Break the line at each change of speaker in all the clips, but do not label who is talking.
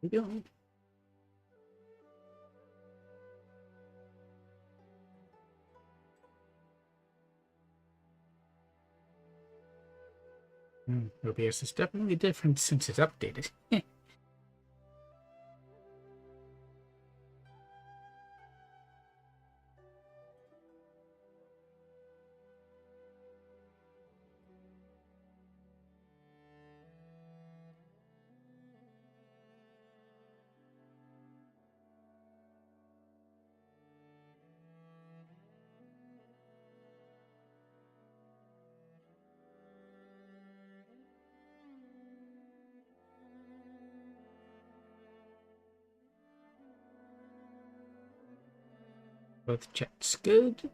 we go. OBS is definitely different since it's updated. Both chats good.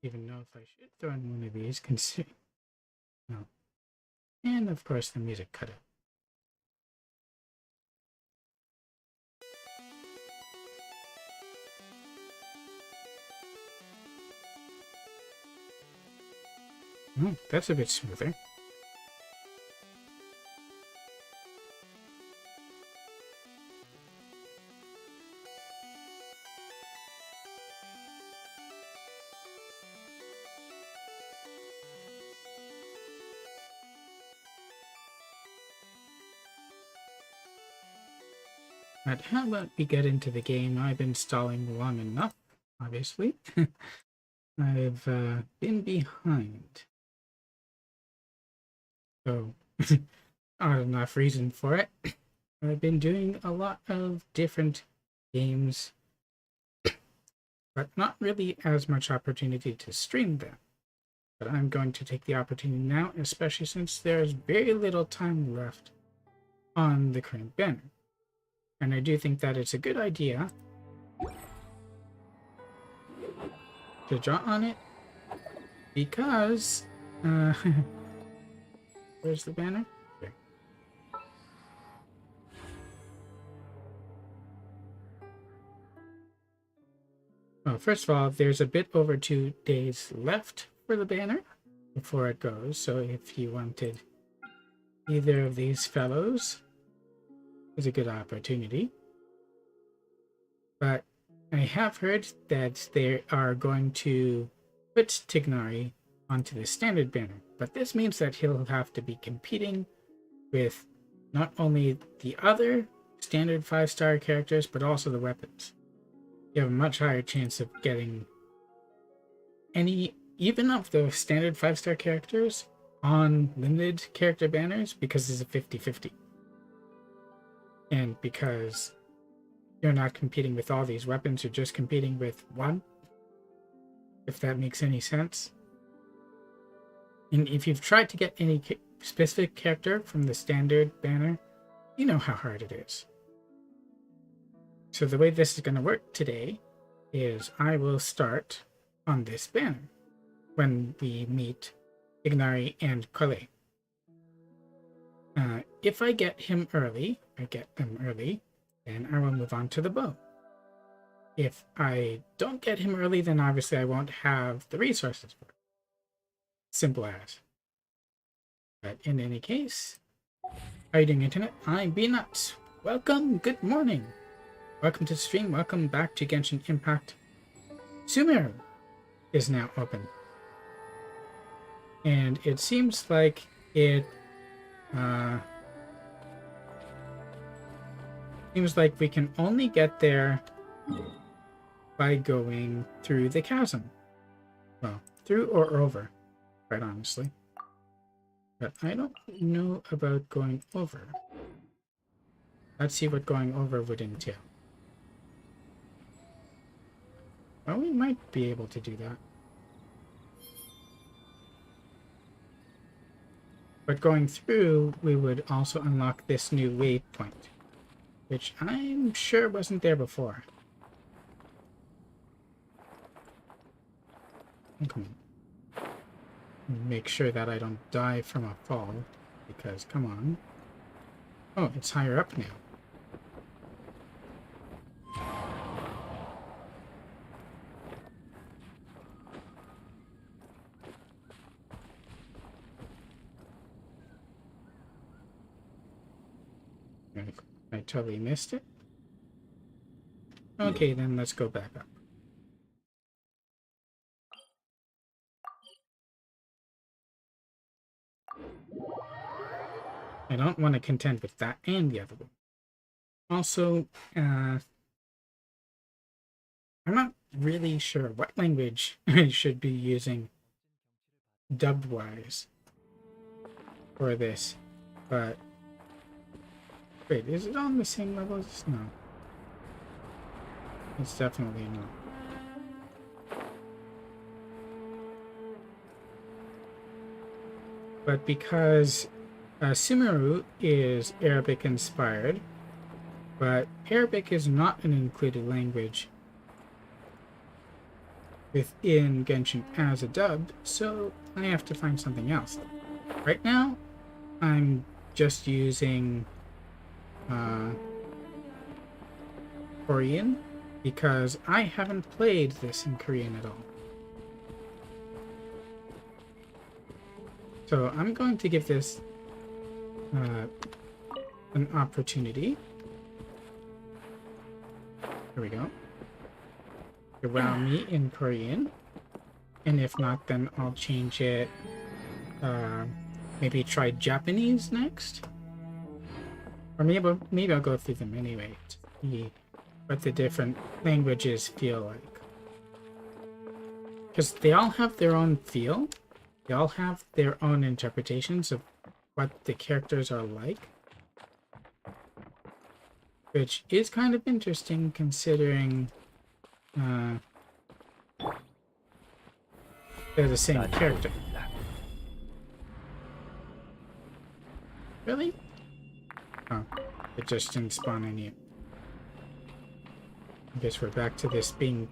Even know if I should throw in one of these, consider. No. And of course the music cut out. Oh, that's a bit smoother. But how about we get into the game? I've been stalling long enough, obviously. I've been behind. So, not enough reason for it. I've been doing a lot of different games, but not really as much opportunity to stream them. But I'm going to take the opportunity now, especially since there's very little time left on the current banner. And I do think that it's a good idea to draw on it because where's the banner? There. Well, first of all, there's a bit over 2 days left for the banner before it goes. So if you wanted either of these fellows, is a good opportunity. But I have heard that they are going to put Tignari onto the standard banner, but this means that he'll have to be competing with not only the other standard 5-star characters, but also the weapons. You have a much higher chance of getting any, even of the standard 5-star characters on limited character banners, because it's a 50-50. And because you're not competing with all these weapons, you're just competing with one, if that makes any sense. And if you've tried to get any specific character from the standard banner, you know how hard it is. So the way this is going to work today is I will start on this banner when we meet Ignari and Kale. If I get them early, then I will move on to the bow. If I don't get him early, then obviously I won't have the resources for it. Simple as. But in any case, how are you doing, Internet? I'm Beanuts. Welcome, good morning. Welcome to the stream, welcome back to Genshin Impact. Sumeru is now open. And it seems like it seems like we can only get there by going through the chasm. Well, through or over, quite honestly. But I don't know about going over. Let's see what going over would entail. Well, we might be able to do that. But going through, we would also unlock this new waypoint, which I'm sure wasn't there before. Come on. Make sure that I don't die from a fall, because, come on. Oh, it's higher up now. I totally missed it. Okay, then let's go back up. I don't want to contend with that and the other one. Also, I'm not really sure what language I should be using dubbed-wise for this, but wait, is it on the same levels? No. It's definitely not. But because Sumeru is Arabic inspired, but Arabic is not an included language within Genshin as a dub, so I have to find something else. Right now, I'm just using Korean because I haven't played this in Korean at all. So I'm going to give this an opportunity. Here we go. Around me in Korean, and if not, then I'll change it. Maybe try Japanese next, or maybe I'll go through them anyway to see what the different languages feel like, because they all have their own feel. They all have their own interpretations of what the characters are like, which is kind of interesting considering they're the same character. Really? Oh, it just didn't spawn any. I guess we're back to this being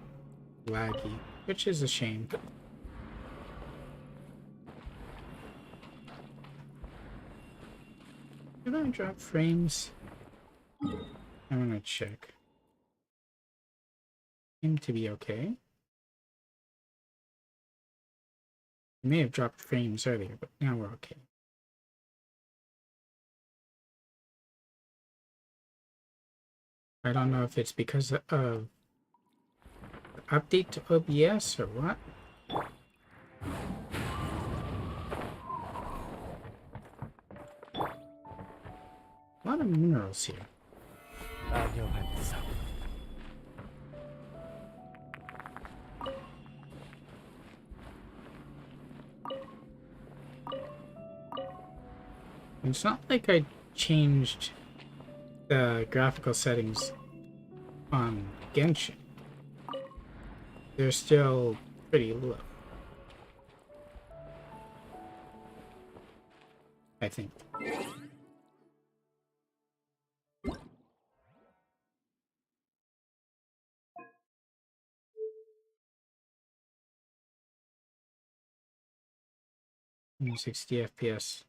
laggy, which is a shame. Did I drop frames? I want to check. Seem to be okay. I may have dropped frames earlier, but now we're okay. I don't know if it's because of the update to OBS or what. A lot of minerals here. It's not like I changed the graphical settings on Genshin. They're still pretty low, I think. And 60 FPS.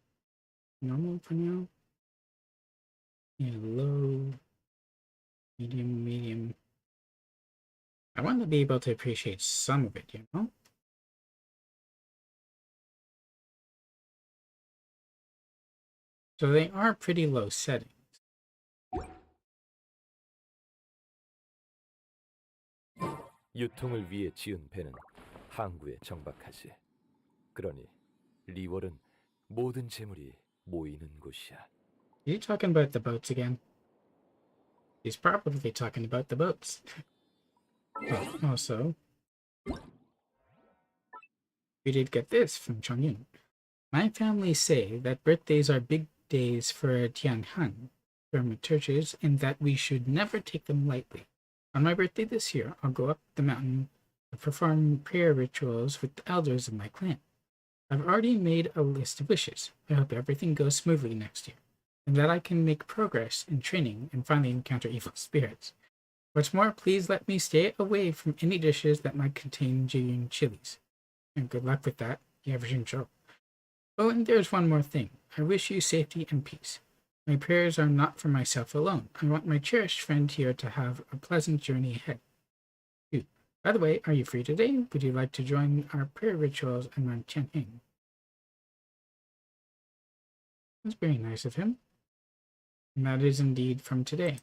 Normal for now. Yeah, low, medium. I want to be able to appreciate some of it, you know? So they are pretty low settings.
유통을 위해 지은 배는 항구에 정박하지. 그러니 리월은 모든 재물이 모이는 곳이야.
Are you talking about the boats again? He's probably talking about the boats. Oh, also, we did get this from Chongyun. My family say that birthdays are big days for Tianhan, Burma churches, and that we should never take them lightly. On my birthday this year, I'll go up the mountain to perform prayer rituals with the elders of my clan. I've already made a list of wishes. I hope everything goes smoothly next year, and that I can make progress in training and finally encounter evil spirits. What's more, please let me stay away from any dishes that might contain Julian chilies. And good luck with that, you average Joe. Oh, and there's one more thing. I wish you safety and peace. My prayers are not for myself alone. I want my cherished friend here to have a pleasant journey ahead. Dude, by the way, are you free today? Would you like to join our prayer rituals and run chanting? That's very nice of him. And that is indeed from today.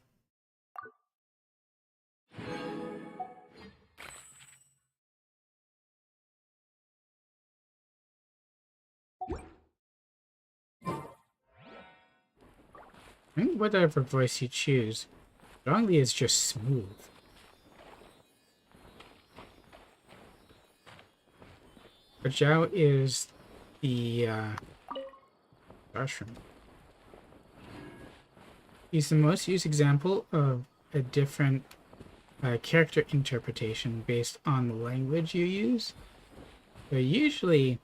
I think whatever voice you choose, Zhongli is just smooth. But Zhao is the mushroom. He's the most used example of a different character interpretation based on the language you use. So usually,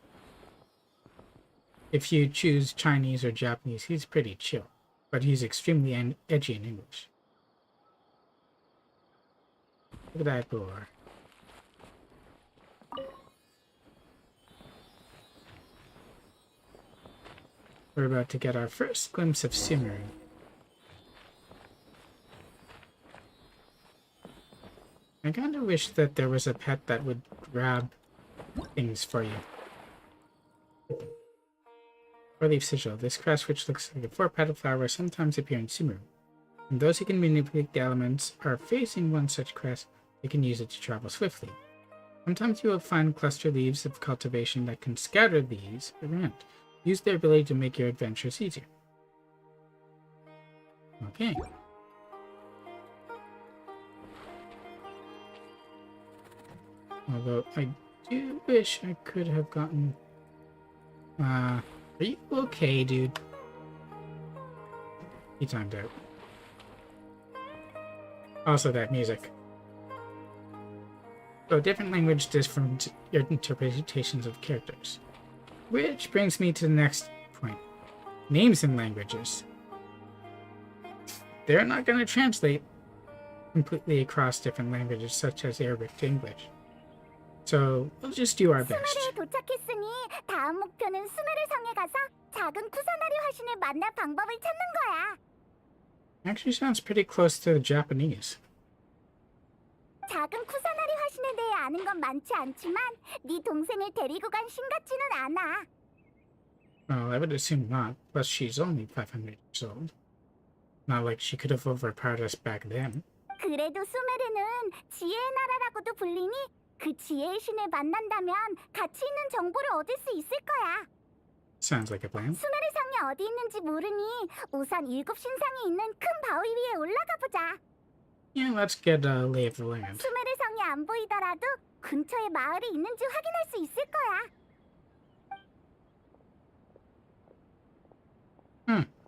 if you choose Chinese or Japanese, he's pretty chill, but he's extremely edgy in English. Look at that door. We're about to get our first glimpse of Sumeru. I kind of wish that there was a pet that would grab things for you. Four-leaf sigil. This crest, which looks like a four-petal flower, sometimes appear in Sumeru. And those who can manipulate the elements are facing one such crest, they can use it to travel swiftly. Sometimes you will find cluster leaves of cultivation that can scatter these around. Use their ability to make your adventures easier. Okay. Although I do wish I could have gotten... are you okay, dude? He timed out. Also that music. So different language, different interpretations of characters. Which brings me to the next point. Names in languages. They're not going to translate completely across different languages, such as Arabic to English. So we'll just do our best.
수메르에 도착했으니 다음 목표는 수메르 성에 가서 작은 쿠사나리 화신을 만날 방법을 찾는 거야.
Actually sounds pretty close to the Japanese.
작은 쿠사나리 화신에 대해 아는 건 많지 않지만 네 동생을 데리고 간 신 같지는 않아.
Well, I would assume not. Plus, she's only 500 years old. Not like she could have overpowered us back then.
그래도 수메르는 지혜의 나라라고도 불리니 그 지혜의 신을 만난다면 가치 있는 정보를 얻을 수 있을 거야.
Sounds like a plan.
수메르 성이 어디 있는지 모르니 우선 7 신상이 있는 큰 바위 위에 올라가 보자.
Yeah, let's get a lay of the land.
수메르 성이 안 보이더라도 근처에 마을이 있는지 확인할 수 있을 거야.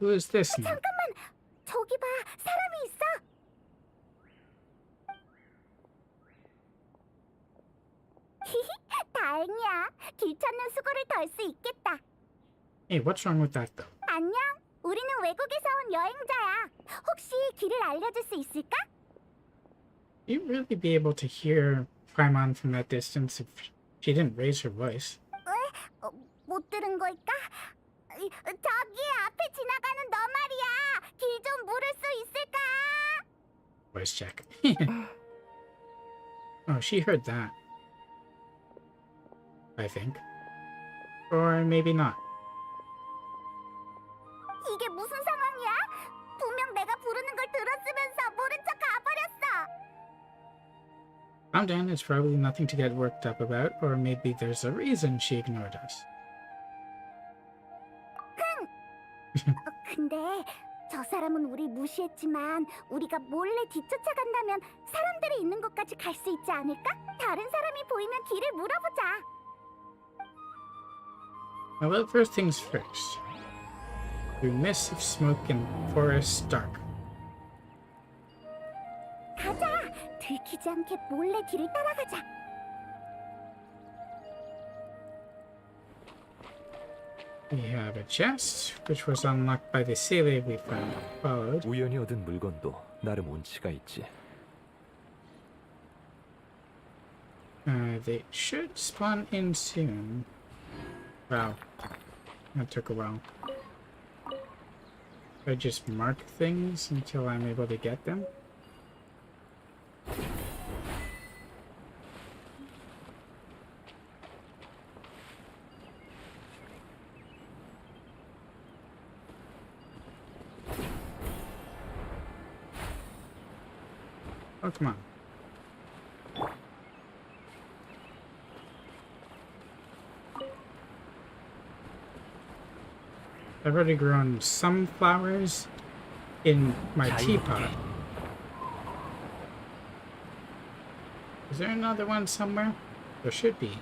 Who is this now?
잠깐만, 저기 봐, 사람이 있어. 다행이야. 길 찾는 수고를 덜 수 있겠다.
Hey, what's wrong with that though?
안녕. 우리는 외국에서 온 여행자야. 혹시 길을 알려줄 수 있을까?
You'd really be able to hear Paimon from that distance if she didn't raise her voice.
왜? 못 들은 걸까? 저기 앞에 지나가는 너 말이야. 길 좀 물을 수 있을까?
Voice check. Oh, she heard that. I think. Or maybe not.
이게 무슨 상황이야? 분명 내가 부르는 걸 들었으면서 모른 척 가버렸어.
Calm down, it's probably nothing to get worked up about, or maybe there's a reason she ignored us.
근데 저 사람은 우리 무시했지만 우리가 몰래 뒤쫓아간다면 사람들이 있는 곳까지 갈 수 있지 않을까? 다른 사람이 보이면 길을 물어보자.
Well, first things first. Through mists of smoke and forests dark.
가자. 들키지 않게 몰래 길을 따라가자.
We have a chest, which was unlocked by the sailor we followed.
우연히 얻은 물건도 나름 운치가 있지.
They should spawn in soon. Wow, that took a while. I just mark things until I'm able to get them. Oh, come on. I've already grown some flowers in my teapot. Is there another one somewhere? There should be.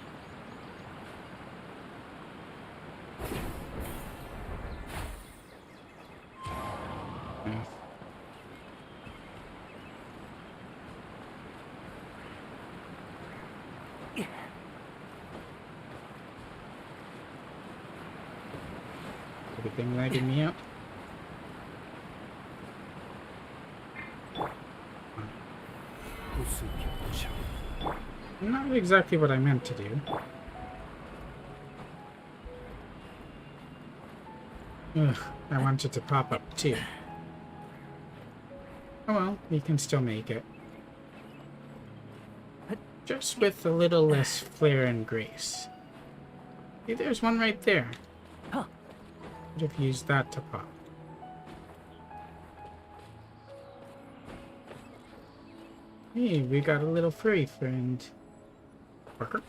Yeah. Everything lagging me out. Not exactly what I meant to do. Ugh, I wanted to pop up too. Oh well, we can still make it. Just with a little less flair and grace. See, there's one right there. Could have used that to pop. Hey, we got a little furry friend. Parker.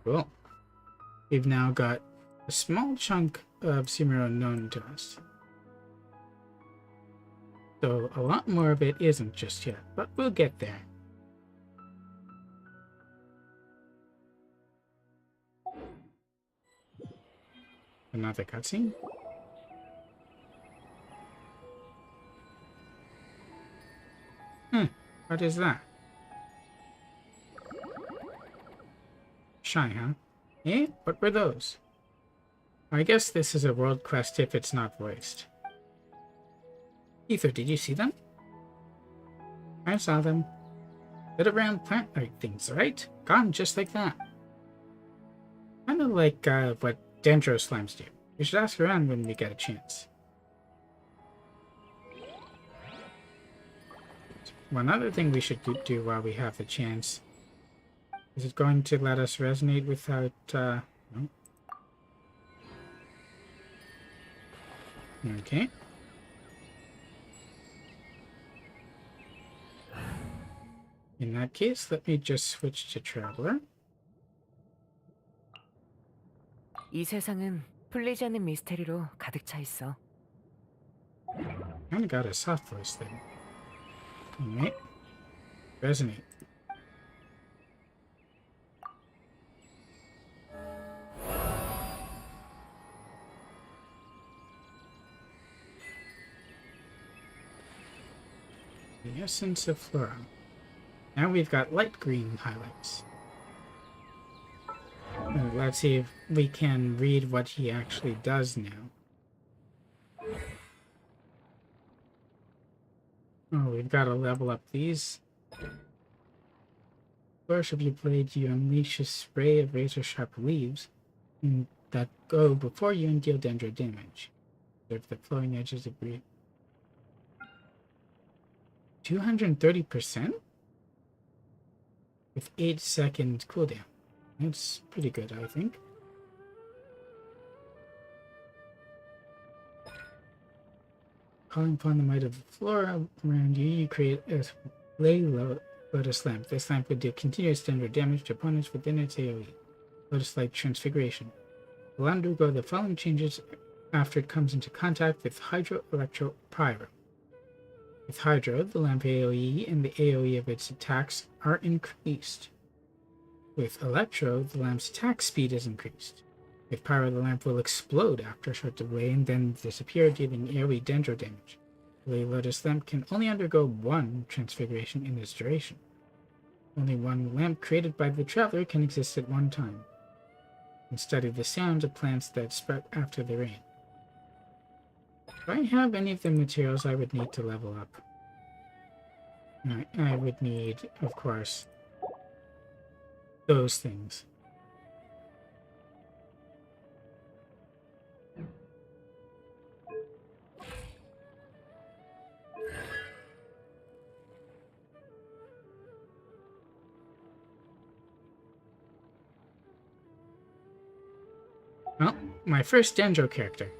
Cool. We've now got a small chunk of Sumeru known to us. Though a lot more of it isn't just yet, but we'll get there. Another cutscene. What is that? Shy, huh? Eh? What were those? I guess this is a world quest if it's not voiced. Ether, did you see them? I saw them. Little round plant-like things, right? Gone just like that. Kind of like what Dendro slimes do. We should ask around when we get a chance. One other thing we should do while we have the chance. Is it going to let us resonate without, no? Okay. In that case, let me just switch to Traveler.
이 세상은 풀리지 않는 미스테리로 가득 차 있어.
Kinda got a soft voice there. Alright. Resonate. The essence of flora. Now we've got light green highlights. Let's see if we can read what he actually does now. Oh, we've got to level up these. Flourish of your blade, you unleash a spray of razor-sharp leaves that go before you and deal dendro damage. Observe the flowing edges of breed. 230%? With 8-second cooldown. That's pretty good, I think. Calling upon the might of the flora around you, you create a lotus lamp. This lamp would deal continuous dendro damage to opponents within its AoE. Lotus-like transfiguration. Will undergo the following changes after it comes into contact with Hydro, Electro, Pyro. With Hydro, the lamp AoE and the AoE of its attacks are increased. With Electro, the lamp's attack speed is increased. If power, the lamp will explode after a short delay and then disappear, dealing AoE dendro damage. The Lotus lamp can only undergo one transfiguration in this duration. Only one lamp created by the traveler can exist at one time. And study the sounds of plants that sprout after the rain. Do I have any of the materials I would need to level up? I would need, of course, those things. Well, my first Dendro character.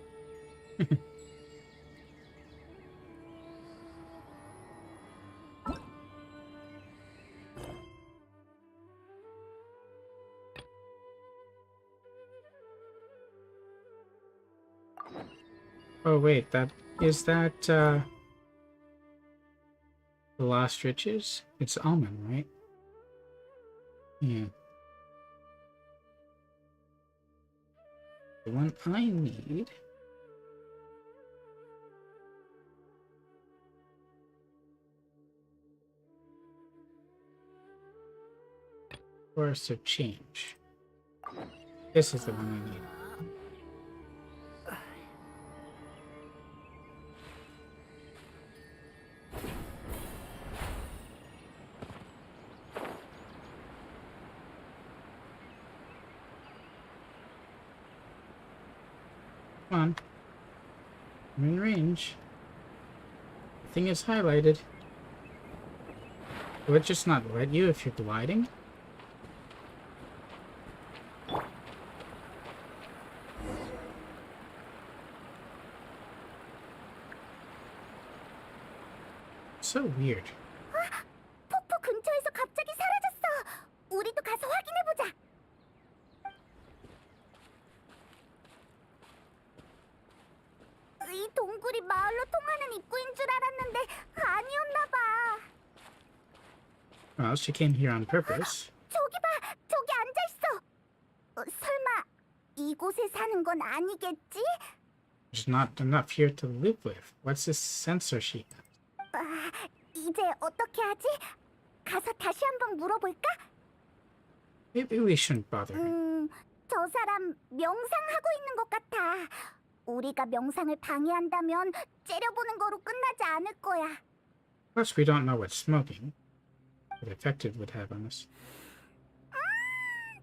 Oh wait, is that the Lost Riches? It's Almond, right? Yeah. The one I need Forest of Change. This is the one I need. Come on. I'm in range. The thing is highlighted. Will it just not let you if you're gliding? So weird.
폭포 근처에서 갑자기 사라졌어. 우리도 가서 확인해보자. 이 동굴이 마을로 통하는 입구인 줄 알았는데 아니었나 봐.
Well, she came here on purpose.
저기 봐, 저기 앉아 있어. 설마 이곳에 사는 건 아니겠지?
I'm not here to live with. What's this censorship?
이제 어떻게 하지? 가서 다시 한번 물어볼까?
Maybe we shouldn't bother her.
저 사람 명상하고 있는 것 같아. 우리가 명상을 방해한다면 째려보는 거로 끝나지 않을 거야.
Plus, we don't know what smoking, what effect it would have on us.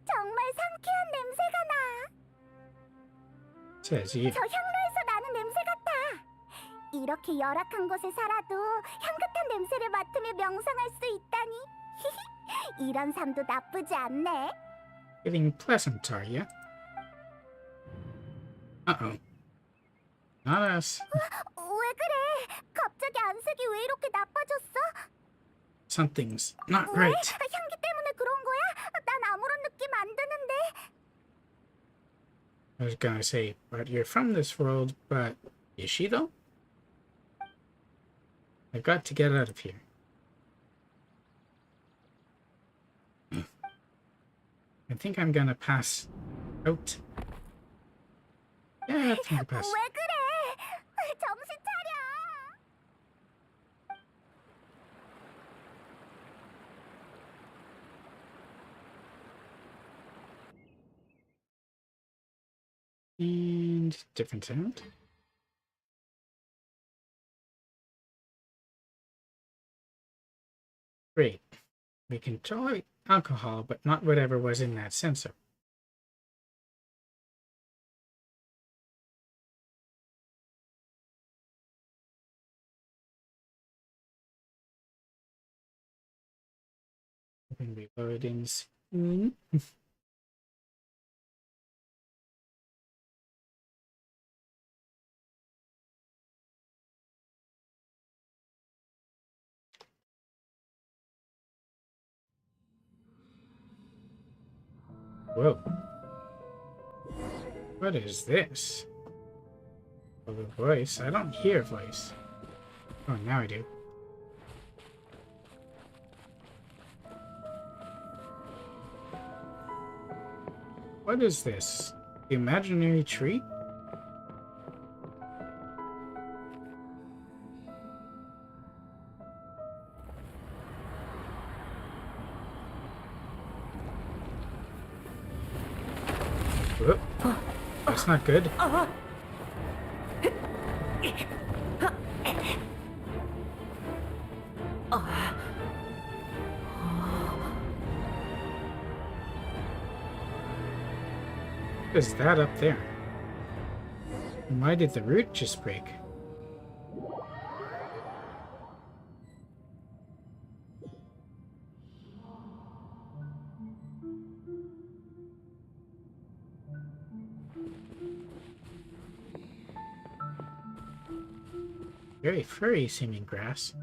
정말 상쾌한 냄새가 나.
Says you.
저 향로에서 나는 냄새 같아. 이렇게 열악한 곳에 살아도 향긋한 냄새를 맡으며 명상할 수 있다니. 이런 삶도 나쁘지 않네.
Getting pleasant, are you? Uh-oh. Not us.
왜 그래? 갑자기 안색이 왜 이렇게 나빠졌어?
Something's not
왜?
right.
향기 때문에 그런 거야? 난 아무런 느낌 안 드는데.
I was gonna say, but you're from this world, but is she though? I've got to get out of here. I think I'm gonna pass out. Yeah, I think I'll pass.
왜 그래? 정신 차려.
And different sound. Great. We can tolerate alcohol, but not whatever was in that sensor. Open reloading soon. Whoa. What is this? Oh, the voice. I don't hear voice. Oh, now I do. What is this? The imaginary tree? Whoop. That's not good. What is that up there? And why did the root just break? Very furry seeming grass.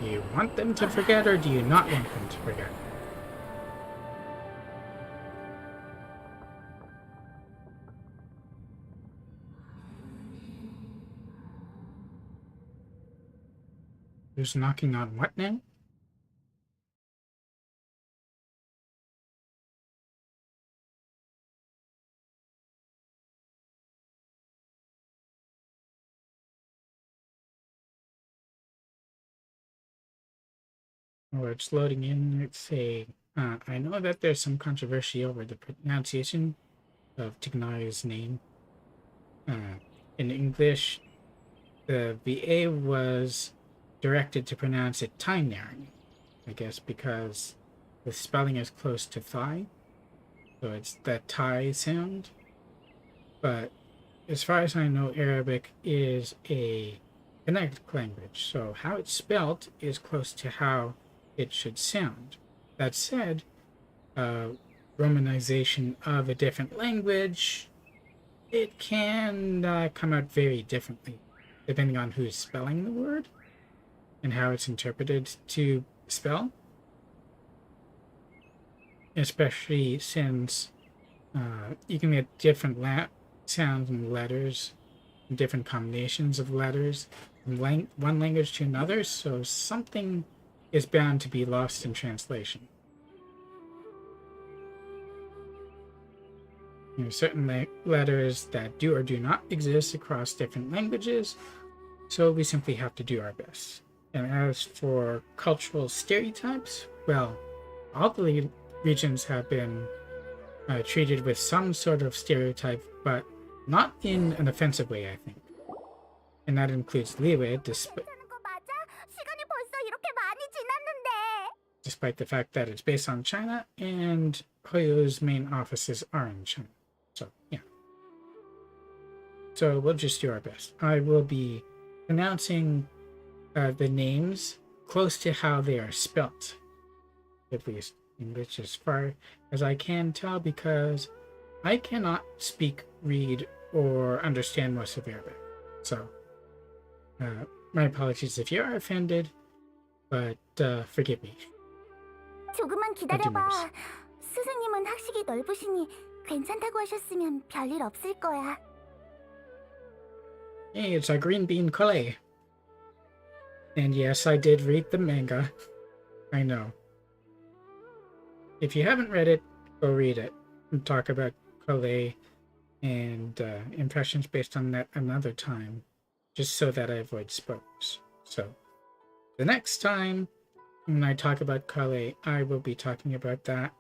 Do you want them to forget or do you not want them to forget? Who's knocking on what now? Oh, it's loading in. It's a. I know that there's some controversy over the pronunciation of Tignari's name. In English, the VA was directed to pronounce it Tainari, I guess, because the spelling is close to thigh, so it's that Thai sound. But as far as I know, Arabic is a phonetic language, so how it's spelled is close to how it should sound. That said, romanization of a different language, it can come out very differently depending on who's spelling the word and how it's interpreted to spell. Especially since you can get different sounds and letters, and different combinations of letters from one language to another, so something is bound to be lost in translation. There are certain letters that do or do not exist across different languages, so we simply have to do our best. And as for cultural stereotypes, well, all the regions have been treated with some sort of stereotype, but not in an offensive way, I think. And that includes Liyue, despite the fact that it's based on China, and Hoyo's main offices are in China. So, yeah. So we'll just do our best. I will be pronouncing the names close to how they are spelt, at least English as far as I can tell, because I cannot speak, read, or understand most of Arabic. So, my apologies if you are offended, but forgive me.
조금만 기다려봐. 스승님은 학식이 넓으시니 괜찮다고 하셨으면 별일 없을 거야.
Hey, it's our green bean Kale. And yes, I did read the manga. I know. If you haven't read it, go read it and talk about Kale and impressions based on that another time, just so that I avoid spoilers. So, the next time when I talk about Kale, I will be talking about that.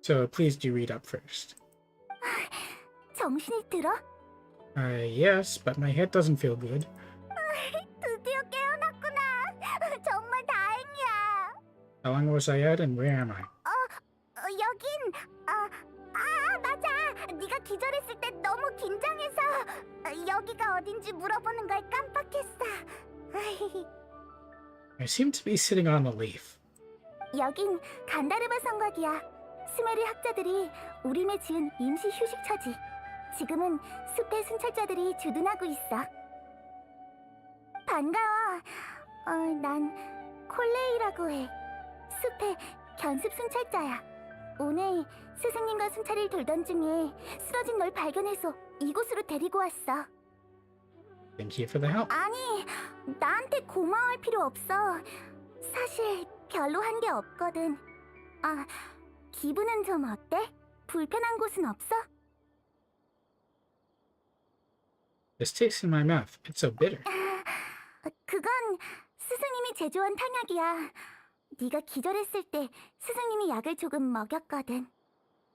So please do read up first.
정신이 들어?
Yes, but my head doesn't feel good.
드디어 깨어났구나. 정말 다행이야.
How long was I out and where am I?
여긴 맞아. 네가 기절했을 때 너무 긴장해서 여기가 어딘지 물어보는 걸 깜빡했어.
I seem to be sitting on a leaf.
여긴 간다르바 성곽이야. 스메르 학자들이 우림에 지은 임시 휴식처지. 지금은 숲의 순찰자들이 주둔하고 있어. 반가워. 난 콜레이라고 해. 숲의 견습 순찰자야. 오늘 스승님과 순찰을 돌던 중에 쓰러진 널 발견해서 이곳으로 데리고 왔어.
Thank you for the help.
아니, 나한테 고마워할 필요 없어. 사실 별로 한 게 없거든. 아, 기분은 좀 어때? 불편한 곳은 없어?
This tastes in my mouth. It's so bitter.
그건 스승님이 제조한 탕약이야. 네가 기절했을 때 스승님이 약을 조금 먹였거든.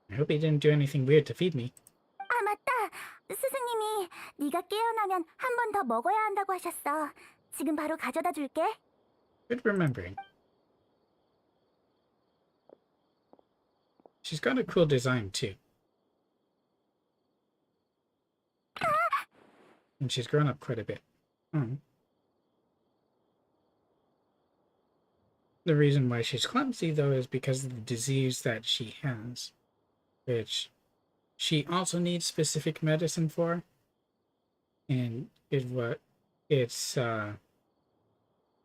I hope he didn't do anything weird to feed me.
아, 맞다. 스승님이 네가 깨어나면 한 번 더 먹어야 한다고 하셨어. 지금 바로 가져다 줄게.
Good remembering. She's got a cool design too. And she's grown up quite a bit. The reason why she's clumsy, though, is because of the disease that she has, which she also needs specific medicine for. And it's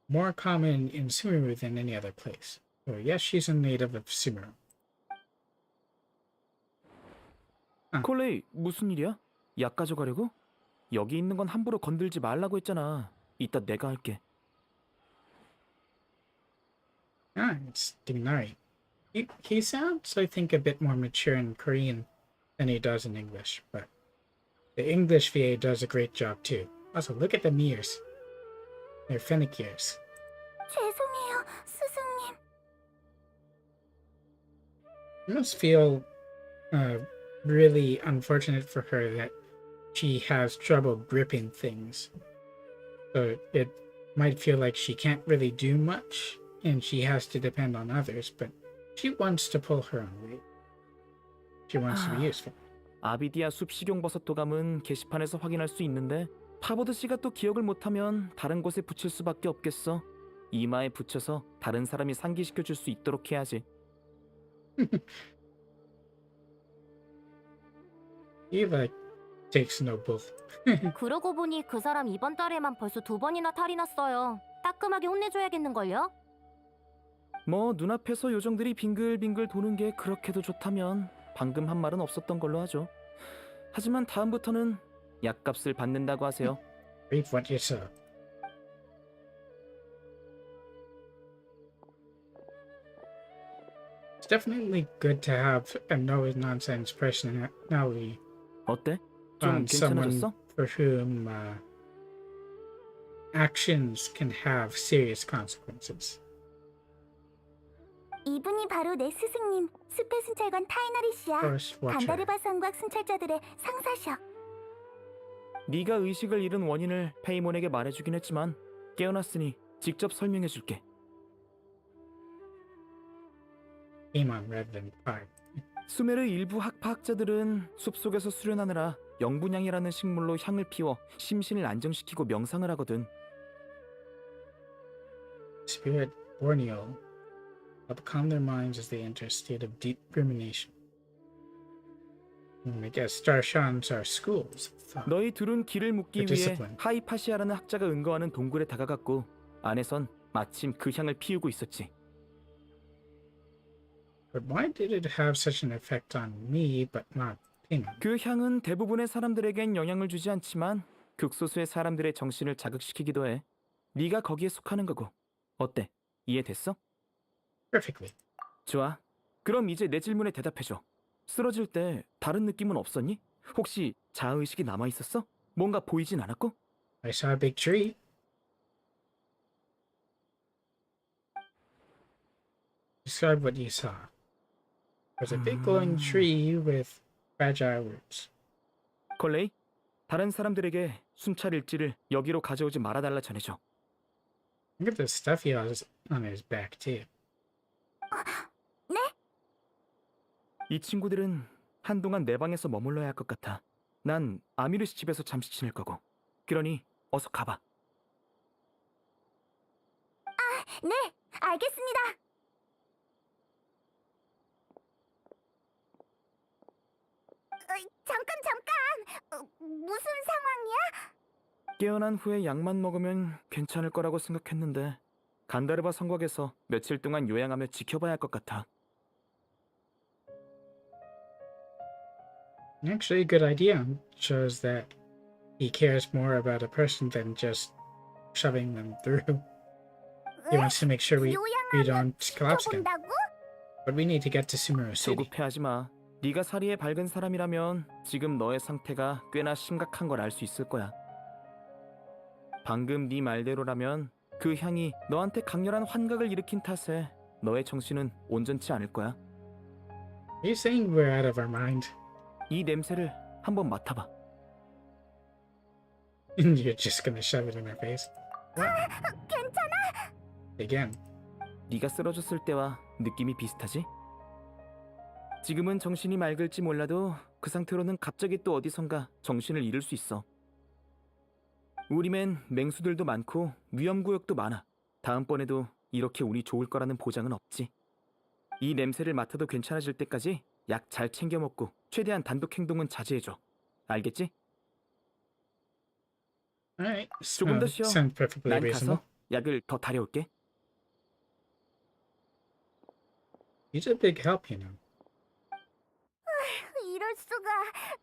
more common in Sumeru than any other place. So yes, she's a native of Sumeru.
콜레이, 무슨 일이야? 약 가져가려고? 여기 있는 건 함부로 건들지 말라고 했잖아. 이따 내가 할게.
Ah, it's Dignari. He sounds, I think, a bit more mature in Korean than he does in English, but the English VA does a great job too. Also, look at the ears. They're fennec ears.
죄송해요, 스승님.
You must feel really unfortunate for her that she has trouble gripping things. So it might feel like she can't really do much and she has to depend on others, but she wants to pull her own weight. She wants to be useful.
아비디아 숲 식용버섯 도감은 게시판에서 확인할 수 있는데 파버드 씨가 또 기억을 못하면 다른 곳에 붙일 수밖에 없겠어. 이마에 붙여서 다른 사람이 상기시켜 줄 수 있도록 해야지.
He takes no bull.
그러고 보니 그 사람 이번 달에만 벌써 2번이나 탈이 났어요. 따끔하게 혼내줘야겠는걸요?
뭐 눈앞에서 요정들이 빙글빙글 도는 게 그렇게도 좋다면 방금 한 말은 없었던 걸로 하죠. 하지만 다음부터는 약값을 받는다고 하세요.
Reap what you sow. It's definitely good to have a no-nonsense personality
어때? 좀
on someone
괜찮아졌어?
for whom actions can have serious consequences.
이분이 바로 내 스승님, 숲의 순찰관 타이나리 씨야.
Forest Watcher.
간다르바 성곽 순찰자들의 상사셔.
네가 의식을 잃은 원인을 페이몬에게 말해주긴 했지만 깨어났으니 직접 설명해줄게.
Amon rather than Pride.
수메르 일부 학파학자들은 숲속에서 수련하느라 영분향이라는 식물로 향을 피워 심신을 안정시키고 명상을 하거든.
Spirit Borneo help calm their minds as they enter a state of deep rumination. I guess Starshans are schools of thought.
너희 둘은 길을 묻기
The
위해
discipline.
하이파시아라는 학자가 은거하는 동굴에 다가갔고 안에선 마침 그 향을 피우고 있었지.
But why did it have such an effect on me but not him?
그 향은 대부분의 사람들에겐 영향을 주지 않지만 극소수의 사람들의 정신을 자극시키기도 해. 네가 거기에 속하는 거고. 어때? 이해됐어?
Perfectly.
좋아. 그럼 이제 내 질문에 대답해줘. 쓰러질 때 다른 느낌은 없었니? 혹시 자아의식이 남아있었어? 뭔가 보이진 않았고?
I saw a big tree. Describe what you saw. There's a big glowing tree with fragile roots.
콜레이, 다른 사람들에게 순찰 일지를 여기로 가져오지 말아달라 전해줘.
Look at the stuff he has on his back too.
네?
이 친구들은 한동안 내 방에서 머물러야 할 것 같아. 난 아미르 씨 집에서 잠시 지낼 거고. 그러니 어서 가봐.
네, 알겠습니다. 잠깐. 무슨 상황이야?
깨어난 후에 약만 먹으면 괜찮을 거라고 생각했는데 간다르바 성곽에서 며칠 동안 요양하며 지켜봐야 할 것 같아.
Actually, a good idea. Shows that he cares more about a person than just shoving them through. He wants to make sure we
요양하면
don't collapse again.
지켜본다고?
But we need to get to Sumeru City.
조급해하지 마. 네가 사리에 밝은 사람이라면 지금 너의 상태가 꽤나 심각한 걸 알 수 있을 거야. 방금 네 말대로라면 그 향이 너한테 강렬한 환각을 일으킨 탓에 너의 정신은 온전치 않을 거야.
Are you saying we're out of our mind?
이 냄새를 한번 맡아봐.
And you're just gonna shove it in our face?
괜찮아?
Again.
네가 쓰러졌을 때와 느낌이 비슷하지? 지금은 정신이 맑을지 몰라도 그 상태로는 갑자기 또 어디선가 정신을 잃을 수 있어. 우리맨 맹수들도 많고 위험구역도 많아. 다음번에도 이렇게 운이 좋을 거라는 보장은 없지. 이 냄새를 맡아도 괜찮아질 때까지 약 잘 챙겨 먹고 최대한 단독 행동은 자제해줘. 알겠지?
Alright.
조금 더 쉬어.
Sounds perfectly
난
reasonable.
가서 약을 더 다려올게.
He's a big help, you know.
이럴 수가.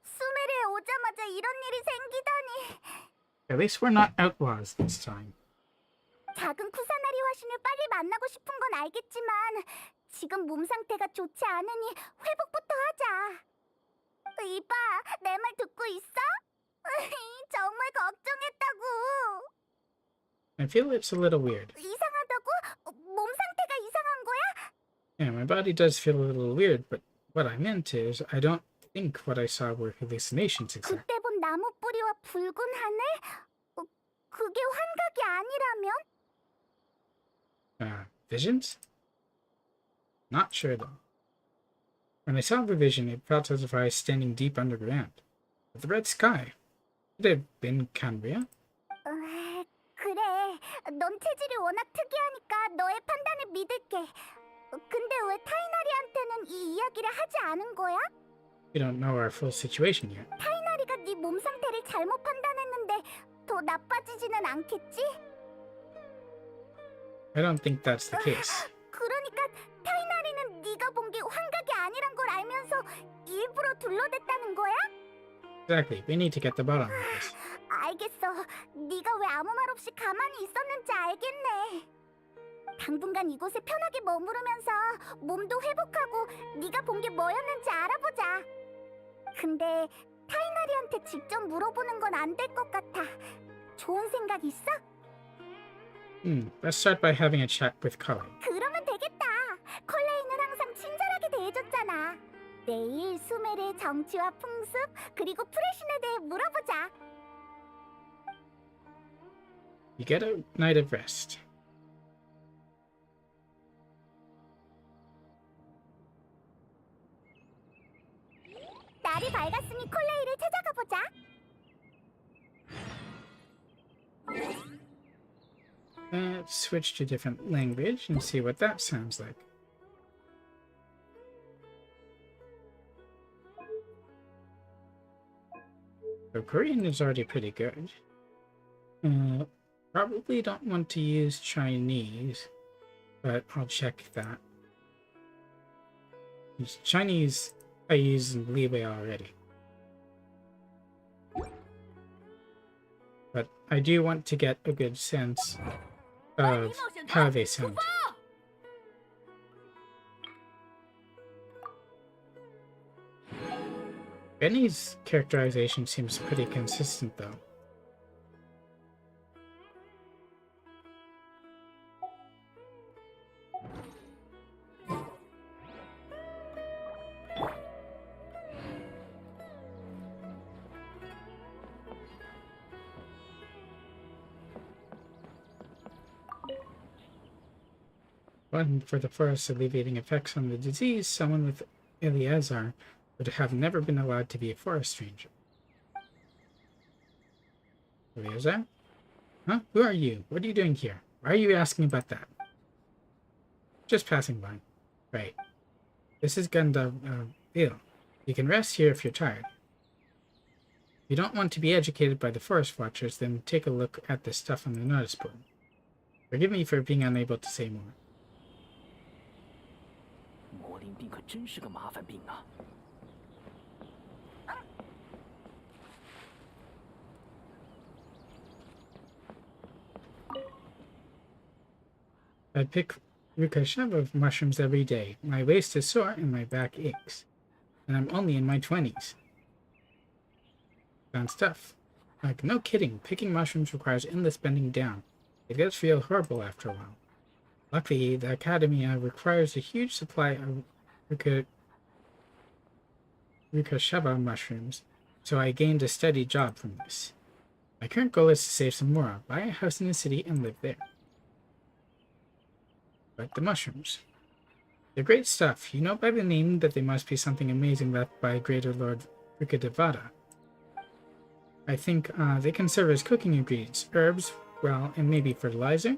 수메르에 오자마자 이런 일이 생기다니.
At least we're not outlaws this time.
작은 쿠사나리 화신을 빨리 만나고 싶은 건 알겠지만 지금 몸 상태가 좋지 않으니 회복부터 하자. 이봐, 내 말 듣고 있어? 정말 걱정했다고.
I feel it's a little weird.
이상하다고? 몸 상태가 이상한 거야?
Yeah, my body does feel a little weird, but what I meant is I don't think what I saw were hallucinations exactly.
그때 본 나무 뿌리와 붉은 하늘? 그게 환각이 아니라면?
Visions? Not sure though. When I saw the vision, it felt as if I was standing deep underground. With the red sky. Could it have been Cambria?
그래, 넌 체질이 워낙 특이하니까 너의 판단을 믿을게. 근데 왜 타이나리한테는 이 이야기를 하지 않은 거야?
We don't know our full situation yet.
타이나리가 네 몸 상태를 잘못 판단했는데 더 나빠지지는 않겠지?
I don't think that's the case.
그러니까 타이나리는 네가 본 게 환각이 아니란 걸 알면서 일부러 둘러댔다는 거야?
Exactly. We need to get the bottom of this.
알겠어. 네가 왜 아무 말 없이 가만히 있었는지 알겠네. 당분간 이곳에 편하게 머무르면서 몸도 회복하고 네가 본 게 뭐였는지 알아보자. 근데 타이나리한테 직접 물어보는 건 안 될 것 같아. 좋은 생각 있어?
Let's start by having a chat with Cully.
그러면 되겠다. 콜레이는 항상 친절하게 대해줬잖아. 내일 수메르의 정치와 풍습 그리고 프레신에 대해 물어보자.
You get a night of rest.
날이 밝았으니 콜레이를 찾아가 보자.
Let's switch to different language and see what that sounds like. So Korean is already pretty good. Probably don't want to use Chinese, but I'll check that. Chinese I use in Libre already. But I do want to get a good sense of how they sound. Benny's characterization seems pretty consistent though. One for the forest alleviating effects on the disease, someone with Eleazar would have never been allowed to be a forest ranger. Eleazar? Huh? Who are you? What are you doing here? Why are you asking about that? Just passing by. Right. This is Gunda Bill. You can rest here if you're tired. If you don't want to be educated by the forest watchers, then take a look at the stuff on the notice board. Forgive me for being unable to say more.
魔灵病可真是个麻烦病啊！
I pick Rukashava mushrooms every day. My waist is sore and my back aches. And I'm only in my 20s. Sounds tough. Like, no kidding, picking mushrooms requires endless bending down. It gets real horrible after a while. Luckily, the academia requires a huge supply of Rukashava mushrooms, so I gained a steady job from this. My current goal is to save some more, buy a house in the city, and live there. But the mushrooms. They're great stuff. You know by the name that they must be something amazing left by Greater Lord Rukadevada. I think they can serve as cooking ingredients, herbs, well, and maybe fertilizer?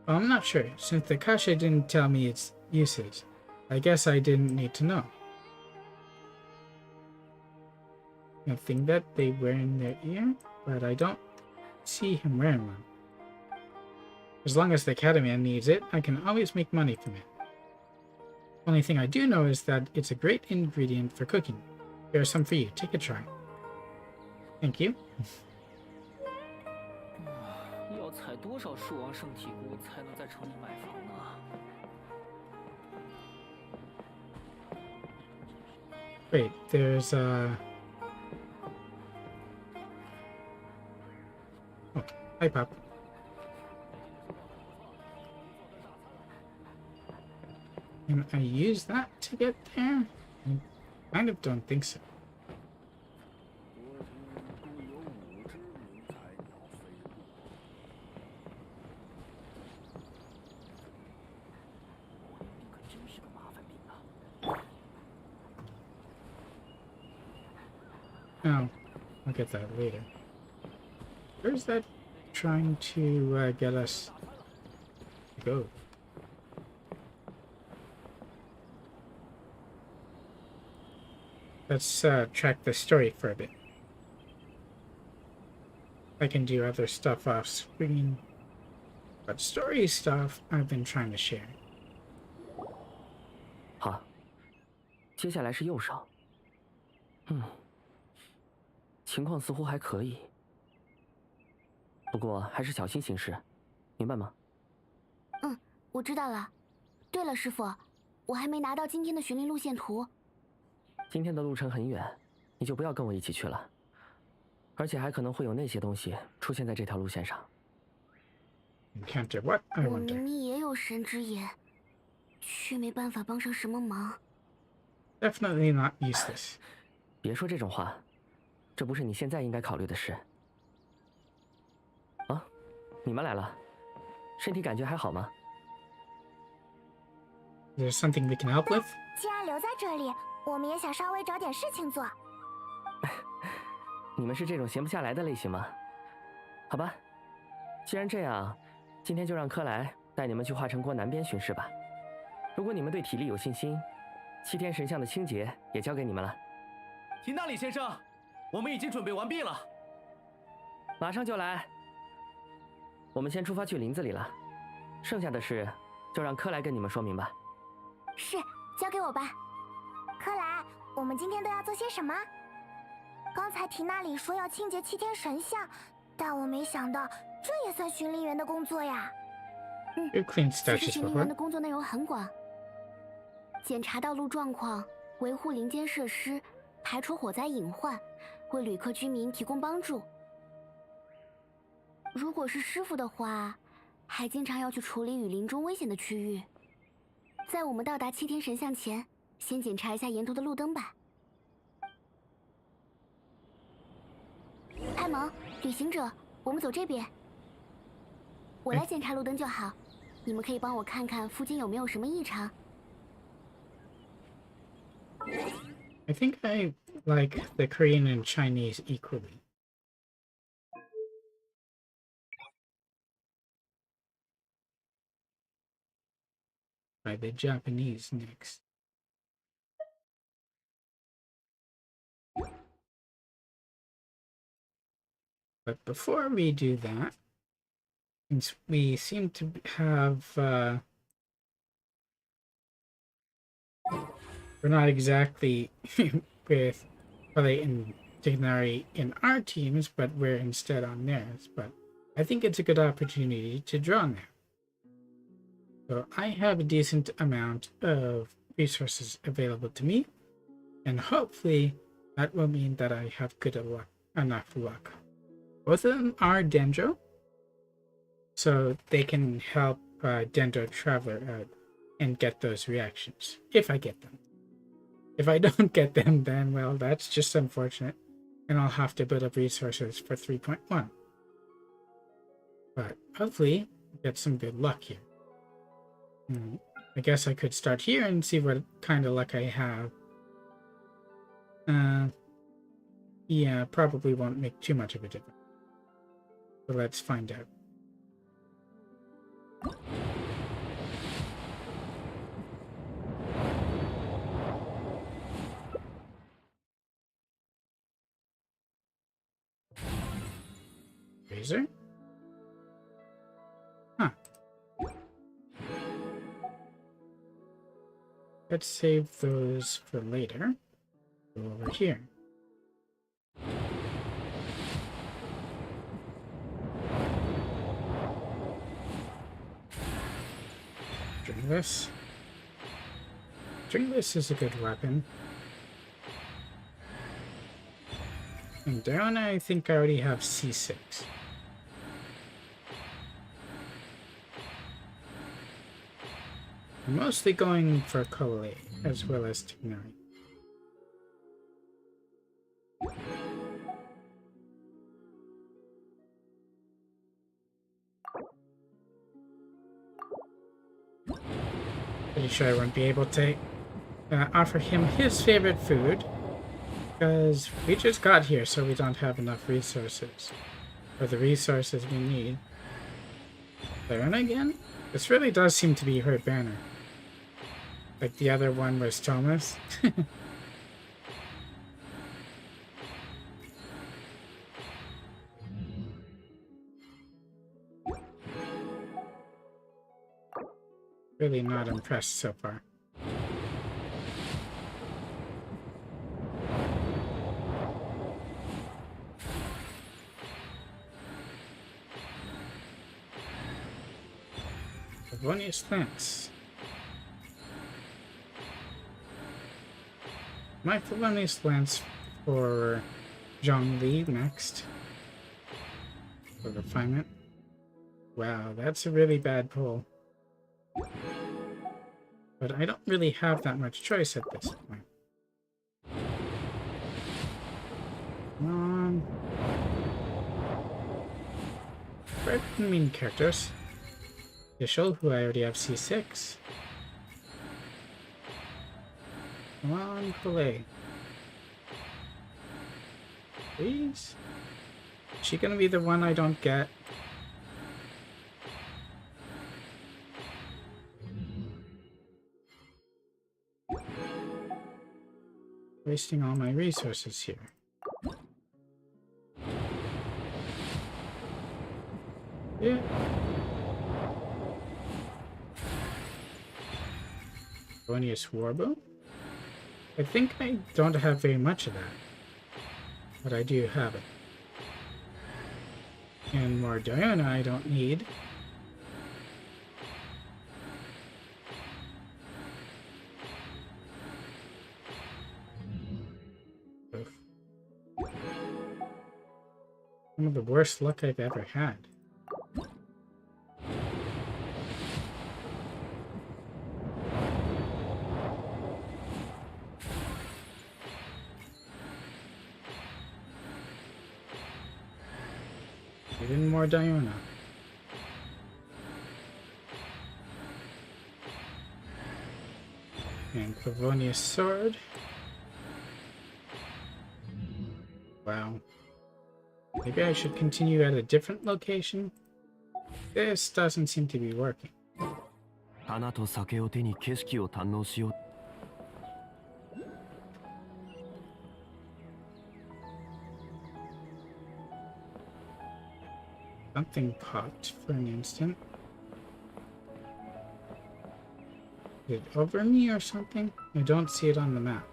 Well, I'm not sure, since the Kasha didn't tell me its uses. I guess I didn't need to know. A thing that they wear in their ear, but I don't see him wearing one. As long as the Academia needs it, I can always make money from it. Only thing I do know is that it's a great ingredient for cooking. There are some for you. Take a try. Thank you.
要采多少兽王圣体菇才能在城里买房呢？
Wait, there's Oh, hi, Pop. Can I use that to get there? I kind of don't think so. Oh, I'll get that later. Where's that trying to get us to go? Let's track the story for a bit. I can do other stuff off screen, but story stuff I've been trying to share.
好，接下来是右手。情况似乎还可以，不过还是小心行事，明白吗？
我知道了。对了，师傅，我还没拿到今天的巡林路线图。
今天的路程很远，你就不要跟我一起去了，而且还可能会有那些东西出现在这条路线上。
Encounter what? I
我明
wonder.
明也有神之眼，却没办法帮上什么忙。
Definitely not useless.
别说这种话，这不是你现在应该考虑的事。啊，你们来了，身体感觉还好吗？
Is there something we can help with?
既然留在这里，我们也想稍微找点事情做。
你们是这种闲不下来的类型吗？好吧，既然这样，今天就让柯莱带你们去化成国南边巡视吧。如果你们对体力有信心，7天神像的清洁也交给你们了。
提纳里先生，我们已经准备完毕了，
马上就来。我们先出发去林子里了，剩下的事就让柯莱跟你们说明吧。
是，交给我吧。柯莱，我们今天都要做些什么？刚才提纳里说要清洁7天神像，但我没想到这也算巡林员的工作呀。
You clean
其实
statues
巡林员的
before.
工作内容很广，检查道路状况，维护林间设施，排除火灾隐患，为旅客居民提供帮助。如果是师傅的话，还经常要去处理雨林中危险的区域。在我们到达7天神像前，先检查一下沿途的路灯吧。艾蒙，旅行者，我们走这边。我来检查路灯就好，你们可以帮我看看附近有没有什么异常。
I think I like the Korean and Chinese equally. Try the Japanese next. But before we do that, since we seem to have we're not exactly with Pele and Dignari in our teams, but we're instead on theirs. But I think it's a good opportunity to draw on there. So I have a decent amount of resources available to me, and hopefully that will mean that I have enough luck. Both of them are Dendro, so they can help Dendro Traveler out and get those reactions, if I get them. If I don't get them, then, well, that's just unfortunate, and I'll have to build up resources for 3.1. But hopefully, get some good luck here. I guess I could start here and see what kind of luck I have. Yeah, probably won't make too much of a difference. So let's find out. Razor? Huh. Let's save those for later. Go over here. Stringless. Stringless is a good weapon. And down, I think I already have C6. I'm mostly going for Kole as well as Tignari. Pretty sure I won't be able to offer him his favorite food, because we just got here, so we don't have enough resources. Or the resources we need. Diana again? This really does seem to be her banner. Like the other one was Thomas. Really not impressed so far. Erroneous Lance. My Felonious Lance for Zhongli next. For refinement. Wow, that's a really bad pull. But I don't really have that much choice at this point. Come on. Right, mean characters. Official, who I already have C6. Come on, Kole. Please? Is she gonna be the one I don't get? Wasting all my resources here. Yeah. Erroneous Warbow? I think I don't have very much of that. But I do have it. And more Diana I don't need. Some of the worst luck I've ever had. Even more Diana. And Pavonia's sword. Wow. Maybe I should continue at a different location? This doesn't seem to be working.
花と酒を手に景色を堪能しよう。
Something popped for an instant. Is it over me or something? I don't see it on the map.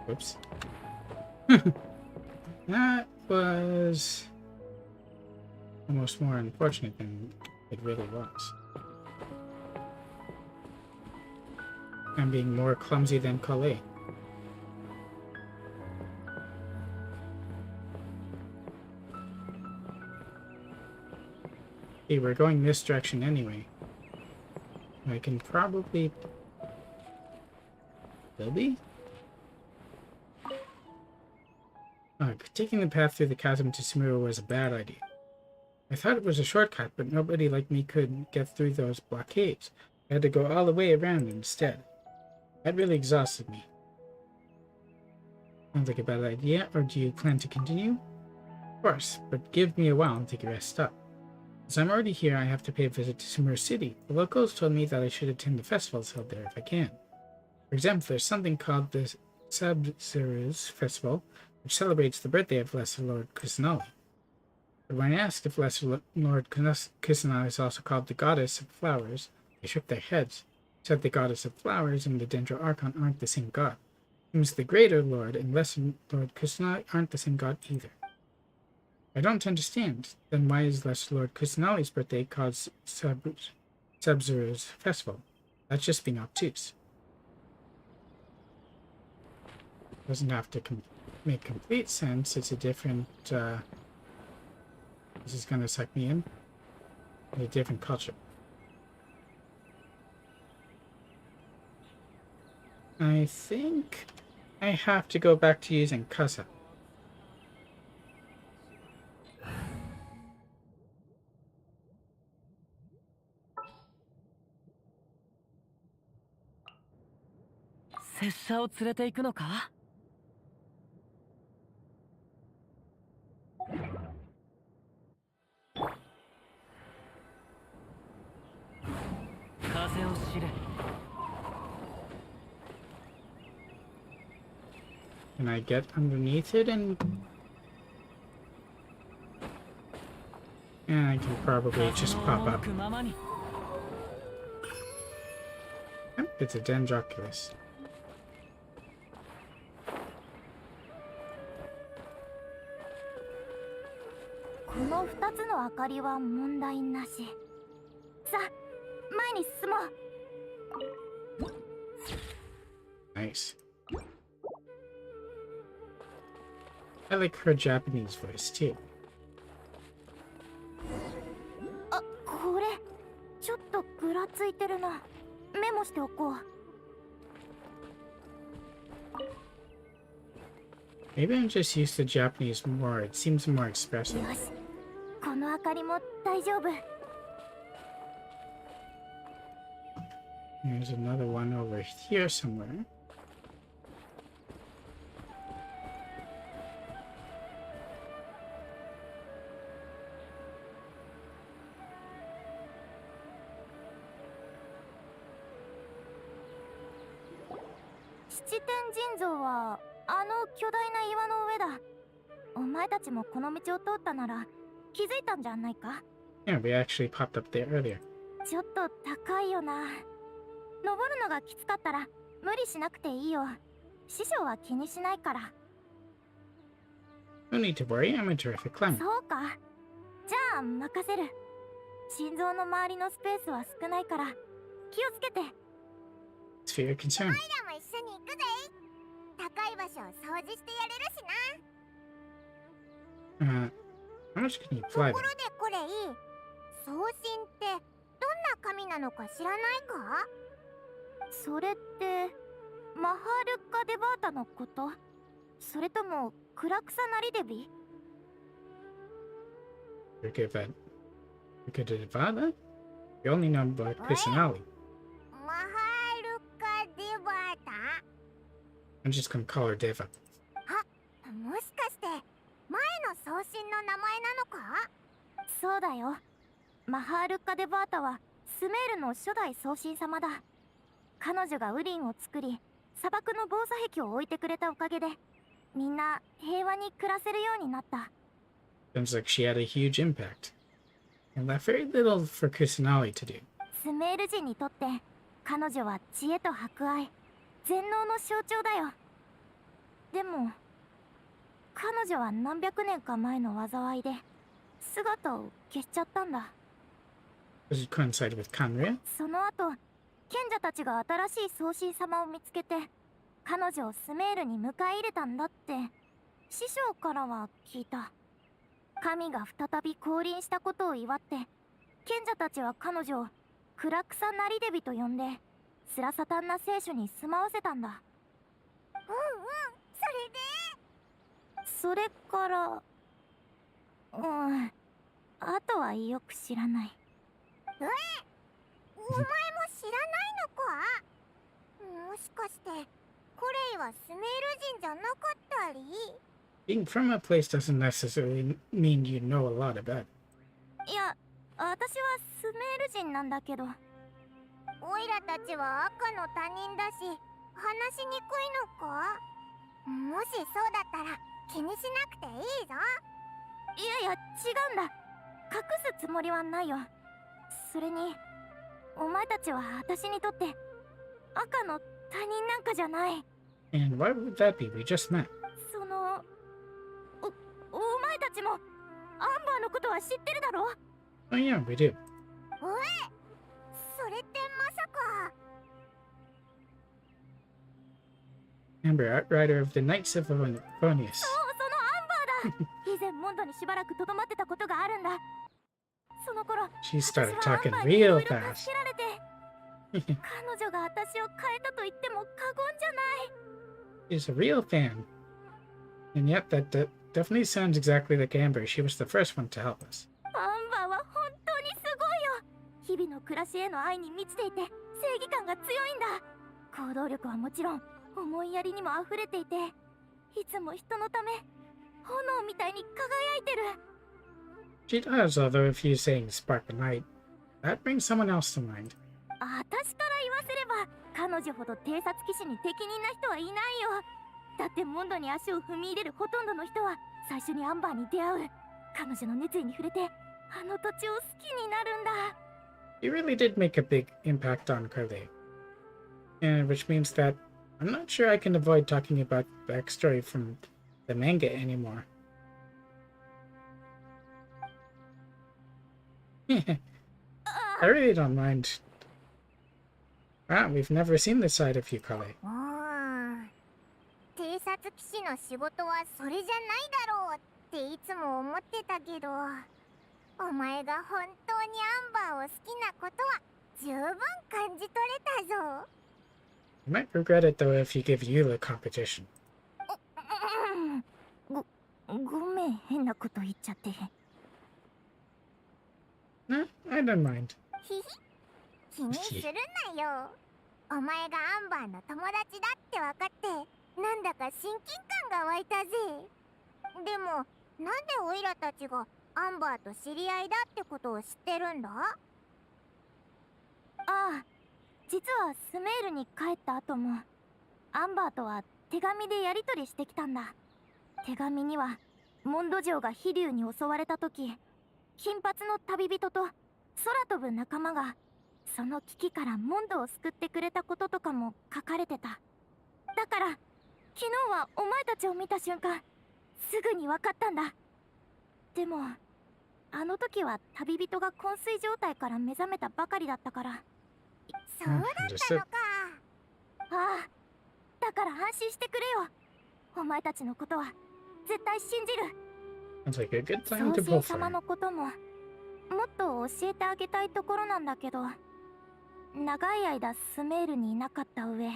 Whoops. That was almost more unfortunate than it really was. I'm being more clumsy than Calais. Hey, we're going this direction anyway. I can probably... Bilby? Taking the path through the chasm to Sumeru was a bad idea. I thought it was a shortcut, but nobody like me could get through those blockades. I had to go all the way around instead. That really exhausted me. Sounds like a bad idea, or do you plan to continue? Of course, but give me a while to rest up. As I'm already here, I have to pay a visit to Sumeru City. The locals told me that I should attend the festivals held there if I can. For example, there's something called the Sumeru Festival, which celebrates the birthday of Lesser Lord Kusanali. But when I asked if Lesser Lord Kusanali is also called the Goddess of Flowers, they shook their heads, said the Goddess of Flowers and the Dendro Archon aren't the same god. Seems the Greater Lord and Lesser Lord Kusanali aren't the same god either. I don't understand. Then why is Lesser Lord Kusanali's birthday called Sumeru's Festival? That's just being obtuse. Doesn't have to make complete sense. It's a different... this is going to suck me in. A different culture. I think I have to go back to using Kasa. Can I get underneath it and I can probably just pop up. Yep, it's a Dendroculus. Nice. I like her Japanese voice too. Maybe I'm just used to Japanese more. It seems more expressive. There's another one over here somewhere. Yeah, we actually popped up there earlier. No need to worry, I'm a terrific climber. It's for your concern. How much can you fly there? Rikadevada? You only know about Kusanali. I'm just gonna call her Deva. Seems like she had a huge impact. And left very little for Kusanali to do.
姿を消しちゃったんだ。
Does it coincide with Kanria?
その後、賢者たちが新しい送信様を見つけて、彼女をスメールに迎え入れたんだって師匠からは聞いた。神が再び降臨したことを祝って、賢者たちは彼女をクラクサナリデビと呼んで、スラサタンナ聖書に住まわせたんだ。それからあとはよく知らない。お前も知らないのか？もしかしてコレイはスメール人じゃなかったり？
Being from a place doesn't necessarily mean you know a lot about it.
いや、私はスメール人なんだけど。オイラたちは赤の他人だし、話しにくいのか？もしそうだったら気にしなくていいぞ。いやいや、違うんだ。隠すつもりはないよ。それに、お前たちは私にとって赤の他人なんかじゃない。
And why would that be? We just met.
その、お前たちもアンバーのことは知ってるだろ？
Oh yeah, we do.
それってまさか。
Amber, outrider of the Knights of Avonius.
そのアンバーだ。以前モンドにしばらくとどまってたことがあるんだ。その頃、
She started
私はアン
talking
バーにいろ
real
いろ助
fast.
けられて、彼女が私を変えたと言っても過言じゃない。
She's a real fan. And yet, that definitely sounds exactly like Amber. She was the first one to help us.
アンバーは本当にすごいよ。日々の暮らしへの愛に満ちていて、正義感が強いんだ。行動力はもちろん、思いやりにも溢れていて、いつも人のため、炎みたいに輝いてる。
She does, although if you saying spark a light, that brings someone else to mind.
私から言わせれば、彼女ほど偵察騎士に適任な人はいないよ。だってモンドに足を踏み入れるほとんどの人は最初にアンバーに出会う。彼女の熱意に触れて、あの土地を好きになるんだ。
You really did make a big impact on Kale. And which means that I'm not sure I can avoid talking about backstory from the manga anymore. I really don't mind. Wow, we've never seen this side of you, Kale.
偵察騎士の仕事はそれじゃないだろうっていつも思ってたけど、お前が本当にアンバーを好きなことは十分感じ取れたぞ。
You might regret it though if you give you the competition.
ごめん、変なこと言っちゃって。
Nah, I don't mind.
気にするなよ。お前がアンバーの友達だって分かってなんだか親近感が湧いたぜ。でもなんでオイラたちがアンバーと知り合いだってことを知ってるんだ？ああ、実はスメールに帰った後もアンバーとは手紙でやり取りしてきたんだ。手紙にはモンド城が飛竜に襲われた時、金髪の旅人と空飛ぶ仲間がその危機からモンドを救ってくれたこととかも書かれてた。だから昨日はお前たちを見た瞬間すぐに分かったんだ。でもあの時は旅人が昏睡状態から目覚めたばかりだったから。そうだったのか。ああ、だから安心してくれよ。お前たちのことは絶対信じる。
Sounds like a good time to
送
pull
信
for
様
him.
のことももっと教えてあげたいところなんだけど、長い間スメールにいなかった上、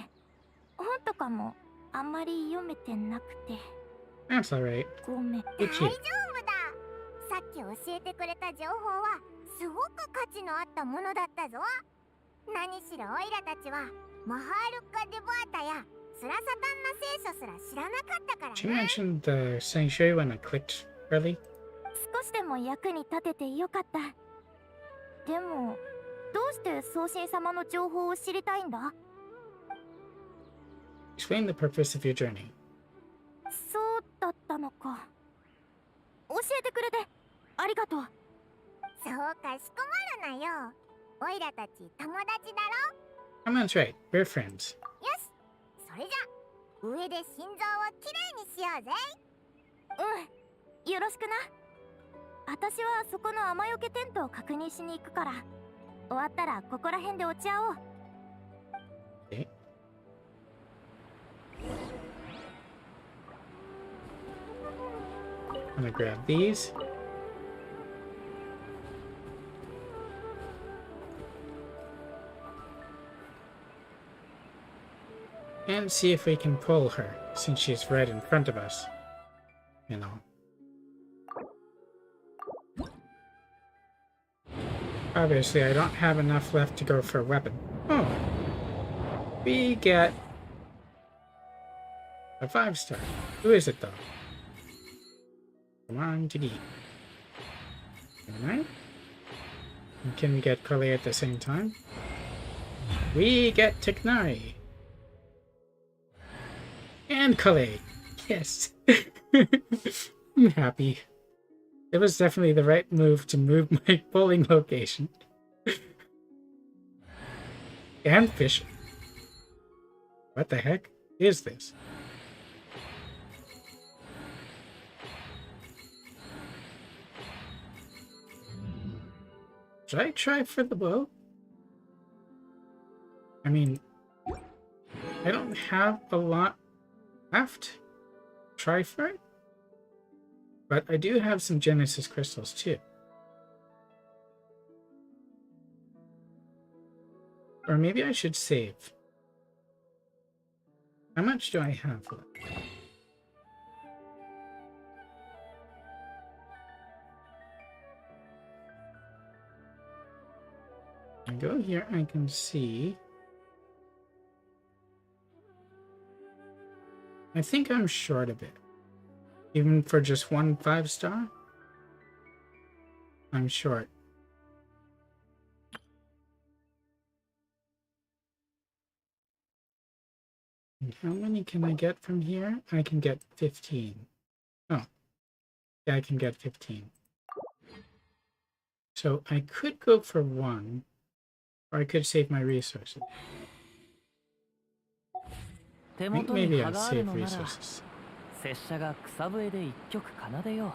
本とかもあんまり読めてなくて。
That's alright.
ごめん。大
Good
丈夫
kid.
だ。さっき教えてくれた情報はすごく価値のあったものだったぞ。何しろオイラたちはマハールッカ・デバータやスラサタンナ聖書すら知らなかったから
She
ね。
mentioned the sanctuary when I clicked early.
少しでも役に立ててよかった。でもどうして送信様の情報を知りたいんだ？
Explain the purpose of your journey.
そうだったのか。教えてくれてありがとう。そうかしこまるなよ。オイラたち友達だろ。
Come on, that's right. We're friends.
よし、それじゃ上で心臓をきれいにしようぜ。うん、よろしくな。私はそこの雨よけテントを確認しに行くから、終わったらここら辺で落ち合おう。
Okay. I'm gonna grab these. And see if we can pull her, since she's right in front of us. You know. Obviously, I don't have enough left to go for a weapon. Oh. We get a 5-star. Who is it, though? Come on, Jiggy. Alright. And can we get Kale at the same time? We get Tiknari. And Kale. Yes. I'm happy. It was definitely the right move to move my bowling location. And fish. What the heck is this? Should I try for the bow? I mean, I don't have a lot left. Try for it? But I do have some Genesis crystals too. Or maybe I should save. How much do I have left? I go here, I can see. I think I'm short a bit. Even for just one 5-star? I'm short. And how many can I get from here? I can get 15. Oh. Yeah, I can get 15. So I could go for 1, or I could save my resources. I think maybe I'll save resources.
拙者が草笛で一曲奏でよう。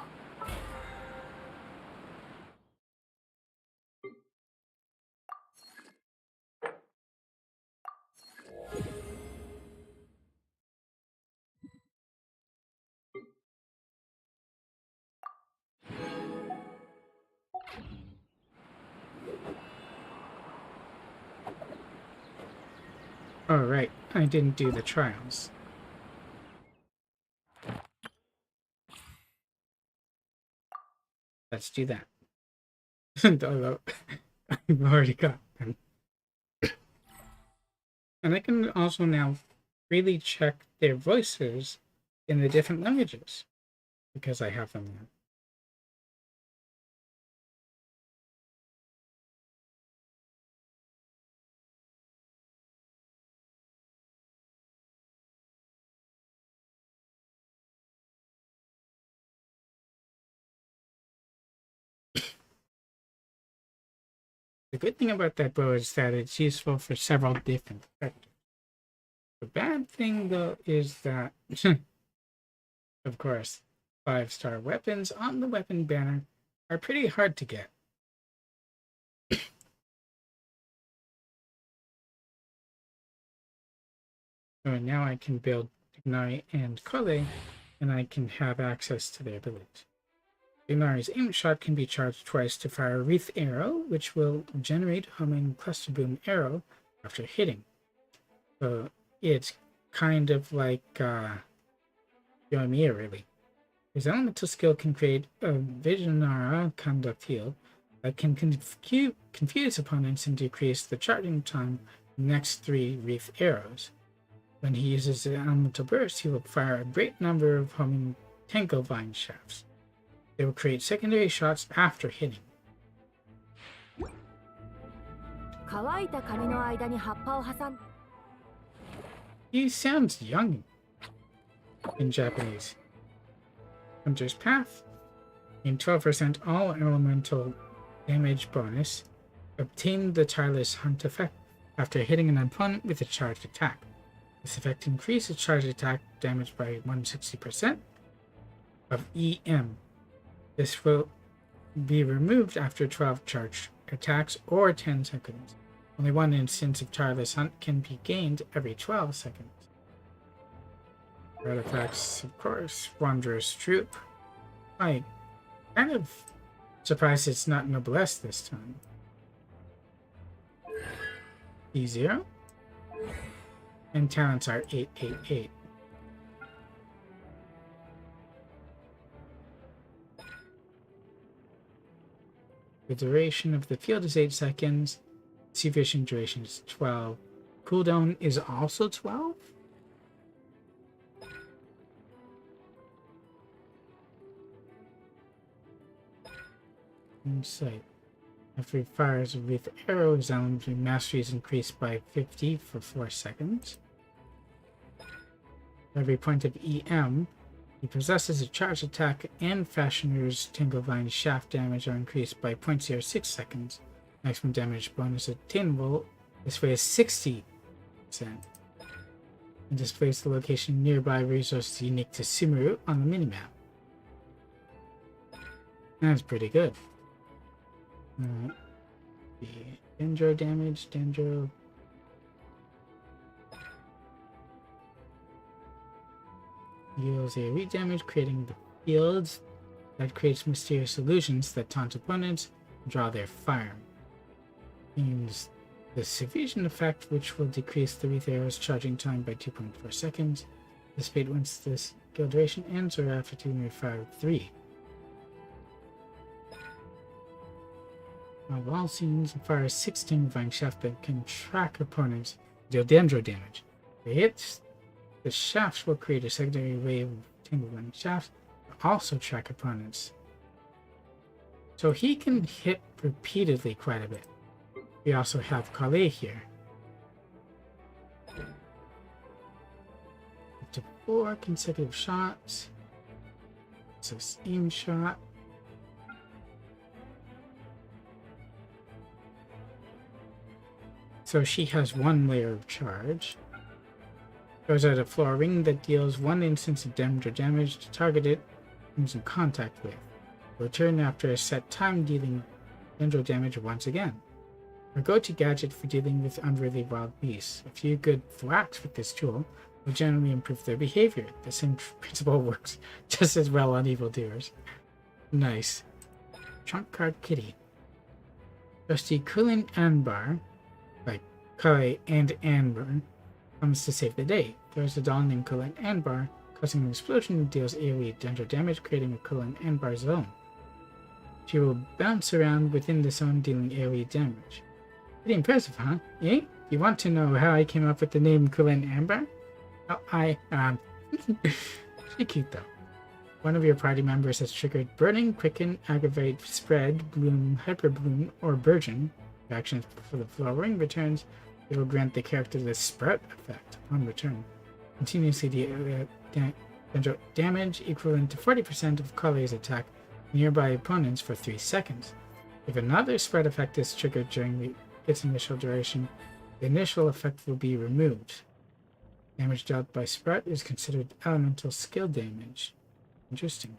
Oh, right. I didn't do the trials. Let's do that. Although I've already got them. And I can also now freely check their voices in the different languages because I have them now. The good thing about that bow is that it's useful for several different effects. The bad thing, though, is that, of course, 5-star weapons on the weapon banner are pretty hard to get. So now I can build Ignari and Kole, and I can have access to their abilities. Ignari's aim shot can be charged twice to fire a wreath arrow, which will generate homing cluster boom arrow after hitting. So it's kind of like Yoimiya, really. His elemental skill can create a Visionara conduct field that can confuse opponents and decrease the charging time of the next 3 wreath arrows. When he uses the elemental burst, he will fire a great number of homing Tenko vine shafts. They will create secondary shots after hitting.
乾いた髪の間に葉っぱを挟ん
He sounds young in Japanese. Hunter's Path. Gain 12% all elemental damage bonus. Obtain the tireless hunt effect after hitting an opponent with a charged attack. This effect increases charged attack damage by 160% of EM. This will be removed after 12 charged attacks or 10 seconds. Only one instance of Tireless Hunt can be gained every 12 seconds. Artifacts, of course, Wanderer's Troop. I kind of surprised it's not Noblesse this time. E0. And talents are 888. The duration of the field is 8 seconds. Sea fishing duration is 12. Cooldown is also 12? Insight. After he fires with arrows, elementary mastery is increased by 50 for 4 seconds. Every point of EM, he possesses a charge attack, and Fashioner's Tinglevine shaft damage are increased by 0.06 seconds. Maximum damage bonus attainable displays 60%. And displays the location nearby resources unique to Sumeru on the minimap. That's pretty good. The Dendro damage, Dendro. Deals AoE damage, creating the fields that creates mysterious illusions that taunt opponents and draw their fire. Means the Suffusion effect, which will decrease the wreath arrow's charging time by 2.4 seconds. Dissipate once this skill duration ends or after 2.53. Wall scenes fires 16 Vine Shaft that can track opponents, deal Dendro damage. If it hits, the shafts will create a secondary wave of Tinglevine shafts that also track opponents. So he can hit repeatedly quite a bit. We also have Kale here. Up to 4 consecutive shots. So steam shot. So she has 1 layer of charge. Goes out a floor ring that deals 1 instance of Dendro damage to target it comes in contact with. Return after a set time, dealing Dendro damage once again. Our go-to gadget for dealing with unruly wild beasts. A few good thwacks with this tool will generally improve their behavior. The same principle works just as well on evildoers. Nice. Trump card Kitty. Trusty Kulin Anbar, like Kale and Anbar, comes to save the day. There's a doll named Kulin Anbar, causing an explosion that deals AoE Dendro damage, creating a Kulin Anbar zone. She will bounce around within the zone, dealing AoE damage. Pretty impressive, huh? Eh? You want to know how I came up with the name Kulin Anbar? Well, she's cute though. One of your party members has triggered Burning, Quicken, Aggravate, Spread, Bloom, Hyperbloom, or Burgeon. If actions for the floor ring returns, it will grant the character the Sprout effect upon return. Continuously deal damage equivalent to 40% of Kale's attack nearby opponents for 3 seconds. If another Spread effect is triggered during its initial duration, the initial effect will be removed. Damage dealt by Sprout is considered elemental skill damage. Interesting.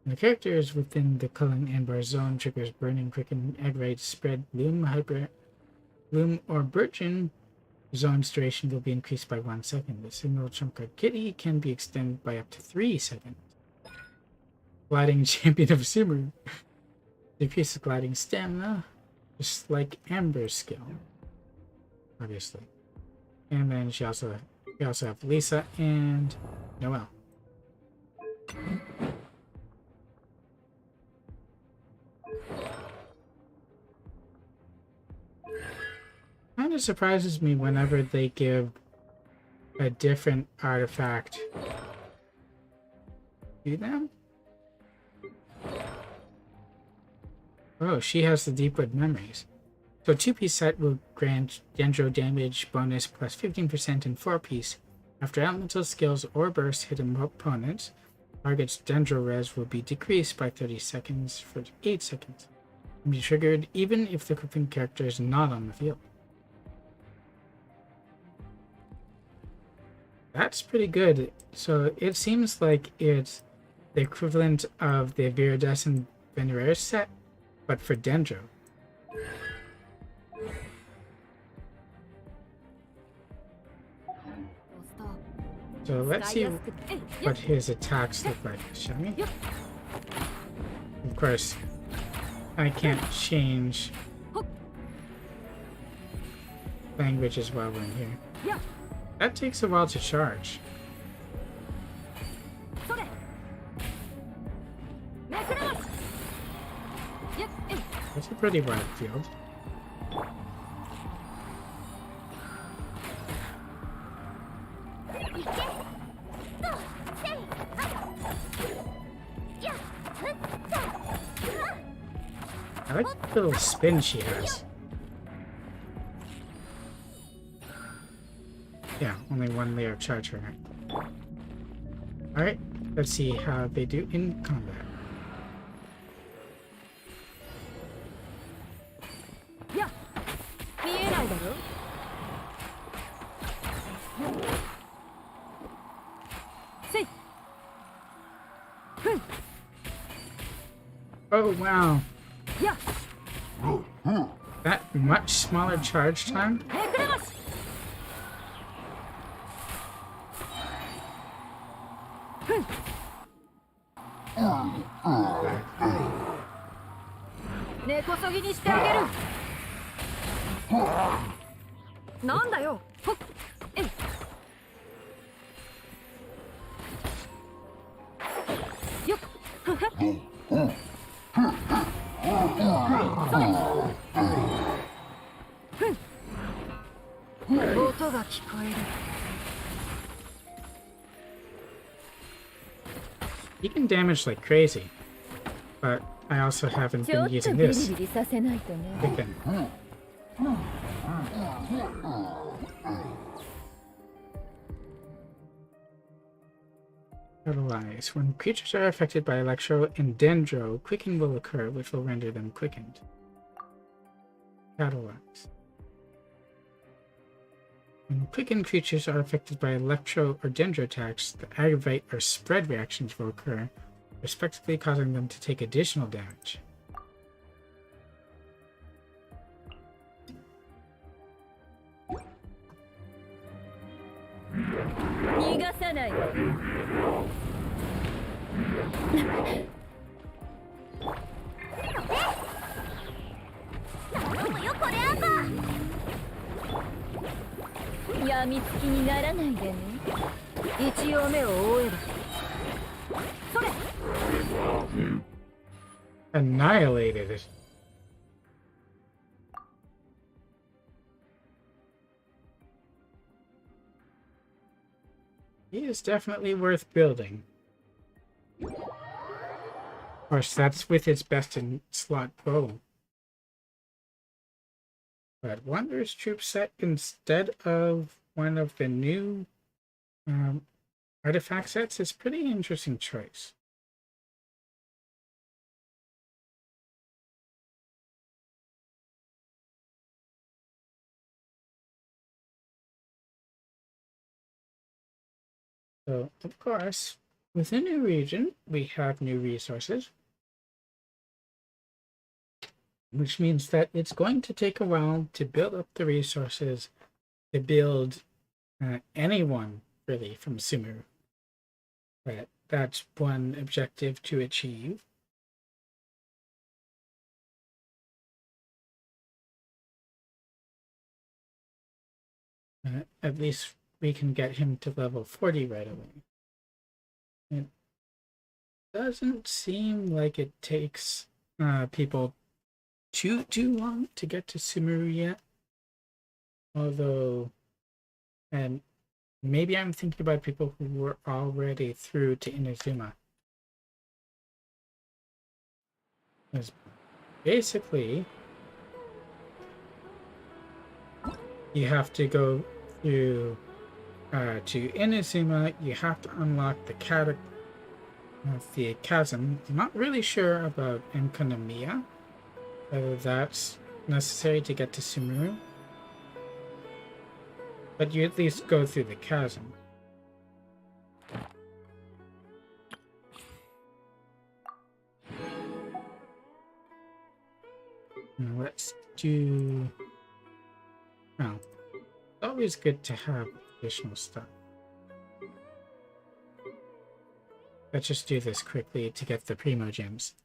When the character is within the Kulin Anbar zone, triggers Burning, Quicken, Aggravate, Spread, Bloom, Bloom, or Burgeon. Zone's duration will be increased by 1 second. The single trump card Kitty can be extended by up to 3 seconds. Gliding Champion of Sumeru. Decreases gliding stamina, just like Amber's skill, obviously. And then we also have Lisa and Noelle. Kind of surprises me whenever they give a different artifact to them. Oh, she has the Deepwood Memories. So a 2-piece set will grant Dendro damage bonus plus 15% in 4-piece. After elemental skills or bursts hit opponents, target's Dendro res will be decreased by 30 seconds for 8 seconds. It can be triggered even if the equipping character is not on the field. That's pretty good. So it seems like it's the equivalent of the Viridescent Veneraris set, but for Dendro. So let's see what his attacks look like, shall we? Of course, I can't change languages while we're in here. That takes a while to charge. That's a pretty wide field. I like the little spin she has. Yeah, only one layer of charge for her. Alright, let's see how they do in combat. Oh wow. That much smaller charge time? He can damage like crazy, but I also haven't been using this. Again. Catalyze. When creatures are affected by Electro and Dendro, Quicken will occur, which will render them quickened. Catalyze. When quickened creatures are affected by Electro or Dendro attacks, the Aggravate or Spread reactions will occur, respectively causing them to take additional damage. Annihilated it. He is definitely worth building. Of course, that's with its best in slot bow. But Wanderer's Troop set instead of one of the new artifact sets is pretty interesting choice. So, of course, with a new region, we have new resources. Which means that it's going to take a while to build up the resources to build anyone, really, from Sumeru. But that's one objective to achieve. At least we can get him to level 40 right away. It doesn't seem like it takes people too long to get to Sumeru yet. Although, and maybe I'm thinking about people who were already through to Inazuma. Because basically, you have to go through to Inazuma. You have to unlock the chasm. I'm not really sure about Enkanomiya, whether that's necessary to get to Sumeru. But you at least go through the chasm. Now let's do... Well, it's always good to have additional stuff. Let's just do this quickly to get the Primo Gems.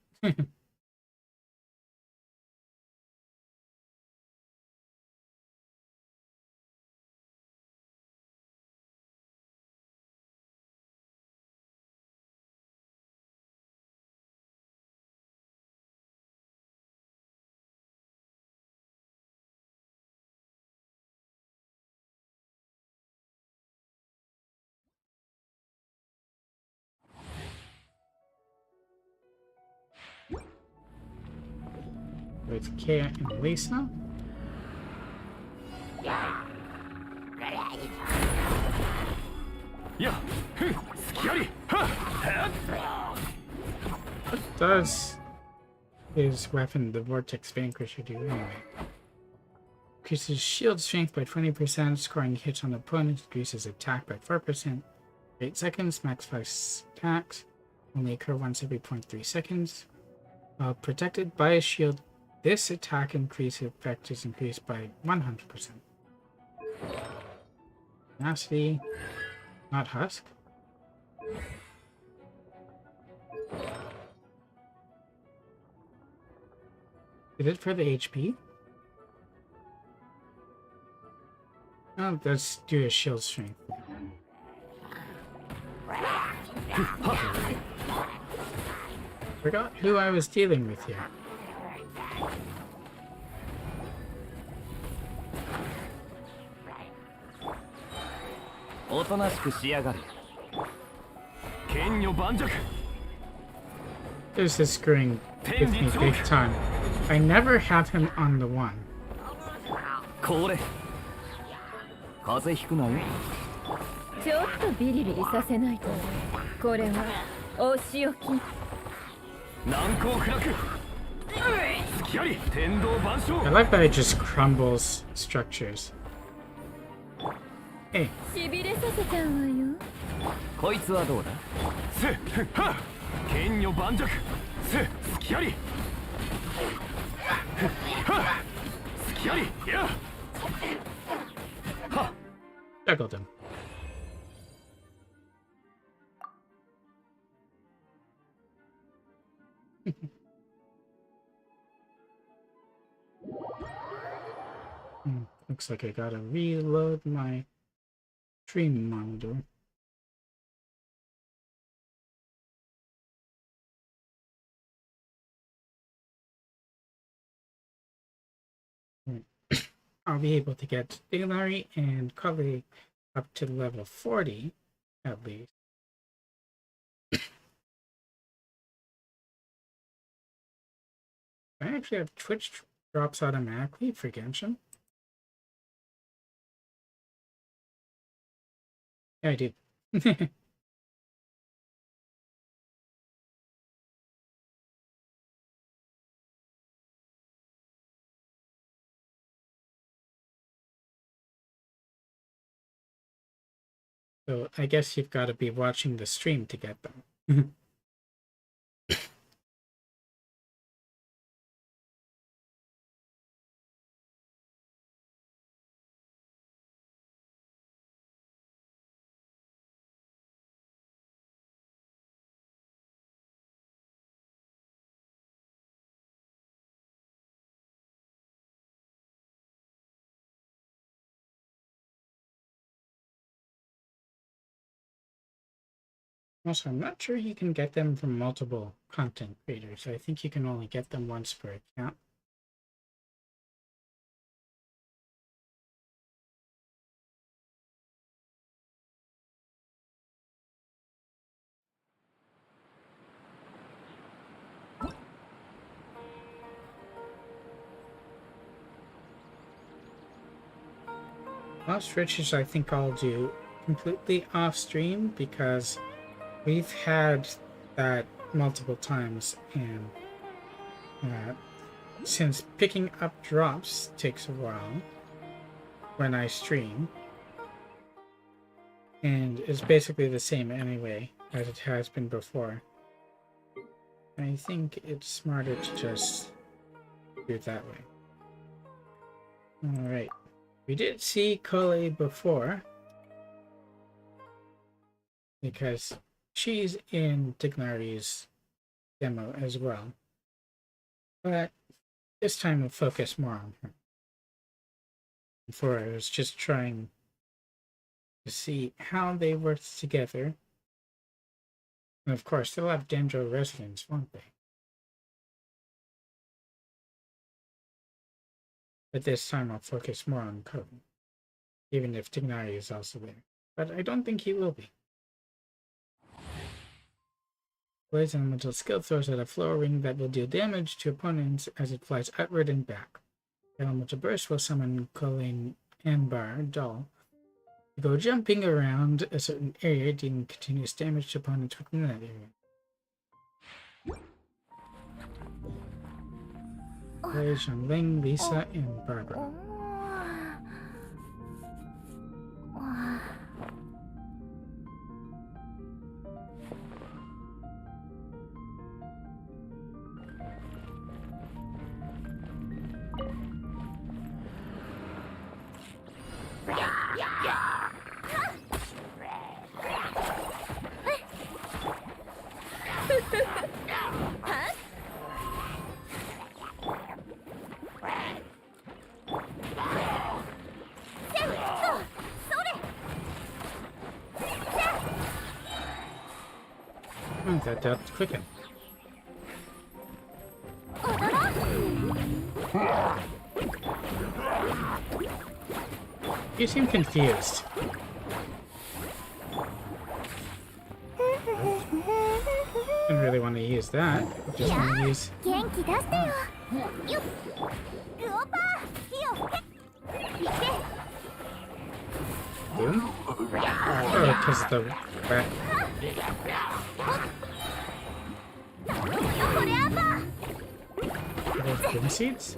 With Kea and Lisa. What does his weapon, the Vortex Vanquisher, do anyway? Increases shield strength by 20%, scoring hits on opponents, increases attack by 4%. 8 seconds, max 5 attacks, only occur once every 0.3 seconds. While protected by a shield, this attack increase effect is increased by 100%. Tenacity, not Husk. Is it for the HP? Oh, let's do a shield strength. Forgot who I was dealing with here. This is screwing with me big time. I never have him on the one.
ちょっとビリビリさせないと。これはお仕置き。難攻不落。
I like that it just crumbles structures. Hey.
しびれさせちゃうわよ。
こいつはどうだ？剣女盤石。スキャリ。スキャリ。や。
Juggled him. Looks like I gotta reload my stream monitor. I'll be able to get Dignary and Cully up to level 40 at least. I actually have Twitch drops automatically for Genshin. Yeah, I do. So I guess you've got to be watching the stream to get them. Also, I'm not sure you can get them from multiple content creators. I think you can only get them once per account. Lost Riches I think I'll do completely off stream because we've had that multiple times, and since picking up drops takes a while when I stream, and it's basically the same anyway as it has been before, I think it's smarter to just do it that way. Alright. We did see Kole before, because she's in Tignari's demo as well. But this time we'll focus more on her. Before I was just trying to see how they worked together. And of course, they'll have Dendro residents, won't they? But this time I'll focus more on Code, even if Tignari is also there. But I don't think he will be. Blaze elemental skill throws out a floor ring that will deal damage to opponents as it flies outward and back. Elemental burst will summon Colleen Anbar Doll to go jumping around a certain area, dealing continuous damage to opponents within that area. Blaze on Ling, Lisa, and Barbara. Oh, that dealt quicker. You seem confused. Didn't really want to use that. I just want to use. Boom? Oh, because of the rat. Are those boom seeds?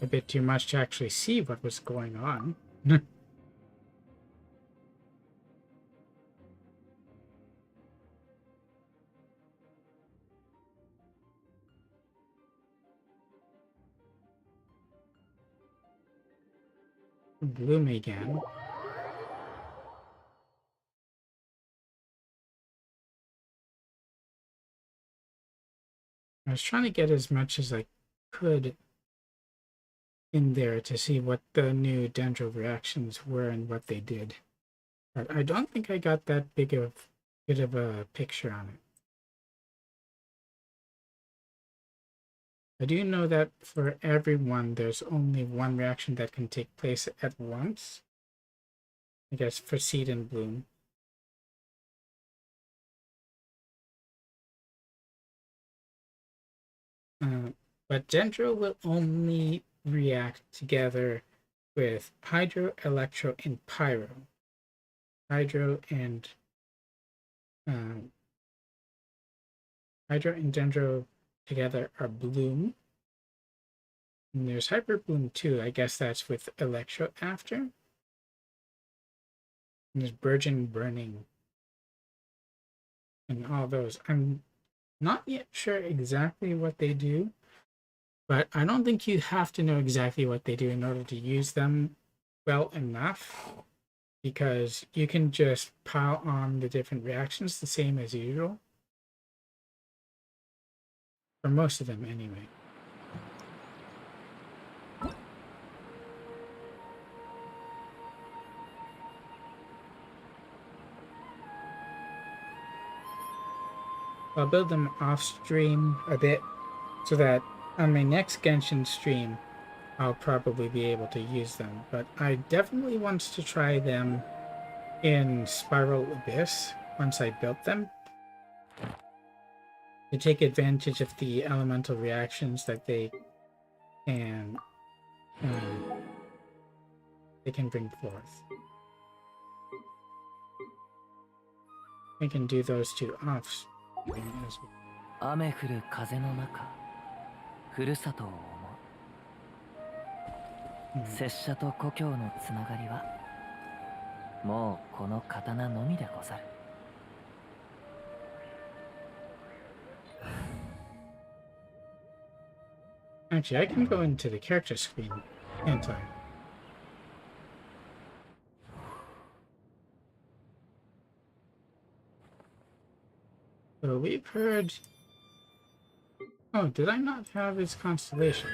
A bit too much to actually see what was going on. Bloom again. I was trying to get as much as I could in there to see what the new Dendro reactions were and what they did. But I don't think I got that bit of a picture on it. I do know that for everyone, there's only one reaction that can take place at once. I guess for Seed and Bloom. But Dendro will only react together with Hydro, Electro, and Pyro. Hydro and Dendro together are Bloom. And there's Hyper Bloom too. I guess that's with Electro after. And there's Burgeon Burning. And all those. I'm not yet sure exactly what they do. But I don't think you have to know exactly what they do in order to use them well enough. Because you can just pile on the different reactions the same as usual. For most of them, anyway. I'll build them off stream a bit so that on my next Genshin stream, I'll probably be able to use them. But I definitely want to try them in Spiral Abyss once I built them. To take advantage of the elemental reactions that they can bring forth. I can do those two off as well.
雨降る風の中ふるさとを思う。拙者と故郷のつながりはもうこの刀のみでござる。
Actually, I can go into the character screen, can't I? So we've heard... Oh, did I not have his constellation?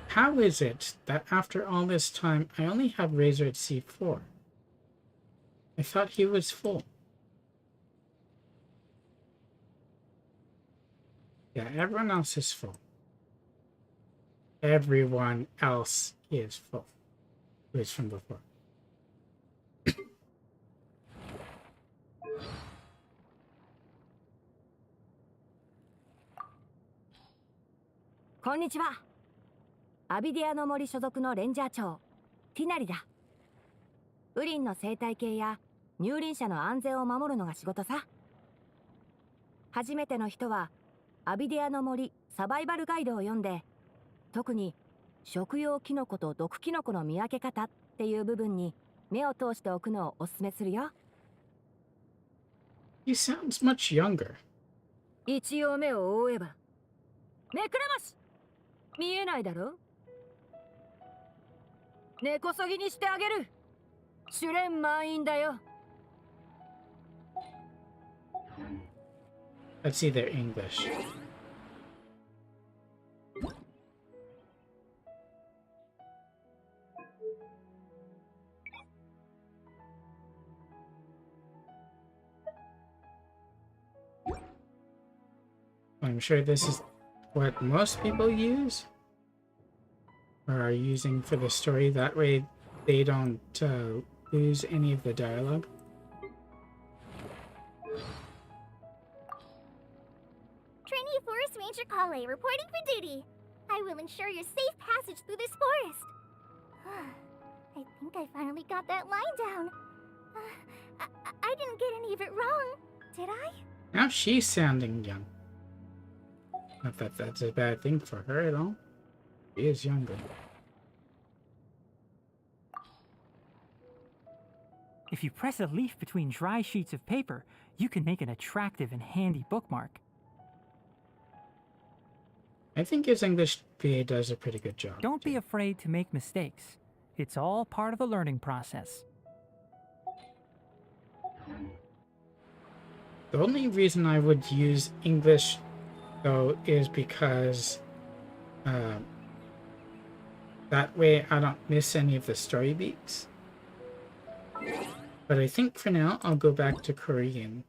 How is it that after all this time, I only have Razor at C4? I thought he was full. Yeah, everyone else is full. Everyone else is full. Who is from before.
こんにちは。アビディアの森所属のレンジャー長、ティナリだ。ウリンの生態系や入林者の安全を守るのが仕事さ。初めての人は、アビディアの森サバイバルガイドを読んで、特に食用キノコと毒キノコの見分け方っていう部分に目を通しておくのをおすすめするよ。
He sounds much younger.
一応目を覆えば。目くらまし見えないだろ。根こそぎにしてあげる。試練満員だよ。
Let's see their English. I'm sure this is what most people use or are using for the story. That way they don't lose any of the dialogue.
Trainee Forest Ranger Kale reporting for duty. I will ensure your safe passage through this forest. I think I finally got that line down. I didn't get any of it wrong, did I?
Now she's sounding young. Not that that's a bad thing for her at all. She is younger.
If you press a leaf between dry sheets of paper, you can make an attractive and handy bookmark.
I think his English VA does a pretty good job.
Don't be afraid to make mistakes. It's all part of the learning process.
The only reason I would use English, though, is because that way I don't miss any of the story beats. But I think for now I'll go back to Korean.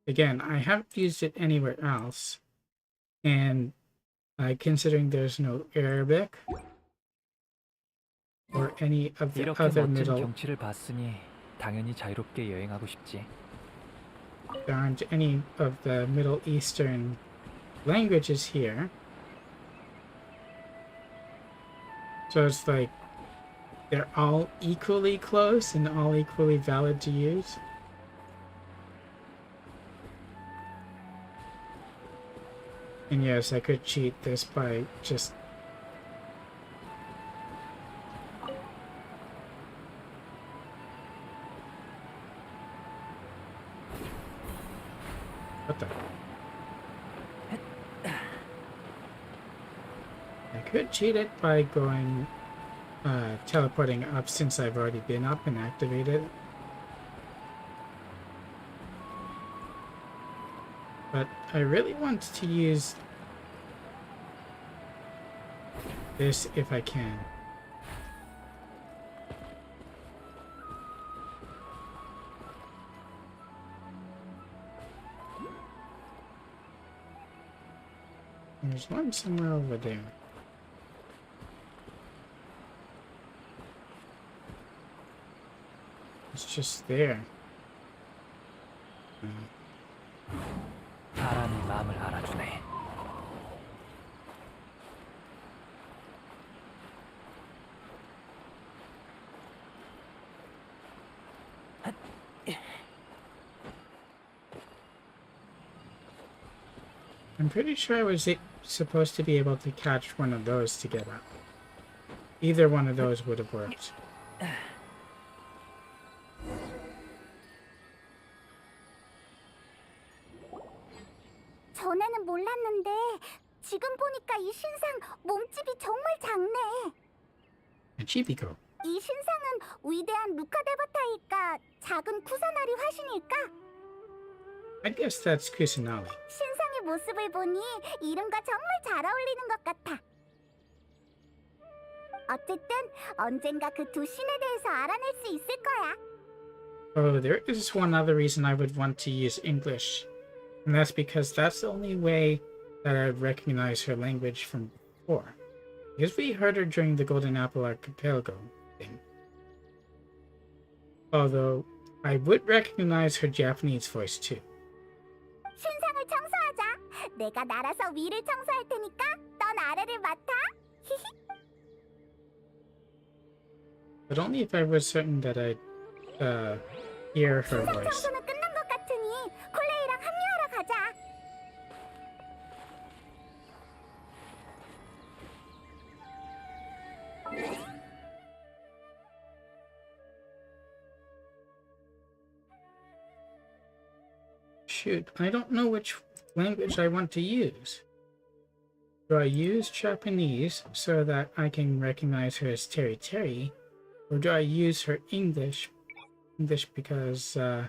Again, I haven't used it anywhere else, and considering there's no Arabic or any of the other middle,
경치를 봤으니 당연히 자유롭게 여행하고 싶지.
there aren't any of the Middle Eastern languages here. So it's like they're all equally close and all equally valid to use. And yes, I could cheat this by just... What the... I could cheat it by going... teleporting up since I've already been up and activated. But I really want to use this if I can. There's one somewhere over there. It's just there.
바람이 마음을 알아주네.
I'm pretty sure I was supposed to be able to catch one of those to get up. Either one of those would have worked.
전에는 몰랐는데 지금 보니까 이 신상 몸집이 정말 작네.
Chibico.
이 신상은 위대한 루카데바타일까? 작은 쿠사나리 화신일까?
I guess that's Kusanali.
신상의 모습을 보니 이름과 정말 잘 어울리는 것 같아. 어쨌든 언젠가 그 두 신에 대해서 알아낼 수 있을 거야.
Oh, there is one other reason I would want to use English. And that's because that's the only way that I'd recognize her language from before. Because we heard her during the Golden Apple Archipelago thing. Although, I would recognize her Japanese voice too.
신상을 청소하자. 내가 날아서 위를 청소할 테니까 넌 아래를 맡아.
But only if I was certain that I'd hear her
신상
voice.
청소는 끝난 것 같으니 콜레이랑 합류하러 가자.
Shoot, I don't know which language I want to use. Do I use Japanese so that I can recognize her as Terry Terry? Or do I use her English because, yeah.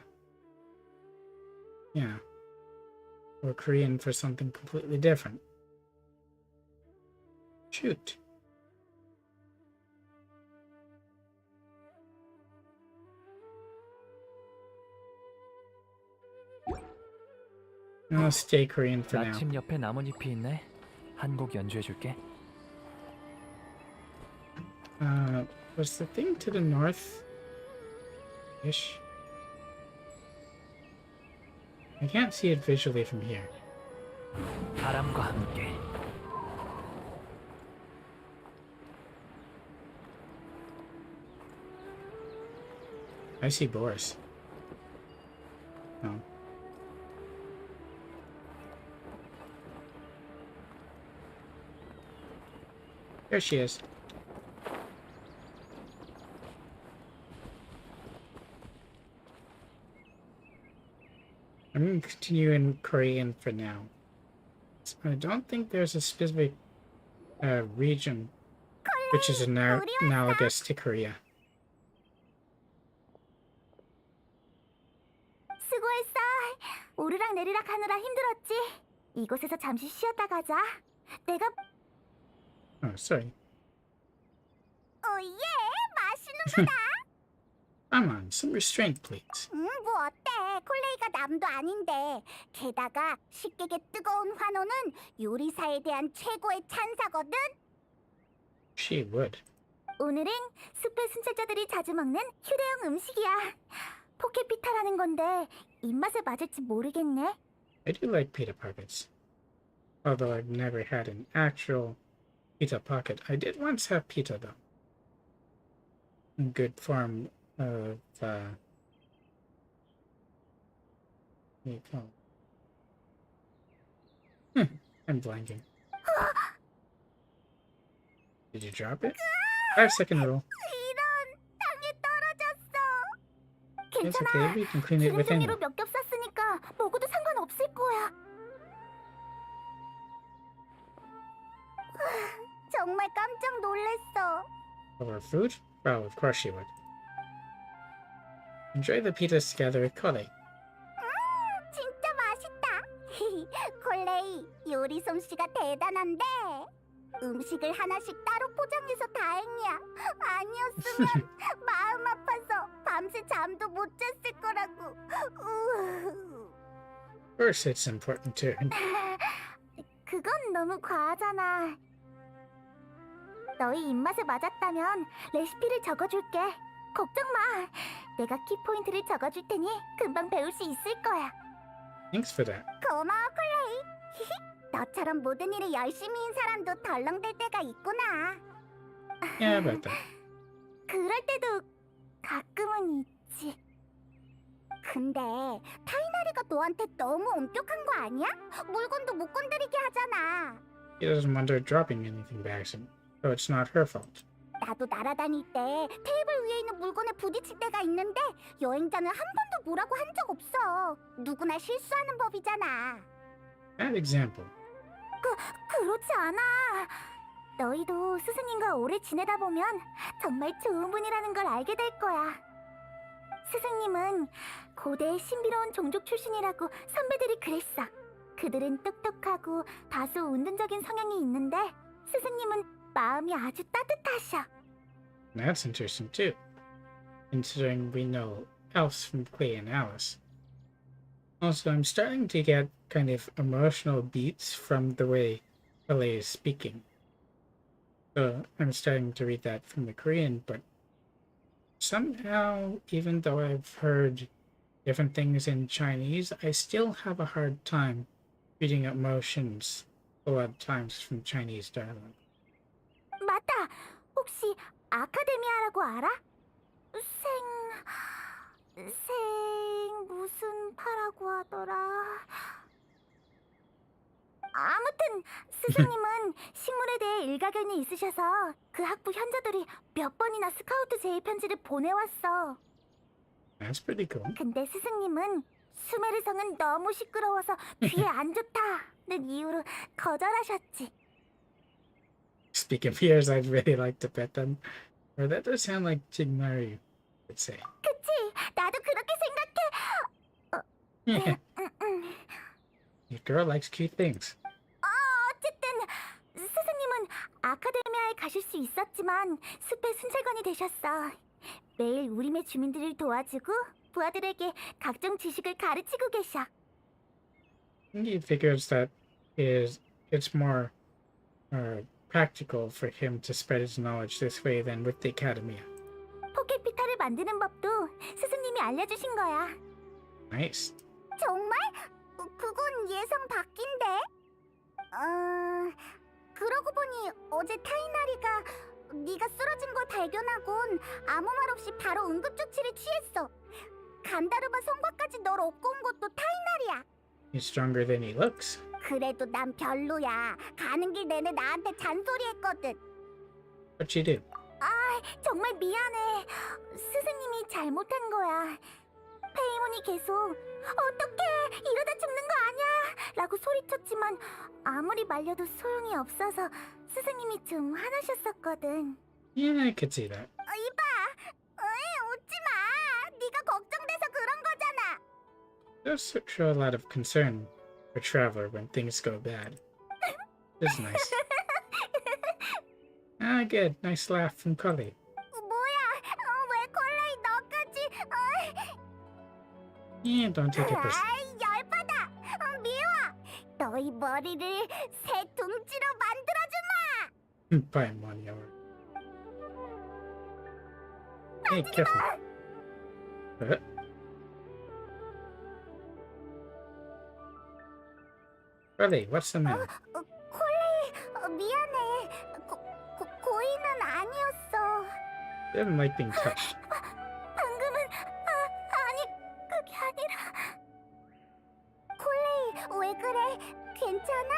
Or Korean for something completely different? Shoot. I'll stay Korean for now.
나침 옆에 나뭇잎이 있네. 한 곡 연주해줄게.
Was the thing to the north? Ish. I can't see it visually from here.
바람과 함께.
I see Boris. Oh. There she is. I'm going to continue in Korean for now. I don't think there's a specific region which is analogous to Korea.
수고했어. 오르락 내리락 하느라 힘들었지? 이곳에서 잠시 쉬었다 가자. 내가
Oh, sorry.
오예, 맛있는구나.
Come on, some restraint, please.
뭐 어때? 콜레이가 남도 아닌데. 게다가 식객의 뜨거운 환호는 요리사에 대한 최고의 찬사거든.
She would.
오늘은 숲의 순찰자들이 자주 먹는 휴대용 음식이야. 포켓피타라는 건데 입맛에 맞을지 모르겠네.
I do like pita pockets. Although I've never had an actual pita pocket. I did once have pita, though. A good form of, what do you call it? I'm blanking. Did you drop it? 5-second rule.
이런, 땅에 떨어졌어.
It's
괜찮아.
okay, we can clean it
기름
with
종이로
anyone.
몇 겹 쌌으니까 먹어도 상관없을 거야. 정말 깜짝 놀랐어.
Over food? Well, of course she would. Enjoy the pitas together with Kole.
진짜 맛있다. 콜레이, 요리 솜씨가 대단한데. 음식을 하나씩 따로 포장해서 다행이야. 아니었으면 마음 아파서 밤새 잠도 못 잤을 거라고.
Of course it's important too.
그건 너무 과하잖아. 너희 입맛에 맞았다면 레시피를 적어줄게. 걱정 마. 내가 키포인트를 적어줄 테니 금방 배울 수 있을 거야.
Thanks for that.
고마워, 콜레이. 너처럼 모든 일을 열심히인 사람도 덜렁댈 때가 있구나.
Yeah, about that.
그럴 때도 가끔은 있지. 근데 타이나리가 너한테 너무 엄격한 거 아니야? 물건도 못 건드리게 하잖아.
He doesn't want her dropping anything by accident, so it's not her fault.
나도 날아다닐 때 테이블 위에 있는 물건에 부딪힐 때가 있는데 여행자는 한 번도 뭐라고 한 적 없어. 누구나 실수하는 법이잖아.
Bad example.
그렇지 않아. 너희도 스승님과 오래 지내다 보면 정말 좋은 분이라는 걸 알게 될 거야. 스승님은 고대의 신비로운 종족 출신이라고 선배들이 그랬어. 그들은 똑똑하고 다소 운동적인 성향이 있는데 스승님은 마음이 아주 따뜻하셔.
That's interesting too, considering we know elves from Clay and Alice. Also, I'm starting to get kind of emotional beats from the way Clay is speaking. So I'm starting to read that from the Korean, but somehow, even though I've heard different things in Chinese, I still have a hard time reading emotions a lot of times from Chinese dialogue.
맞다. 혹시 아카데미아라고 알아? 무슨 파라고 하더라. 아무튼 스승님은 식물에 대해 일가견이 있으셔서 그 학부 현자들이 몇 번이나 스카우트 제의 편지를 보내왔어.
That's pretty cool.
근데 스승님은 수메르 성은 너무 시끄러워서 귀에 안 좋다는 이유로 거절하셨지.
Speaking of ears, I'd really like to pet them. Or that does sound like Sumeru would say.
그치? 나도 그렇게 생각해.
Your girl likes cute things.
어쨌든 스승님은 아카데미아에 가실 수 있었지만 숲의 순찰관이 되셨어. 매일 우림의 주민들을 도와주고 부하들에게 각종 지식을 가르치고 계셔.
He figures that it's more practical for him to spread his knowledge this way than with the Academia.
포켓피타를 만드는 법도 스승님이 알려주신 거야.
Nice.
정말? 그건 예상 밖인데? 그러고 보니 어제 타이나리가 네가 쓰러진 걸 발견하곤 아무 말 없이 바로 응급조치를 취했어. 간다르바 성곽까지 널 업고 온 것도 타이나리야.
He's stronger than he looks.
그래도 난 별로야. 가는 길 내내 나한테 잔소리했거든.
What'd she do?
정말 미안해. 스승님이 잘못한 거야. 페이몬이 계속 어떡해 이러다 죽는 거 아니야 라고 소리쳤지만 아무리 말려도 소용이 없어서 스승님이 좀 화나셨었거든.
Yeah, I could see that.
이봐, 웃지 마. 네가 걱정돼서 그런 거잖아.
Does show a lot of concern for Traveler when things go bad. It's nice. Good. Nice laugh from Cully.
뭐야? 왜 콜레이 너까지?
Yeah, don't take it personally.
아이, 열받아. 미워. 너희 머리를 새 둥지로 만들어주마.
Buy money over. Hey, careful. Cully, what's the matter?
콜레이, 미안해. 고의는 아니었어.
They didn't like being touched.
방금은 아니 그게 아니라. 콜레이 왜 그래? 괜찮아?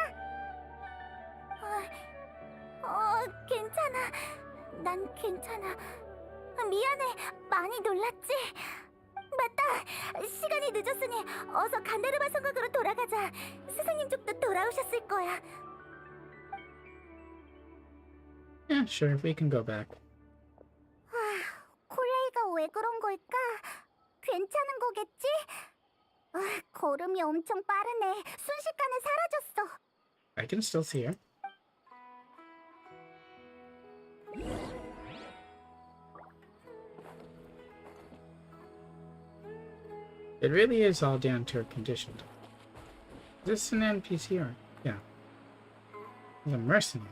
괜찮아. 난 괜찮아. 미안해. 많이 놀랐지? 맞다. 시간이 늦었으니 어서 간다르바 성곽으로 돌아가자. 스승님 쪽도 돌아오셨을 거야.
Yeah, sure, we can go back.
콜레이가 왜 그런 걸까? 괜찮은 거겠지? 걸음이 엄청 빠르네. 순식간에 사라졌어.
I can still see her. It really is all down to her condition. Is this an NPC or? Yeah. The mercenary.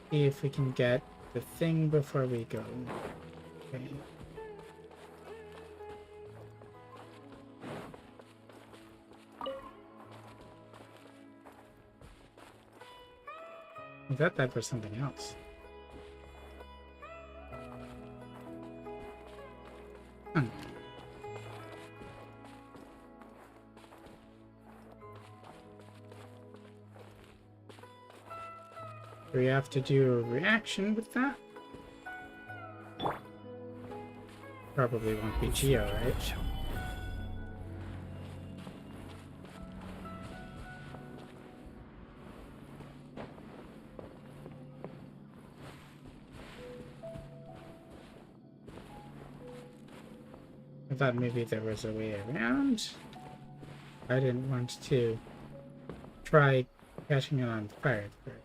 See if we can get the thing before we go. Okay. I thought that was something else. Do we have to do a reaction with that? Probably won't be Geo, right? I thought maybe there was a way around. I didn't want to try catching it on fire first.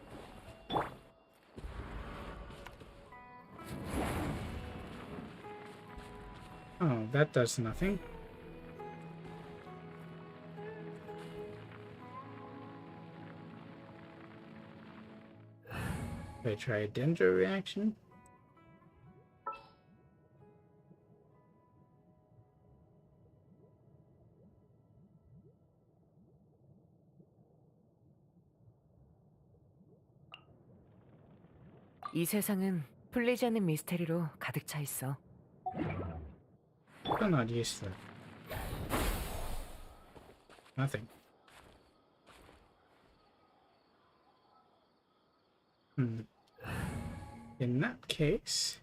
Oh, that does nothing. Should I try a dendro reaction?
이 세상은 풀리지 않는 미스테리로 가득 차 있어.
I'm not used to that. Nothing. In that case,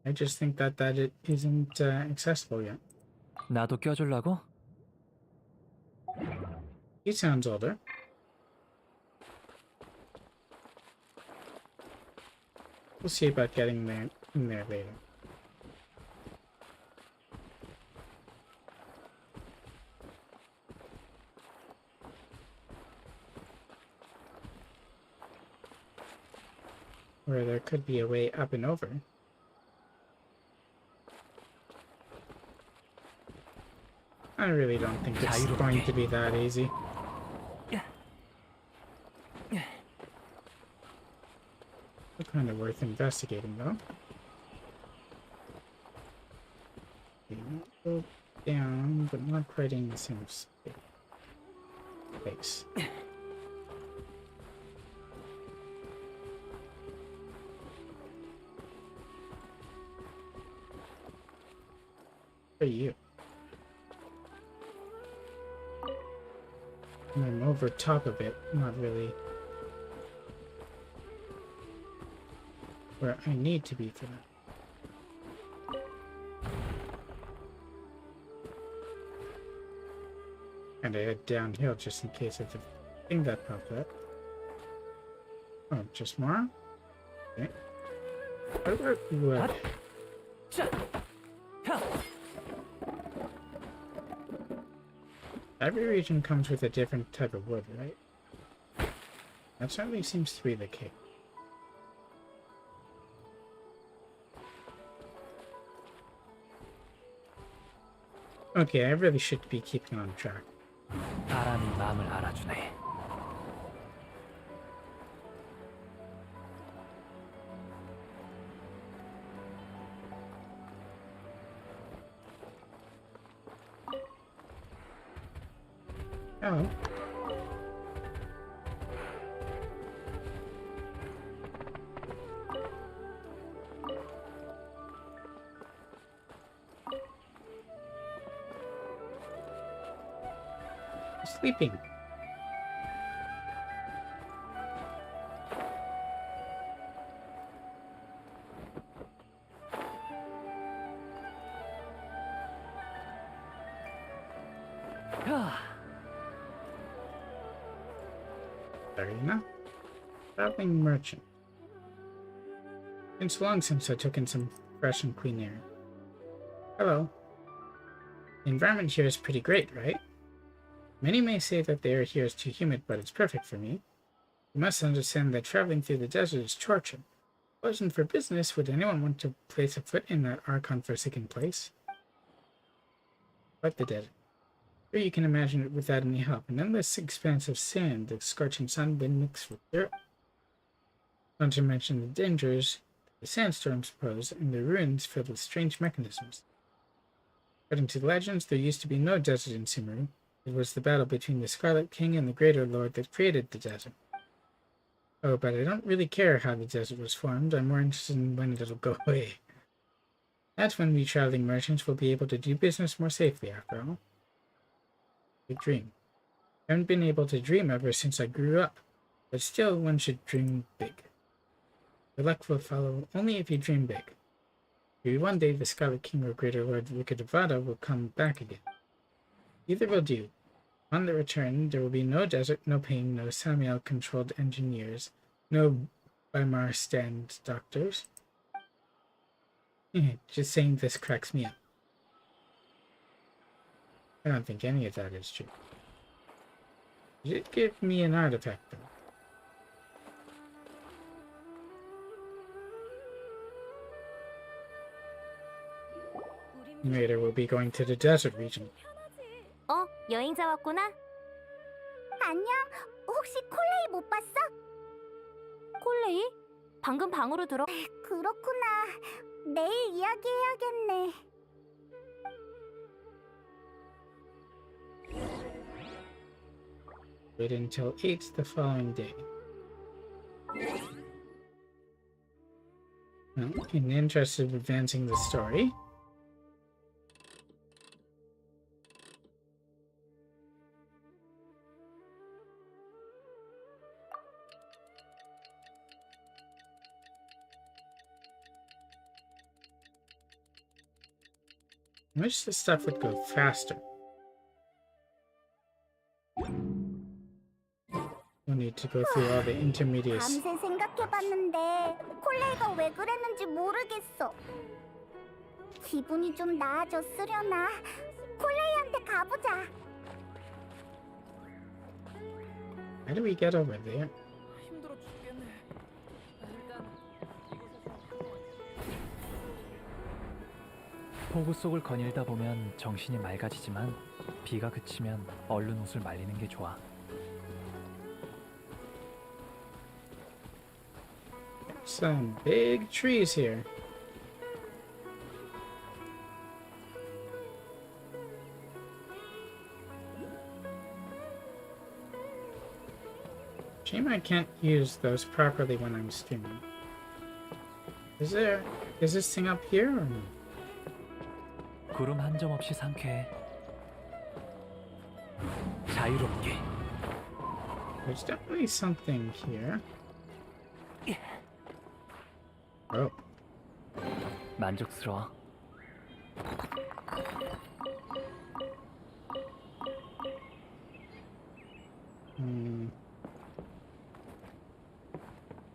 I just think that it isn't accessible yet.
나도 껴주려고?
He sounds older. We'll see about getting there in there later. Or there could be a way up and over. I really don't think it's going to be that easy. It's kind of worth investigating, though. Go down, but not quite in the same space. For you. And I'm over top of it, not really where I need to be for that. And I head downhill just in case of the thing that popped up. Oh, just more? Okay. Wood. Every region comes with a different type of wood, right? That certainly seems to be the case. Okay, I really should be keeping on track.
바람이 마음을 알아주네.
Oh. Sleeping. Arena. Traveling merchant. It's long since I took in some fresh and clean air. Hello. The environment here is pretty great, right? Many may say that the air here is too humid, but it's perfect for me. You must understand that traveling through the desert is torture. If it wasn't for business, would anyone want to place a foot in that Archon-forsaken place? Like the desert. Here you can imagine it without any help. An endless expanse of sand, the scorching sun, wind mixed with dirt. Not to mention the dangers the sandstorms pose and the ruins filled with strange mechanisms. According to the legends, there used to be no desert in Sumeru. It was the battle between the Scarlet King and the Greater Lord that created the desert. Oh, but I don't really care how the desert was formed. I'm more interested in when it'll go away. That's when we traveling merchants will be able to do business more safely, after all. Big dream. I haven't been able to dream ever since I grew up. But still, one should dream big. Your luck will follow only if you dream big. Maybe one day the Scarlet King or Greater Lord Rukadavada will come back again. Either will do. On the return, there will be no desert, no pain, no Samiel-controlled engineers, no Weimar stand doctors. Just saying this cracks me up. I don't think any of that is true. You did give me an artifact, though. Later, we'll be going to the desert region.
여행자 왔구나. 안녕. 혹시 콜레이 못 봤어? 콜레이? 방금 방으로 들어. 그렇구나. 내일 이야기해야겠네.
Wait until 8 the following day. Well, in the interest of advancing the story, I wish this stuff would go faster. We'll need to go through all the intermediates.
밤새 생각해봤는데 콜레이가 왜 그랬는지 모르겠어. 기분이 좀 나아졌으려나. 콜레이한테 가보자.
How do we get over there?
힘들어 죽겠네. 일단
폭우 속을 거닐다 보면 정신이 맑아지지만 비가 그치면 얼른 옷을 말리는 게 좋아.
Some big trees here. Shame I can't use those properly when I'm streaming. Is this thing up here or no?
구름 한 점 없이 상쾌해. 자유롭게.
There's definitely something here. Oh.
만족스러워.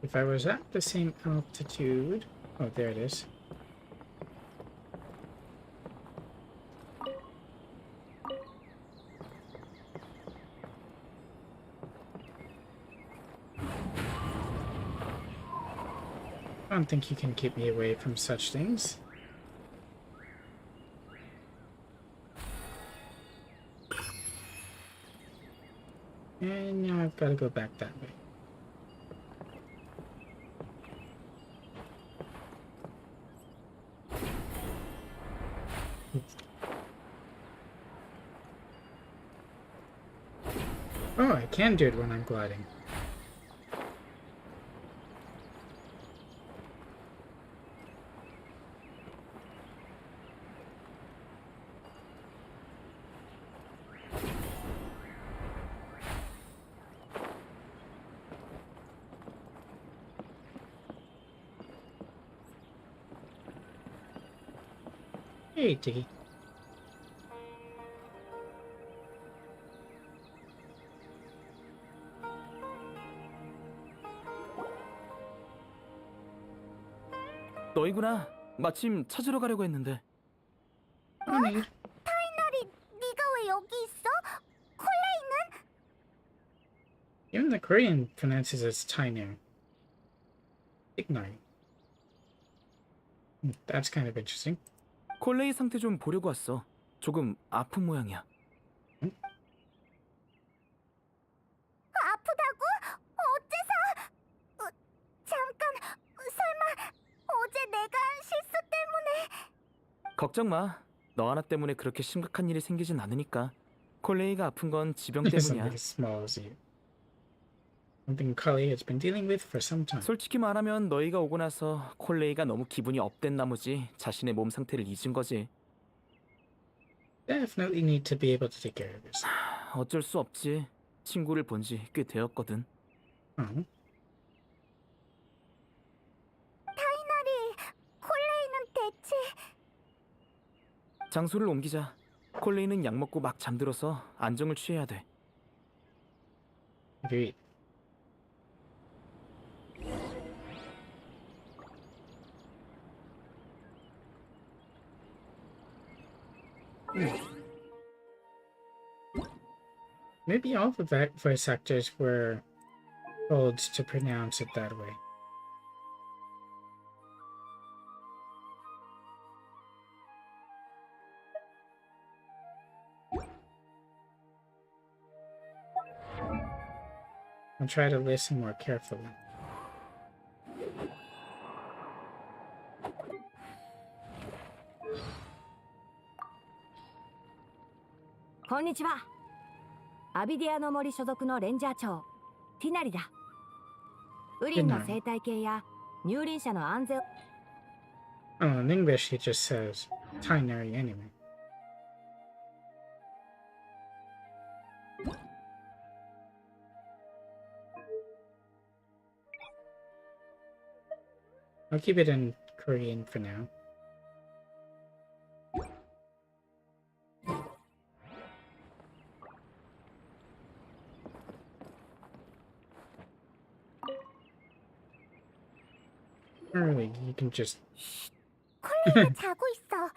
If I was at the same altitude... Oh, there it is. I don't think you can keep me away from such things. And now I've got to go back that way. Oh, I can do it when I'm gliding. Hey, Tiggy.
너희구나. 마침 찾으러 가려고 했는데.
Honey.
타이나리, 네가 왜 여기 있어? 콜레이는?
Even the Korean pronounces it as Tainer. Ignore. That's kind of interesting.
콜레이 상태 좀 보려고 왔어. 조금 아픈 모양이야.
아프다고? 어째서? 잠깐, 설마 어제 내가 한 실수 때문에?
걱정 마. 너 하나 때문에 그렇게 심각한 일이 생기진 않으니까. 콜레이가 아픈 건 지병
Something
때문이야.
as small as you. Something Cully has been dealing with for some time.
솔직히 말하면 너희가 오고 나서 콜레이가 너무 기분이 업된 나머지 자신의 몸 상태를 잊은 거지.
Definitely need to be able to take care of this.
어쩔 수 없지. 친구를 본 지 꽤 되었거든.
Oh.
타이나리, 콜레이는 대체...
장소를 옮기자. 콜레이는 약 먹고 막 잠들어서 안정을 취해야 돼.
Agreed. Maybe all the voice actors were told to pronounce it that way. I'll try to listen more carefully.
Konnichiwa. アビディアの森所属のレンジャー長ティナリだ。ウリンの生態系や入林者の安全。
Oh, in English he just says Tinary anyway. I'll keep it in Korean for now. Really, you can just...
콜레이가 자고 있어.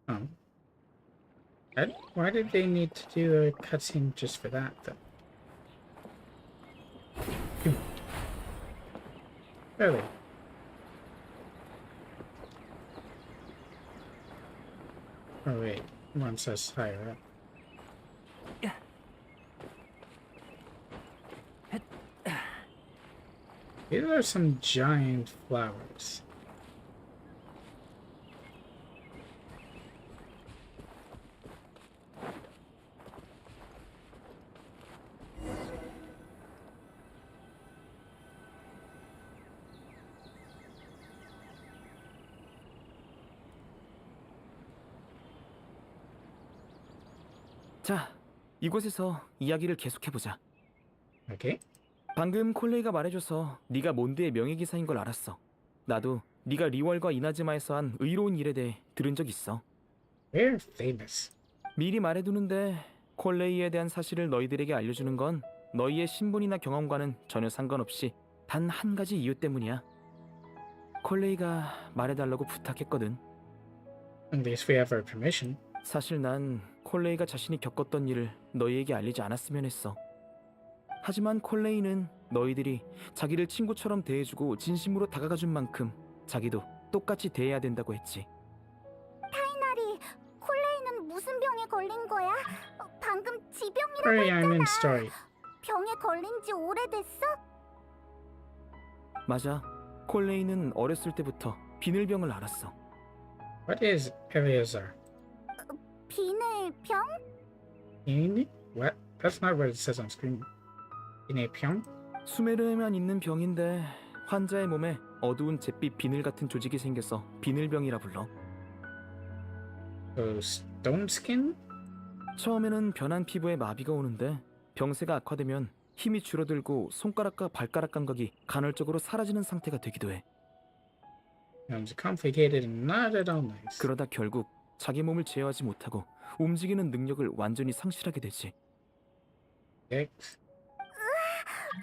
Oh. Why did they need to do a cutscene just for that, though? Really? Oh wait, one says higher up. These are some giant flowers.
자, 이곳에서 이야기를 계속해보자.
Okay.
방금 콜레이가 말해줘서 네가 몬드의 명예기사인 걸 알았어. 나도 네가 리월과 이나즈마에서 한 의로운 일에 대해 들은 적 있어.
They're famous.
미리 말해두는데 콜레이에 대한 사실을 너희들에게 알려주는 건 너희의 신분이나 경험과는 전혀 상관없이 단 한 가지 이유 때문이야. 콜레이가 말해달라고 부탁했거든.
At least we have our permission.
사실 난 콜레이가 자신이 겪었던 일을 너희에게 알리지 않았으면 했어. 하지만 콜레이는 너희들이 자기를 친구처럼 대해주고 진심으로 다가가준 만큼 자기도 똑같이 대해야 된다고 했지.
타이나리, 콜레이는 무슨 병에 걸린 거야? 방금 지병이라고
Hurry, I'm in
했잖아.
story.
병에 걸린 지 오래됐어?
맞아. 콜레이는 어렸을 때부터 비늘병을 앓았어.
What is Eleazar?
비늘병?
In? What? That's not what it says on screen. 비늘병?
수메르에만 있는 병인데 환자의 몸에 어두운 잿빛 비늘 같은 조직이 생겨서 비늘병이라 불러.
So stone skin?
처음에는 변한 피부에 마비가 오는데 병세가 악화되면 힘이 줄어들고 손가락과 발가락 감각이 간헐적으로 사라지는 상태가 되기도 해.
Sounds complicated and not at all nice.
그러다 결국 자기 몸을 제어하지 못하고 움직이는 능력을 완전히 상실하게 되지.
X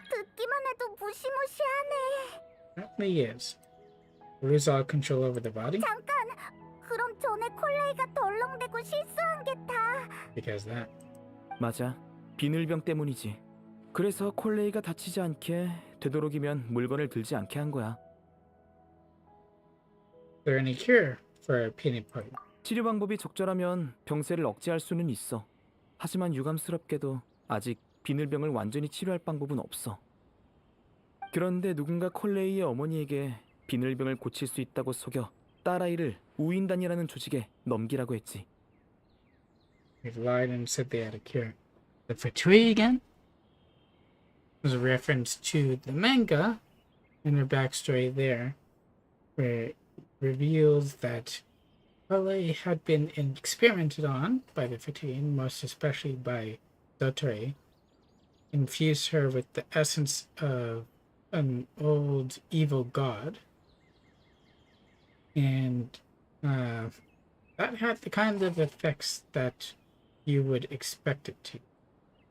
듣기만 해도 무시무시하네.
certainly is. Lose all control over the body?
잠깐, 그럼 전에 콜레이가 덜렁대고 실수한 게 다...
Because that.
맞아. 비늘병 때문이지. 그래서 콜레이가 다치지 않게 되도록이면 물건을 들지 않게 한 거야.
Is there any cure for peanut butter?
치료 방법이 적절하면 병세를 억제할 수는 있어. 하지만 유감스럽게도 아직 비늘병을 완전히 치료할 방법은 없어. 그런데 누군가 콜레이의 어머니에게 비늘병을 고칠 수 있다고 속여 딸아이를 우인단이라는 조직에 넘기라고 했지.
They've lied and said they had a cure. The Fatui again? Was a reference to the manga and her backstory there, where it reveals that Pele had been experimented on by the Fatui, most especially by Dotore, infused her with the essence of an old evil god. And that had the kind of effects that you would expect it to.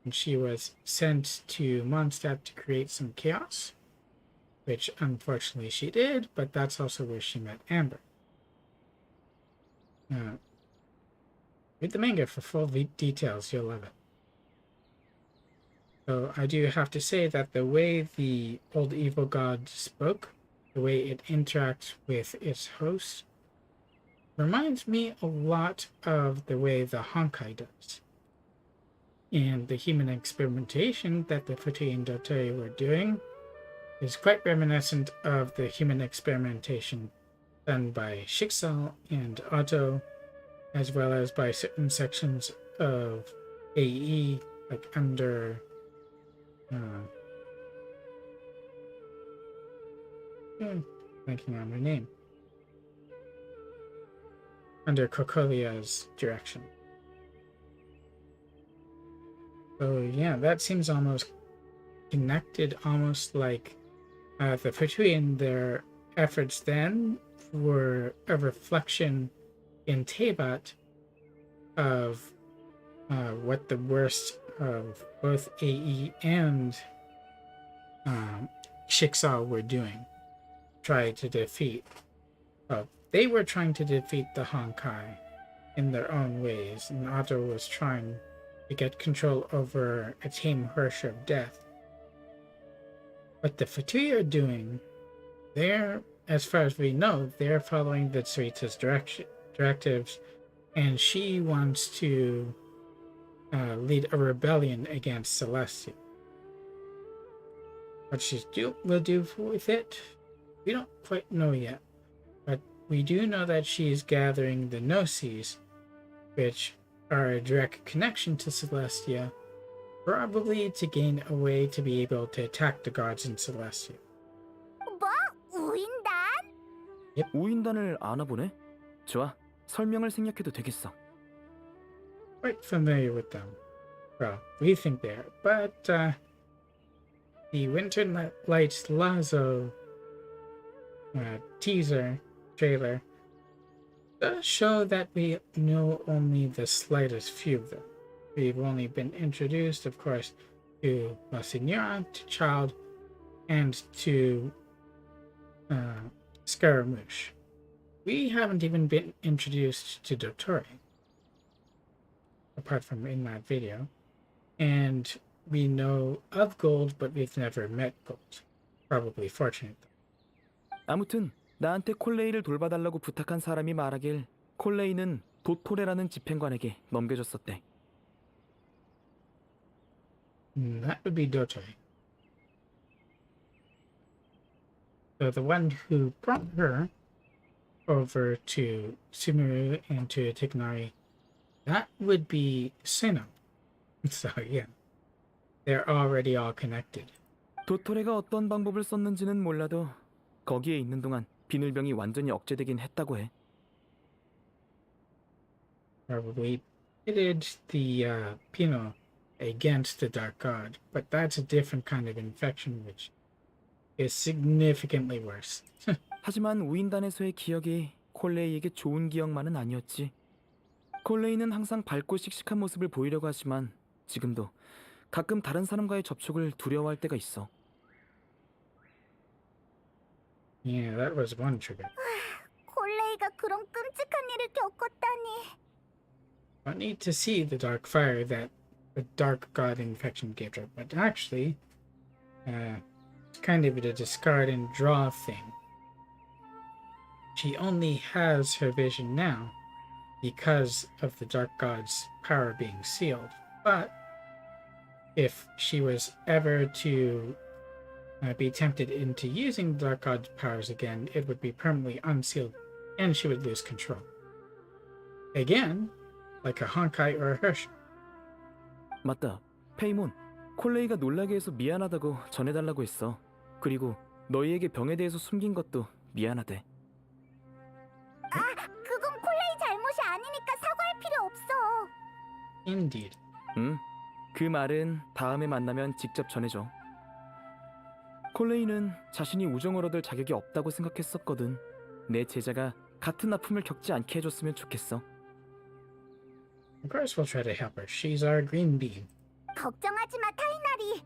And she was sent to Mondstadt to create some chaos, which unfortunately she did, but that's also where she met Amber. Read the manga for full details, you'll love it. So I do have to say that the way the old evil god spoke, the way it interacts with its host, reminds me a lot of the way the Honkai does. And the human experimentation that the Futui and Dotori were doing is quite reminiscent of the human experimentation done by Schicksal and Otto, as well as by certain sections of AE, like under blanking on her name, under Kokolia's direction. So yeah, that seems almost connected, almost like the Futui in their efforts then were a reflection in Tebat of what the worst of both AE and Schicksal were doing. Try to defeat. They were trying to defeat the Honkai in their own ways, and Otto was trying to get control over a tame Hirsch of death. What the Futui are doing, they're, as far as we know, they're following the Tsuita's directives, and she wants to lead a rebellion against Celestia. What she will do with it, we don't quite know yet, but we do know that she's gathering the Gnosis, which are a direct connection to Celestia, probably to gain a way to be able to attack the gods in Celestia.
뭐? 우인단?
우인단을 아나 보네? 좋아, 설명을 생략해도 되겠어.
Quite familiar with them. Well, we think they are, but the Winter Lights Lazo teaser trailer does show that we know only the slightest few of them. We've only been introduced, of course, to La Signora, to Child, and to Scaramouche. We haven't even been introduced to Dottore, apart from in that video. And we know of Gold, but we've never met Gold. Probably fortunate.
아무튼 나한테 콜레이를 돌봐달라고 부탁한 사람이 말하길 콜레이는 도토레라는 집행관에게 넘겨줬었대.
That would be Dottore. So the one who brought her over to Sumeru and to Tignari, that would be Sino. So yeah, they're already all connected.
도토레가 어떤 방법을 썼는지는 몰라도 거기에 있는 동안 비늘병이 완전히 억제되긴 했다고 해.
Probably pitted the Pino against the Dark God, but that's a different kind of infection which is significantly worse.
하지만 우인단에서의 기억이 콜레이에게 좋은 기억만은 아니었지. 콜레이는 항상 밝고 씩씩한 모습을 보이려고 하지만 지금도 가끔 다른 사람과의 접촉을 두려워할 때가 있어.
Yeah, that was one trigger.
콜레이가 그런 끔찍한 일을 겪었다니.
Funny to see the dark fire that the Dark God infection gave her, but actually, it's kind of a discard and draw thing. She only has her vision now because of the Dark God's power being sealed, but if she was ever to be tempted into using the Dark God's powers again, it would be permanently unsealed and she would lose control. Again, like a Honkai or a Hirsch.
맞다. 페이몬, 콜레이가 놀라게 해서 미안하다고 전해달라고 했어. 그리고 너희에게 병에 대해서 숨긴 것도 미안하대.
그건 콜레이 잘못이 아니니까 사과할 필요 없어.
Indeed.
그 말은 다음에 만나면 직접 전해줘. 콜레이는 자신이 우정을 얻을 자격이 없다고 생각했었거든. 내 제자가 같은 아픔을 겪지 않게 해줬으면 좋겠어.
Of course we'll try to help her. She's our green bean.
걱정하지 마, 타이나리.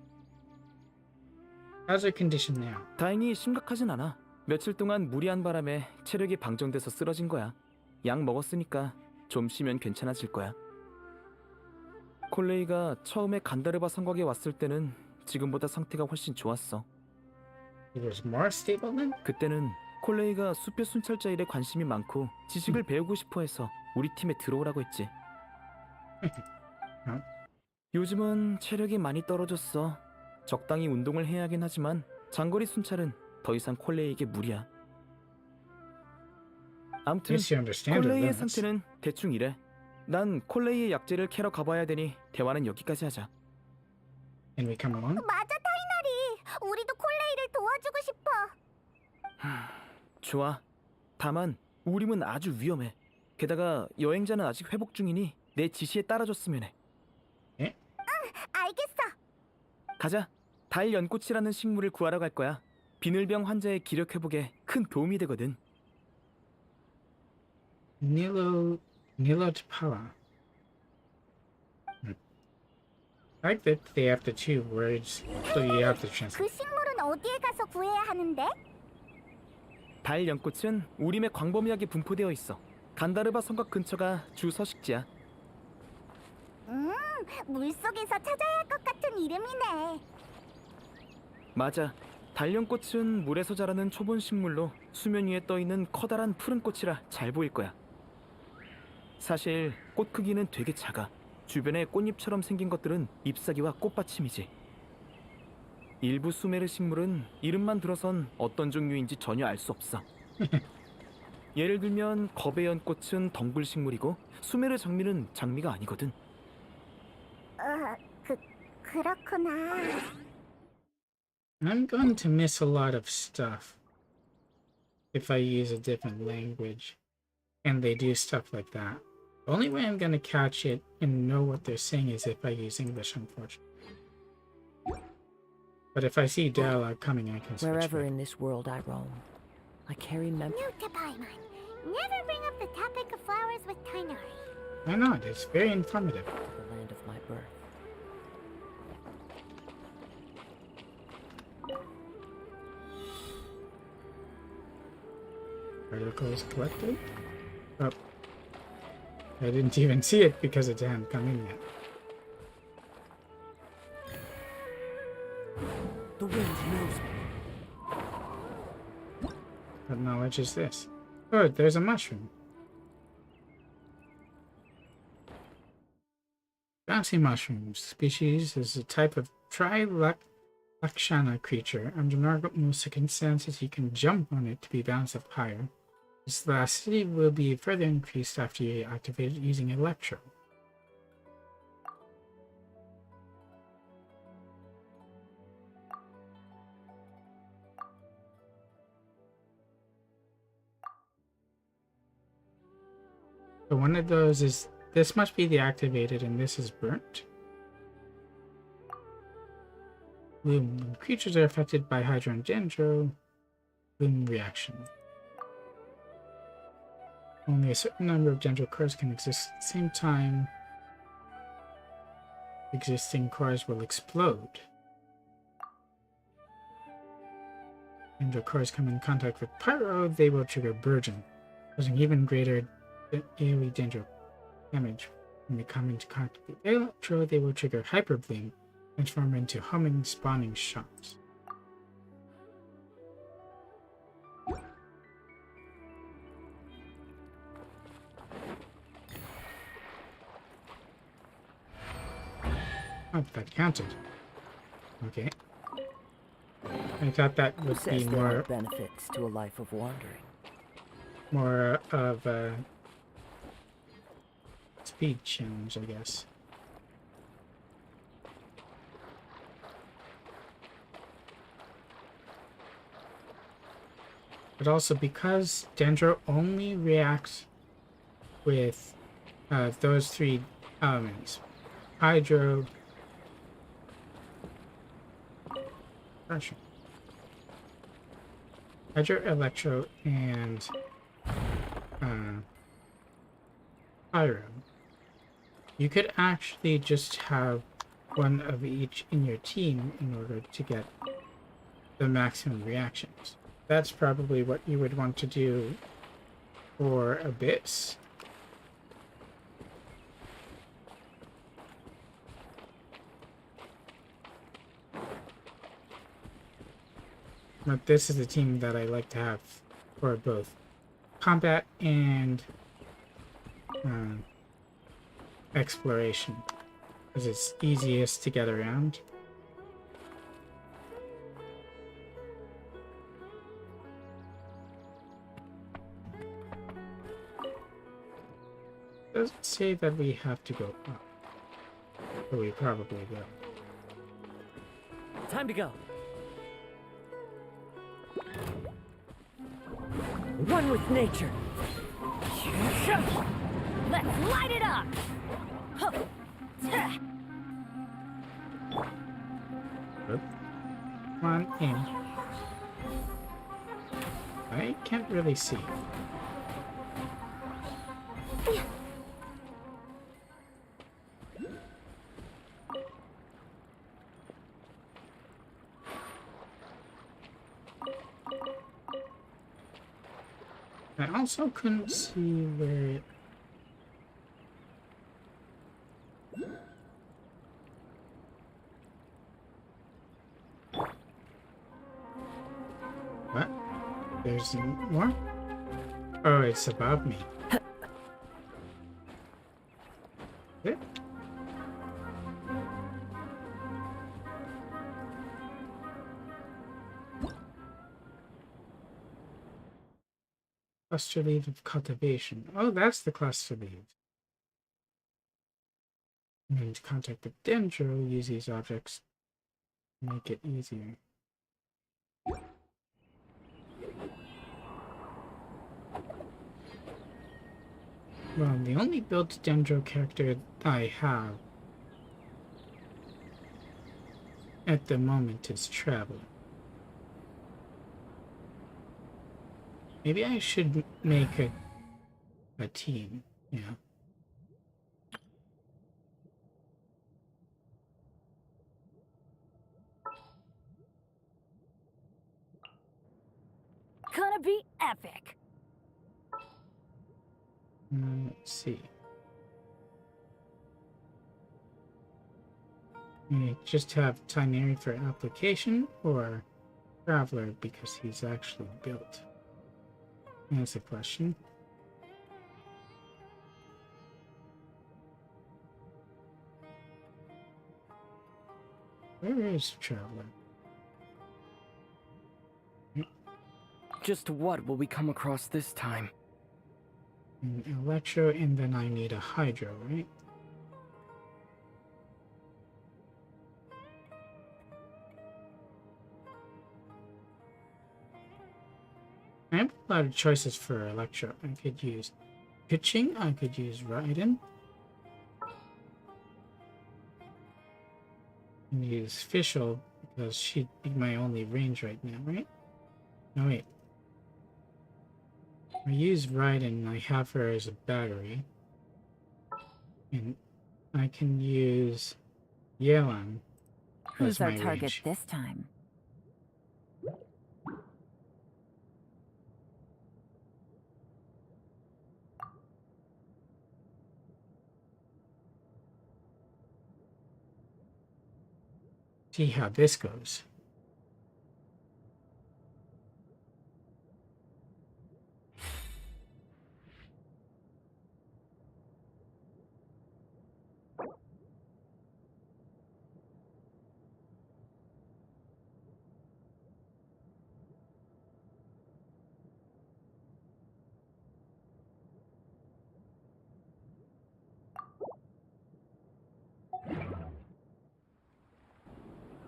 How's her condition now?
다행히 심각하진 않아. 며칠 동안 무리한 바람에 체력이 방전돼서 쓰러진 거야. 약 먹었으니까 좀 쉬면 괜찮아질 거야. 콜레이가 처음에 간다르바 성곽에 왔을 때는 지금보다 상태가 훨씬 좋았어.
It was more stable then?
그때는 콜레이가 숲의 순찰자 일에 관심이 많고 지식을 배우고 싶어 해서 우리 팀에 들어오라고 했지. 요즘은 체력이 많이 떨어졌어. 적당히 운동을 해야 하긴 하지만 장거리 순찰은 더 이상 콜레이에게 무리야. 아무튼
Yes, you understand her
콜레이의
limits.
상태는 대충 이래. 난 콜레이의 약재를 캐러 가봐야 되니 대화는 여기까지 하자.
Can we come along?
맞아, 타이나리. 우리도 콜레이를 도와주고 싶어.
좋아. 다만 우림은 아주 위험해. 게다가 여행자는 아직 회복 중이니 내 지시에 따라줬으면 해.
알겠어.
가자. 달 연꽃이라는 식물을 구하러 갈 거야. 비늘병 환자의 기력 회복에 큰 도움이 되거든.
Nilo Tapala. I like that they have the two words, so you have to
그
translate.
식물은 어디에 가서 구해야 하는데?
달 연꽃은 우림에 광범위하게 분포되어 있어. 간다르바 성곽 근처가 주 서식지야.
물속에서 찾아야 할 것 같은 이름이네.
맞아. 달연꽃은 물에서 자라는 초본 식물로 수면 위에 떠있는 커다란 푸른 꽃이라 잘 보일 거야. 사실 꽃 크기는 되게 작아. 주변에 꽃잎처럼 생긴 것들은 잎사귀와 꽃받침이지. 일부 수메르 식물은 이름만 들어선 어떤 종류인지 전혀 알 수 없어. 예를 들면 겁의 연꽃은 덩굴 식물이고 수메르 장미는 장미가 아니거든.
그렇구나.
I'm going to miss a lot of stuff if I use a different language and they do stuff like that. The only way I'm going to catch it and know what they're saying is if I use English, unfortunately. But if I see dialogue coming, I can switch
Wherever
back.
in this world I roam, I carry memories.
No, Tapaiman. Never bring up the topic of flowers with Tainari.
Why not? It's very informative.
The land of my birth.
Articles collected? Oh. I didn't even see it because it hadn't come in yet.
The wind knows me.
What knowledge is this? Oh, there's a mushroom. Bouncy mushrooms species is a type of Lakshana creature. Under normal circumstances, you can jump on it to be bounced up higher. Its velocity will be further increased after you activate it using Electro. So one of those is, this must be the activated and this is burnt. Bloom. Creatures are affected by Hydro and Dendro. Bloom reaction. Only a certain number of Dendro cores can exist at the same time. Existing cores will explode. Dendro cores come in contact with Pyro, they will trigger Burgeon, causing even greater AoE Dendro damage. When they come into contact with Electro, they will trigger Hyper Bloom, transform into humming, spawning shots. Oh, that counted. Okay. I thought that would be
Says there are
more
benefits to a life of wandering.
of a speed challenge, I guess. But also because Dendro only reacts with those three elements, Hydro, Pressure. Hydro, Electro, and Pyro. You could actually just have one of each in your team in order to get the maximum reactions. That's probably what you would want to do for Abyss. But this is the team that I like to have for both combat and exploration, because it's easiest to get around. Doesn't say that we have to go up, but we probably will.
Time to go.
One with nature. Let's light it up.
Come on in. I can't really see. I also couldn't see where it... What? There's more? Oh, it's above me. It? Cluster leaf of cultivation. Oh, that's the cluster leaf. And to contact the dendro, use these objects to make it easier. Well, the only built dendro character I have at the moment is Traveler. Maybe I should make a team, yeah.
Gonna be epic.
Let's see. We just have Tineri for application or Traveler because he's actually built. That's a question. Where is Traveler?
Just what will we come across this time?
An Electro, and then I need a Hydro, right? I have a lot of choices for Electro. I could use Pitching, I could use Raiden. And use Fischl, because she'd be my only range right now, right? No, wait. I use Raiden, I have her as a battery. And I can use Yelan
Who's
as
our
my
target
range.
this time?
See how this goes.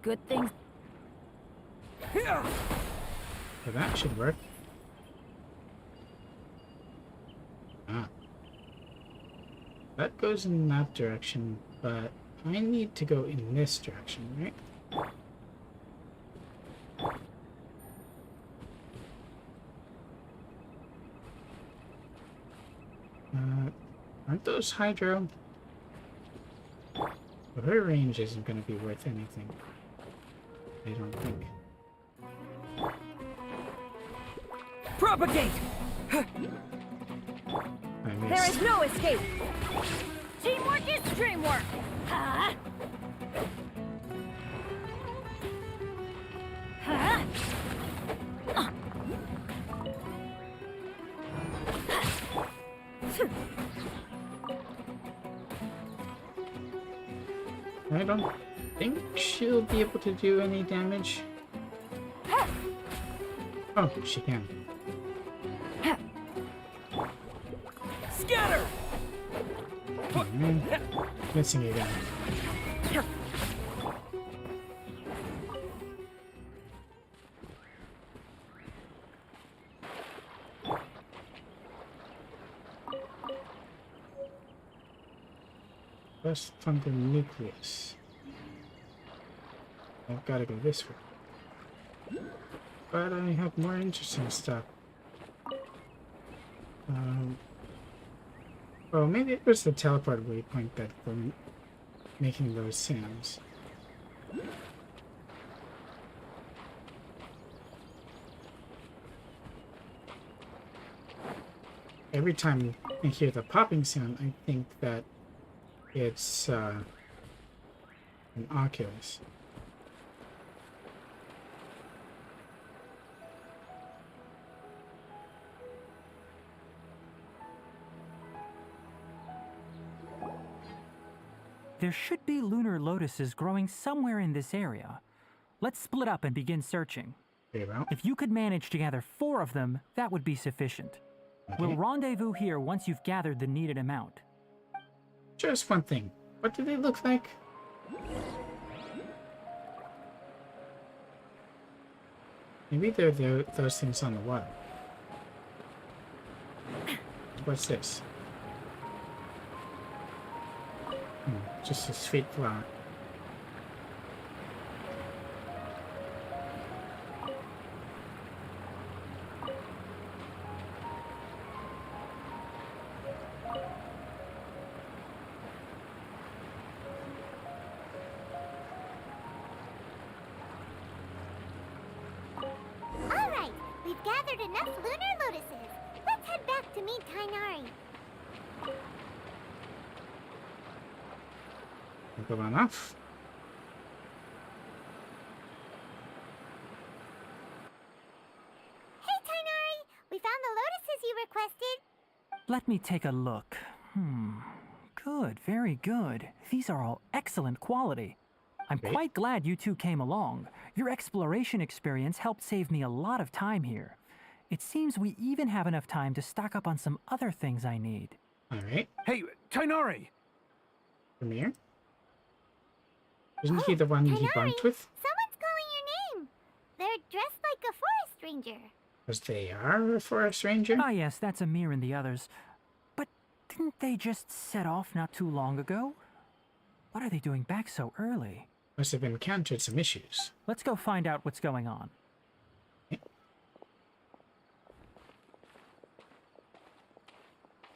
Good things.
So that should work. Ah. That goes in that direction, but I need to go in this direction, right? Aren't those hydro? But her range isn't going to be worth anything. I don't think.
Propagate!
I
There
missed.
is no escape! Teamwork is dreamwork! Huh? Huh?
I don't think she'll be able to do any damage. Oh, she can.
Scatter!
Oh, man. Missing again. First fungal nucleus. I've got to go this way. But I have more interesting stuff. Well, maybe it was the teleport waypoint that were making those sounds. Every time I hear the popping sound, I think that it's an Oculus.
There should be lunar lotuses growing somewhere in this area. Let's split up and begin searching.
Very well.
If you could manage to gather 4 of them, that would be sufficient.
Okay.
We'll rendezvous here once you've gathered the needed amount.
Just one thing. What do they look like? Maybe they're those things on the water. What's this? Just a sweet flower.
All right, we've gathered enough lunar lotuses. Let's head back to meet Tainari.
Good enough.
Hey, Tainari! We found the lotuses you requested.
Let me take a look. Good, very good. These are all excellent quality. I'm
Great.
quite glad you two came along. Your exploration experience helped save me a lot of time here. It seems we even have enough time to stock up on some other things I need.
Alright.
Hey, Tainari!
Premiere? Isn't he the one he
Tainari,
bunked with?
Someone's calling your name. They're dressed like a forest ranger.
Because they are a forest ranger?
Ah yes, that's Amir and the others. But didn't they just set off not too long ago? What are they doing back so early?
Must have encountered some issues.
Let's go find out what's going on.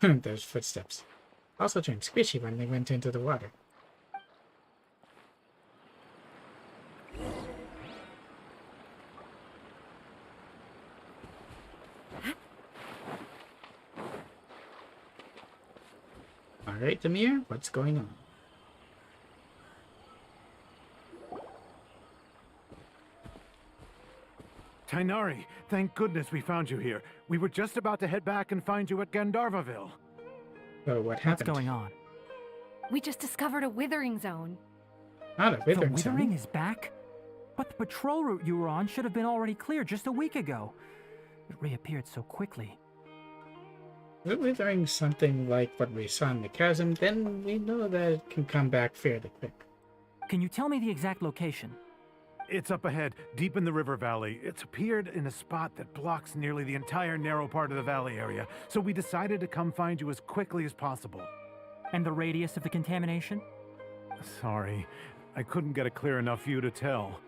Those footsteps. Also turned squishy when they went into the water. Alright, Demir, what's going on?
Tainari, thank goodness we found you here. We were just about to head back and find you at Gandharvaville.
So what happened?
What's going on?
We just discovered a withering zone.
Not a
The
withering
withering
zone.
is back? But the patrol route you were on should have been already cleared just a week ago. It reappeared so quickly.
If the withering something like what we saw in the chasm, then we know that it can come back fairly quick.
Can you tell me the exact location?
It's up ahead, deep in the river valley. It's appeared in a spot that blocks nearly the entire narrow part of the valley area, so we decided to come find you as quickly as possible.
And the radius of the contamination?
Sorry, I couldn't get a clear enough view to tell.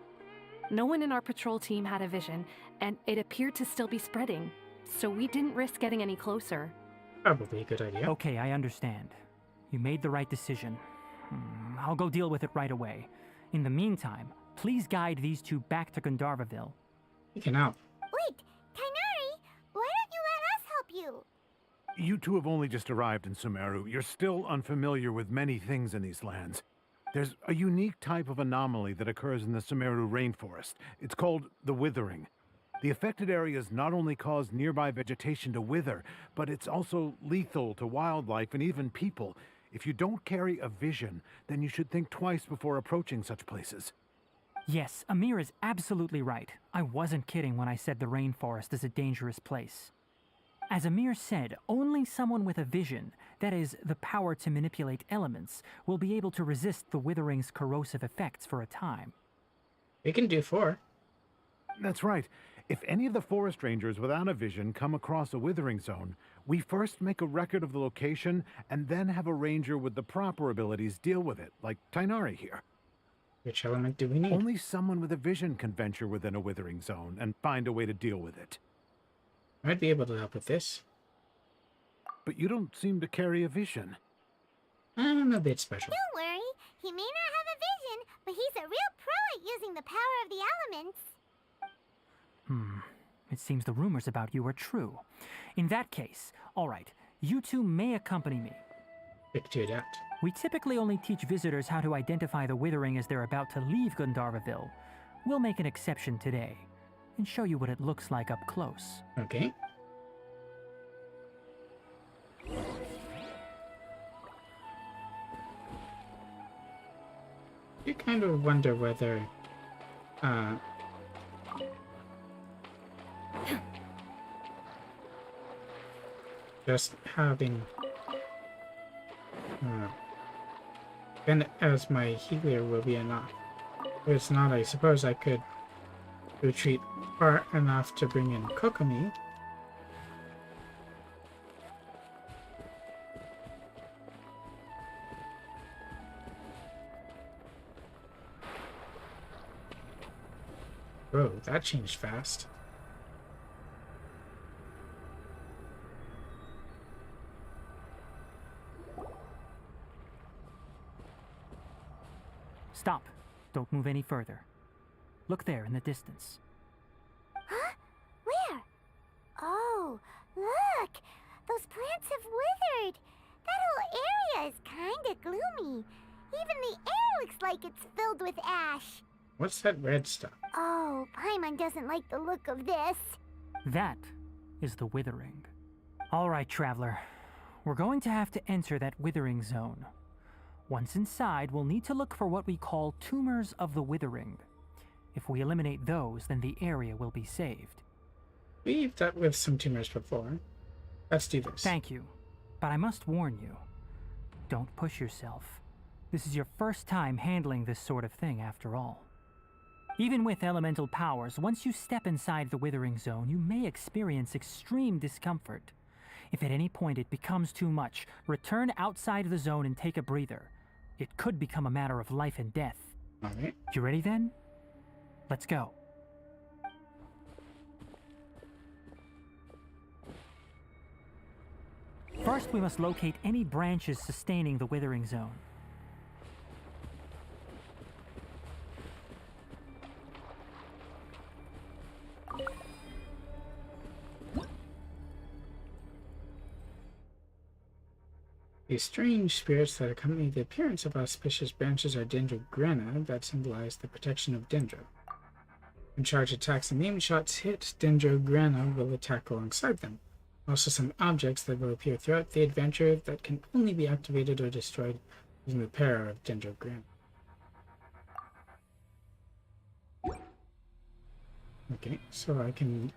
No one in our patrol team had a vision, and it appeared to still be spreading, so we didn't risk getting any closer.
Probably a good idea.
Okay, I understand. You made the right decision. I'll go deal with it right away. In the meantime, please guide these two back to Gandharvaville.
You can help.
Wait, Kainari, why don't you let us help you?
You two have only just arrived in Sumeru. You're still unfamiliar with many things in these lands. There's a unique type of anomaly that occurs in the Sumeru rainforest. It's called the withering. The affected areas not only cause nearby vegetation to wither, but it's also lethal to wildlife and even people. If you don't carry a vision, then you should think twice before approaching such places.
Yes, Amir is absolutely right. I wasn't kidding when I said the rainforest is a dangerous place. As Amir said, only someone with a vision, that is, the power to manipulate elements, will be able to resist the withering's corrosive effects for a time.
We can do 4.
That's right. If any of the forest rangers without a vision come across a withering zone, we first make a record of the location and then have a ranger with the proper abilities deal with it, like Tainari here.
Which element do we need?
Only someone with a vision can venture within a withering zone and find a way to deal with it.
I'd be able to help with this.
But you don't seem to carry a vision.
I'm a bit special.
Don't worry, he may not have a vision, but he's a real pro at using the power of the elements.
It seems the rumors about you are true. In that case, all right, you two may accompany me.
Pick to adapt.
We typically only teach visitors how to identify the withering as they're about to leave Gandharvaville. We'll make an exception today and show you what it looks like up close.
Okay. You kind of wonder whether just having Ben as my healer will be enough. If it's not, I suppose I could retreat far enough to bring in Kokomi. Whoa, that changed fast.
Stop. Don't move any further. Look there in the distance.
Huh? Where? Oh, look! Those plants have withered! That whole area is kinda gloomy. Even the air looks like it's filled with ash.
What's that red stuff?
Oh, Paimon doesn't like the look of this.
That is the withering. All right, traveler. We're going to have to enter that withering zone. Once inside, we'll need to look for what we call tumors of the withering. If we eliminate those, then the area will be saved.
We've dealt with some tumors before. Let's do this.
Thank you. But I must warn you. Don't push yourself. This is your first time handling this sort of thing, after all. Even with elemental powers, once you step inside the withering zone, you may experience extreme discomfort. If at any point it becomes too much, return outside the zone and take a breather. It could become a matter of life and death.
All right.
You ready then? Let's go. First, we must locate any branches sustaining the withering zone.
The strange spirits that accompany the appearance of auspicious branches are Dendrograna that symbolize the protection of Dendro. When charged attacks and aim shots hit, Dendrograna will attack alongside them. Also some objects that will appear throughout the adventure that can only be activated or destroyed using the power of Dendrograna. Okay, so I can...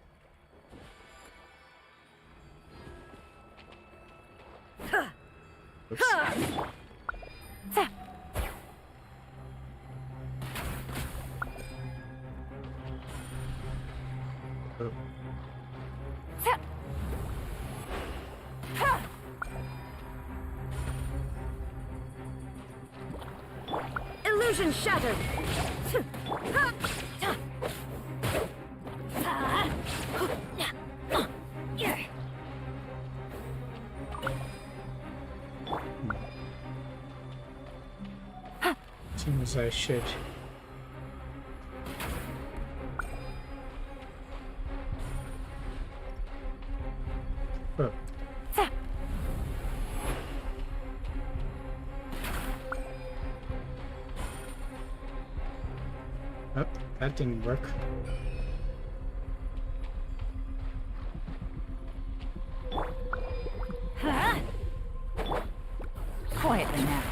Oops. Oh.
Illusion shattered!
As I should. Oh. Oh, that didn't work.
Quietly now.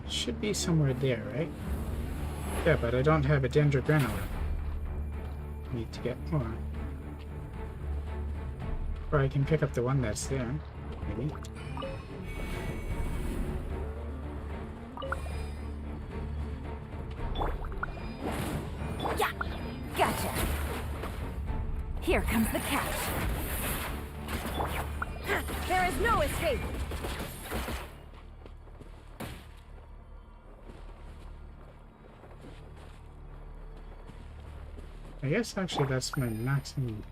It should be somewhere there, right? Yeah, but I don't have a dendrogranolite. Need to get more. Or I can pick up the one that's there, maybe.
Yeah, gotcha. Here comes the catch. There is no escape.
I guess actually that's my maximum.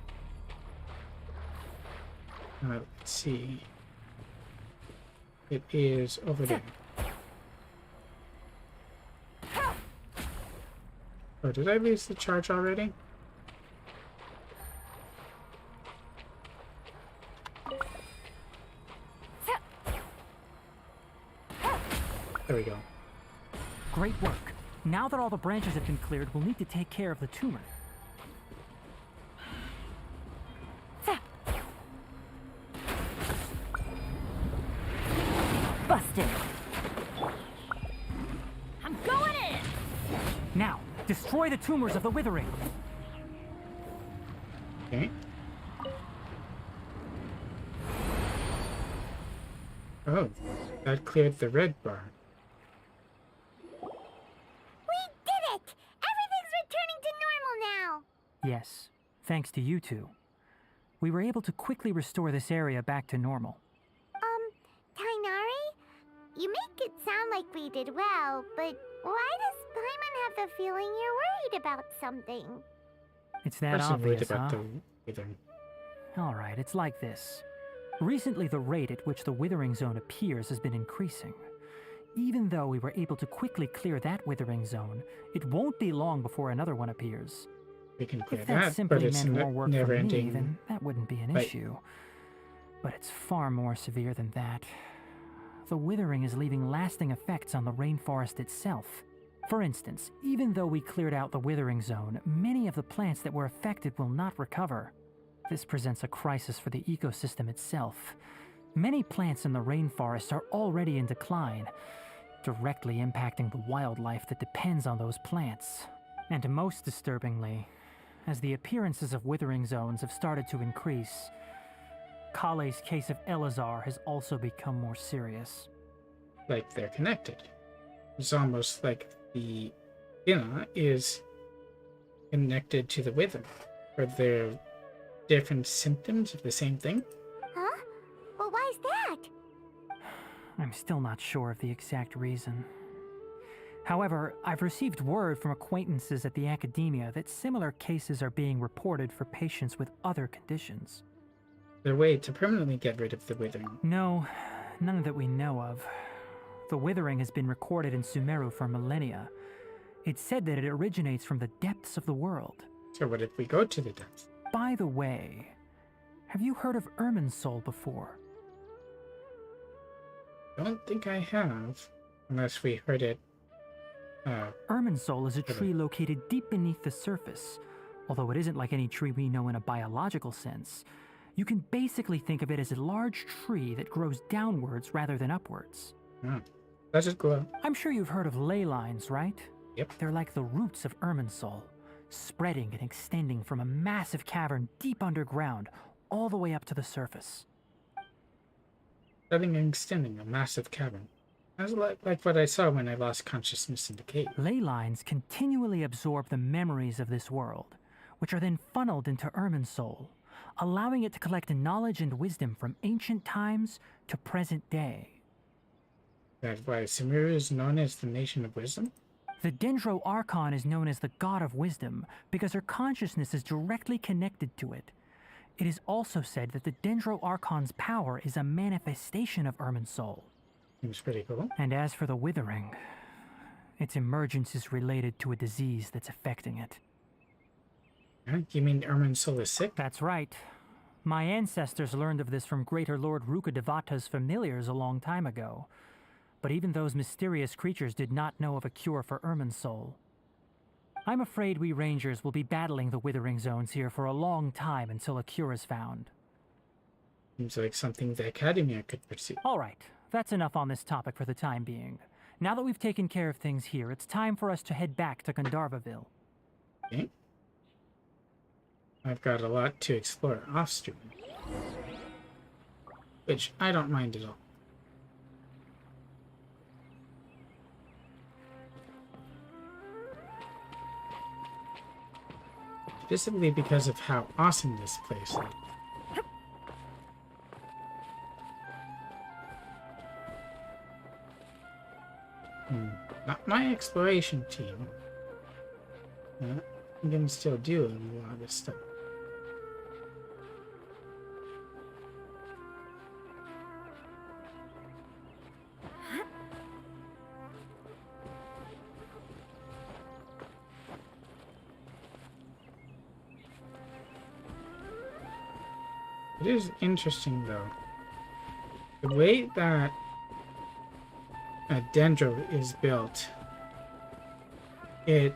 Let's see. It is over there. Oh, did I lose the charge already? There we go.
Great work. Now that all the branches have been cleared, we'll need to take care of the tumor.
Busted. I'm going in.
Now, destroy the tumors of the withering.
Okay. Oh, that cleared the red bar.
We did it! Everything's returning to normal now!
Yes, thanks to you two. We were able to quickly restore this area back to normal.
Tainari? You make it sound like we did well, but why does Paimon have the feeling you're worried about something?
It's that
I'm worried
obvious,
about
huh?
the withering.
Alright, it's like this. Recently, the rate at which the withering zone appears has been increasing. Even though we were able to quickly clear that withering zone, it won't be long before another one appears.
We can clear
If that
that,
simply
but it's
meant more work
never
for me,
ending.
then that wouldn't be an
Right.
issue. But it's far more severe than that. The withering is leaving lasting effects on the rainforest itself. For instance, even though we cleared out the withering zone, many of the plants that were affected will not recover. This presents a crisis for the ecosystem itself. Many plants in the rainforest are already in decline, directly impacting the wildlife that depends on those plants. And most disturbingly, as the appearances of withering zones have started to increase, Kale's case of Elazar has also become more serious.
Like they're connected. It's almost like the Ina is connected to the wither. Are there different symptoms of the same thing?
Huh? Well, why is that?
I'm still not sure of the exact reason. However, I've received word from acquaintances at the academia that similar cases are being reported for patients with other conditions.
Their way to permanently get rid of the withering.
No, none that we know of. The withering has been recorded in Sumeru for millennia. It's said that it originates from the depths of the world.
So what if we go to the depths?
By the way, have you heard of Irminsul before?
Don't think I have, unless we heard it.
Irminsul is a tree located deep beneath the surface. Although it isn't like any tree we know in a biological sense, you can basically think of it as a large tree that grows downwards rather than upwards.
Does it grow?
I'm sure you've heard of ley lines, right?
Yep.
They're like the roots of Irminsul, spreading and extending from a massive cavern deep underground all the way up to the surface.
Spreading and extending a massive cavern. That's like what I saw when I lost consciousness in the cave.
Ley lines continually absorb the memories of this world, which are then funneled into Irminsul, allowing it to collect knowledge and wisdom from ancient times to present day.
That's why Sumeru is known as the Nation of Wisdom?
The Dendro Archon is known as the God of Wisdom because her consciousness is directly connected to it. It is also said that the Dendro Archon's power is a manifestation of Irmin's soul.
Seems pretty cool.
And as for the Withering, its emergence is related to a disease that's affecting it.
You mean Irmin's soul is sick?
That's right. My ancestors learned of this from Greater Lord Rukadevata's familiars a long time ago. But even those mysterious creatures did not know of a cure for Irmin's soul. I'm afraid we Rangers will be battling the Withering Zones here for a long time until a cure is found.
Seems like something the Academia could pursue.
All right, that's enough on this topic for the time being. Now that we've taken care of things here, it's time for us to head back to Gandharvaville.
Okay. I've got a lot to explore off-stream, which I don't mind at all. Specifically because of how awesome this place is. Not my exploration team. I'm gonna still do a lot of this stuff. It is interesting, though, the way that a Dendro is built. It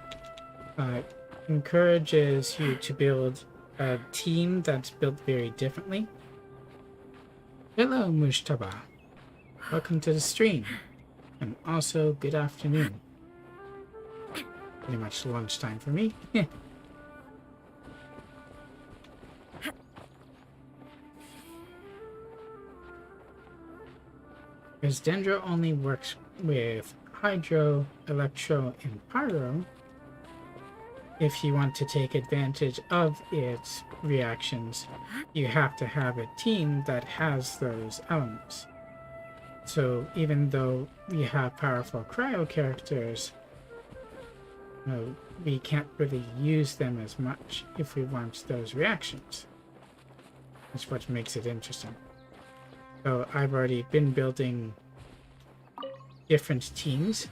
encourages you to build a team that's built very differently. Hello, Mushtaba. Welcome to the stream, and also good afternoon. Pretty much lunchtime for me. Because Dendro only works with Hydro, Electro, and Pyro. If you want to take advantage of its reactions, you have to have a team that has those elements. So even though we have powerful Cryo characters, we can't really use them as much if we want those reactions. That's what makes it interesting. So I've already been building different teams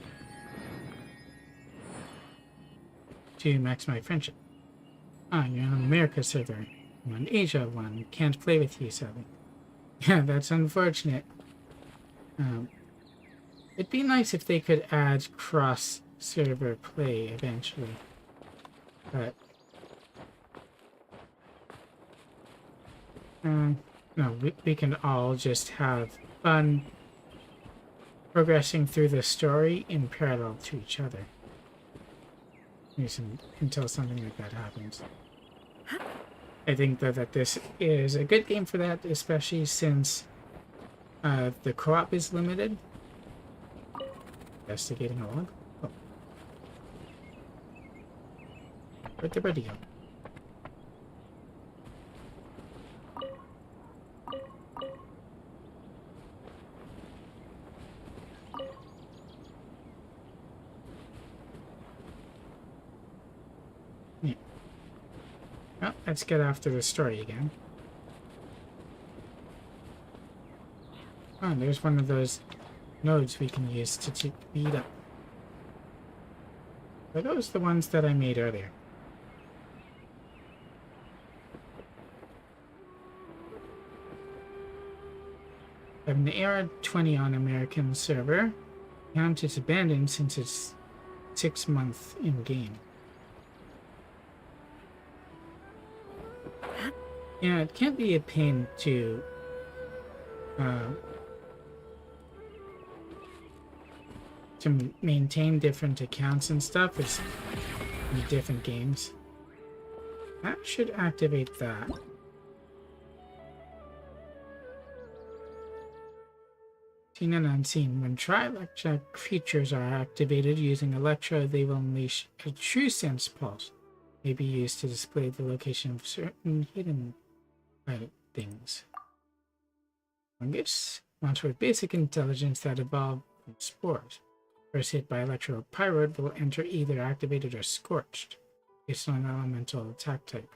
to max my friendship. Ah, you're on America server. I'm on Asia one. Can't play with you, sadly. Yeah, that's unfortunate. It'd be nice if they could add cross-server play eventually. But no, we can all just have fun progressing through the story in parallel to each other. Until something like that happens. I think, though, that this is a good game for that, especially since the co-op is limited. Investigating a log? Oh. Where'd the birdie go? Well, let's get after the story again. Oh, there's one of those nodes we can use to speed up. Are those the ones that I made earlier? I have an AR20 on American server. Account is abandoned since it's 6 months in game. Yeah, it can't be a pain to maintain different accounts and stuff in different games. That should activate that. Seen and unseen. When tri-electra creatures are activated using Electro, they will unleash a true sense pulse. May be used to display the location of certain hidden things. Fungus, monster with basic intelligence that evolve from spores. First hit by Electro Pyroid will enter either activated or scorched, based on an elemental attack type.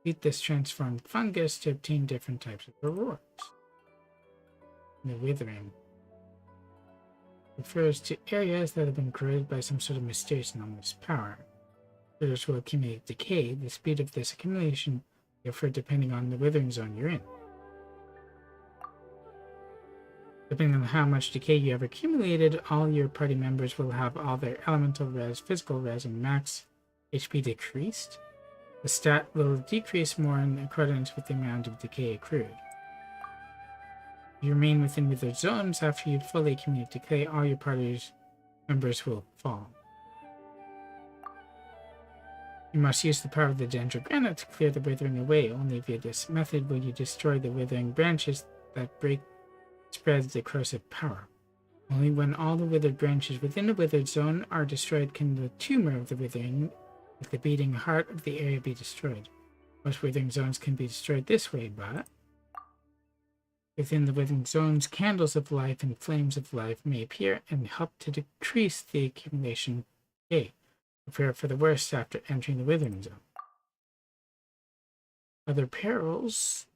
Eat this transformed fungus to obtain different types of rewards. The withering refers to areas that have been corroded by some sort of mysterious anomalous power. Critters will accumulate decay. The speed of this accumulation will differ depending on the withering zone you're in. Depending on how much decay you have accumulated, all your party members will have all their elemental res, physical res, and max HP decreased. The stat will decrease more in accordance with the amount of decay accrued. If you remain within withered zones after you fully accumulate decay, all your party's members will fall. You must use the power of the dendrogranite to clear the withering away. Only via this method will you destroy the withering branches that spread the corrosive power. Only when all the withered branches within the withered zone are destroyed can the tumor of the withering, like the beating heart of the area, be destroyed. Most withering zones can be destroyed this way, but within the withering zones, candles of life and flames of life may appear and help to decrease the accumulation of decay. Prepare for the worst after entering the withering zone. Other perils,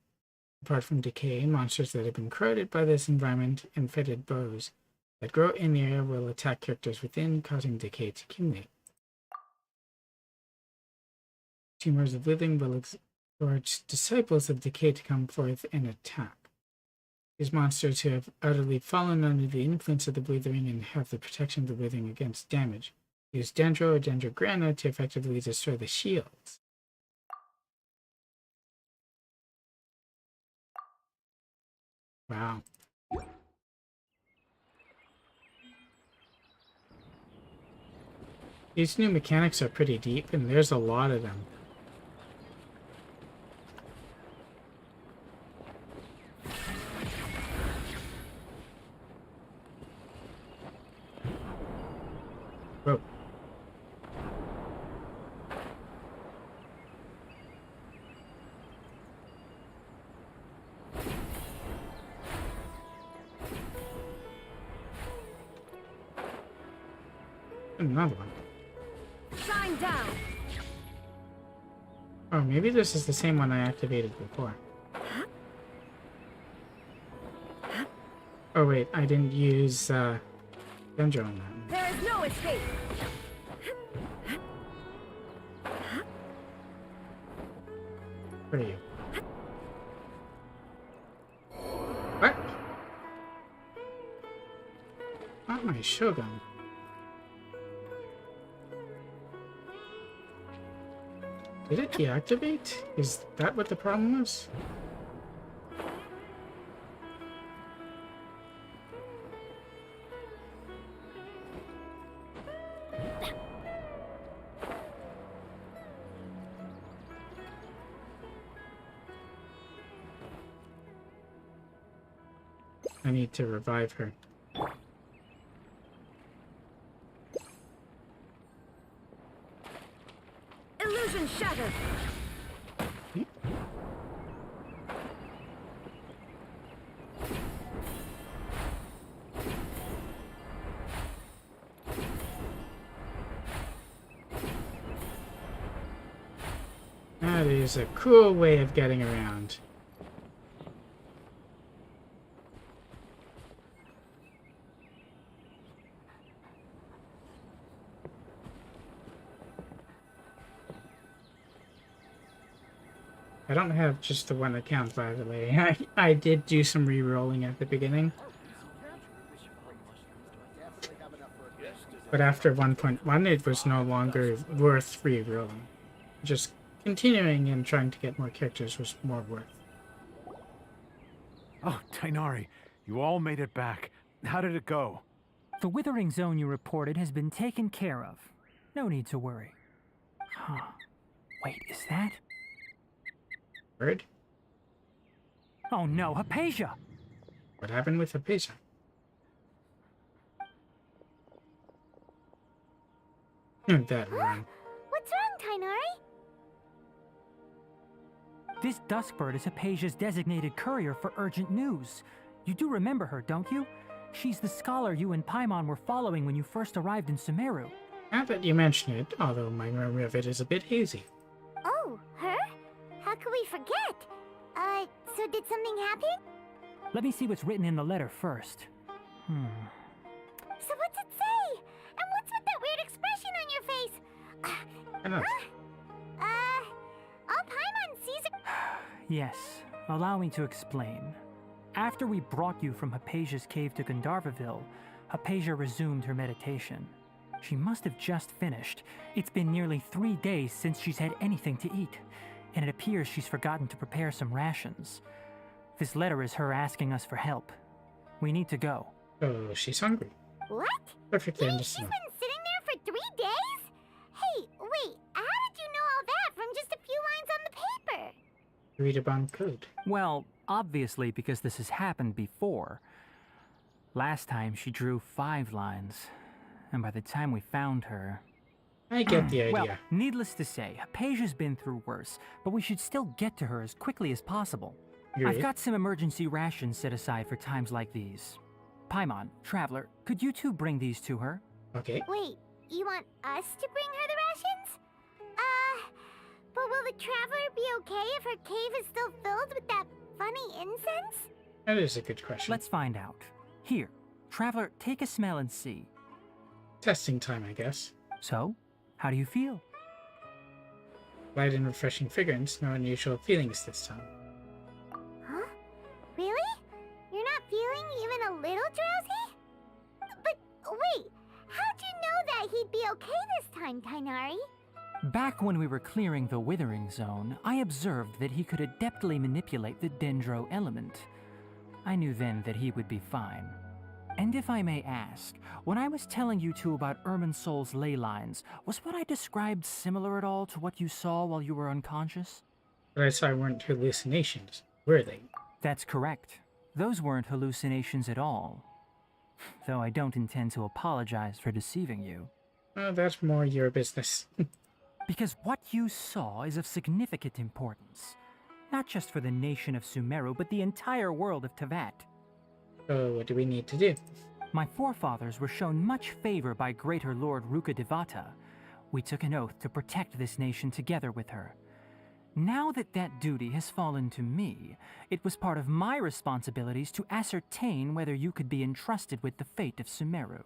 apart from decay, monsters that have been corroded by this environment and fetid bows that grow in the area will attack characters within, causing decay to accumulate. Tumors of withering will exhort disciples of decay to come forth and attack. These monsters who have utterly fallen under the influence of the withering and have the protection of the withering against damage use dendro or dendrogranite to effectively destroy the shields. Wow. These new mechanics are pretty deep, and there's a lot of them. Whoa. Another one.
Shine down.
Oh, maybe this is the same one I activated before. Oh wait, I didn't use Dendro on that one.
There is no escape.
Where are you? What? Not my Shogun. Did it deactivate? Is that what the problem was? I need to revive her.
Illusion shattered.
That is a cool way of getting around. I don't have just the one account, by the way. I did do some re-rolling at the beginning. But after 1.1, it was no longer worth re-rolling. Just continuing and trying to get more characters was more worth.
Oh, Tainari, you all made it back. How did it go?
The withering zone you reported has been taken care of. No need to worry. Huh. Wait, is that?
Bird?
Oh no, Hypatia!
What happened with Hypatia? That run.
What's wrong, Tainari?
This Duskbird is Hypatia's designated courier for urgent news. You do remember her, don't you? She's the scholar you and Paimon were following when you first arrived in Sumeru.
Now that you mention it, although my memory of it is a bit hazy.
Oh, her? How how could we forget? So did something happen?
Let me see what's written in the letter first.
So what's it say? And what's with that weird expression on your face?
I know.
All Paimon sees it.
Yes, allow me to explain. After we brought you from Hypatia's cave to Gandharvaville, Hypatia resumed her meditation. She must have just finished. It's been nearly 3 days since she's had anything to eat, and it appears she's forgotten to prepare some rations. This letter is her asking us for help. We need to go.
Oh, she's hungry.
What?
Perfectly
She's
understandable.
been sitting there for 3 days? Hey, wait, how did you know all that from just a few lines on the paper?
Read about code.
Well, obviously because this has happened before. Last time she drew 5 lines, and by the time we found her...
I get the idea.
Well, needless to say, Hypatia's been through worse, but we should still get to her as quickly as possible. I've got some emergency rations set aside for times like these. Paimon, Traveler, could you two bring these to her?
Okay.
Wait, you want us to bring her the rations? But will the Traveler be okay if her cave is still filled with that funny incense?
That is a good question.
Let's find out. Here, Traveler, take a smell and see.
Testing time, I guess.
So, how do you feel?
Light and refreshing fragrance, no unusual feelings this time.
Huh? Really? You're not feeling even a little drowsy? But wait, how'd you know that he'd be okay this time, Tainari?
Back when we were clearing the Withering Zone, I observed that he could adeptly manipulate the Dendro element. I knew then that he would be fine. And if I may ask, when I was telling you two about Irminsul's ley lines, was what I described similar at all to what you saw while you were unconscious?
What I saw weren't hallucinations, were they?
That's correct. Those weren't hallucinations at all. Though I don't intend to apologize for deceiving you.
Oh, that's more your business.
Because what you saw is of significant importance. Not just for the nation of Sumeru, but the entire world of Tevat.
So what do we need to do?
My forefathers were shown much favor by Greater Lord Rukadevata. We took an oath to protect this nation together with her. Now that that duty has fallen to me, it was part of my responsibilities to ascertain whether you could be entrusted with the fate of Sumeru.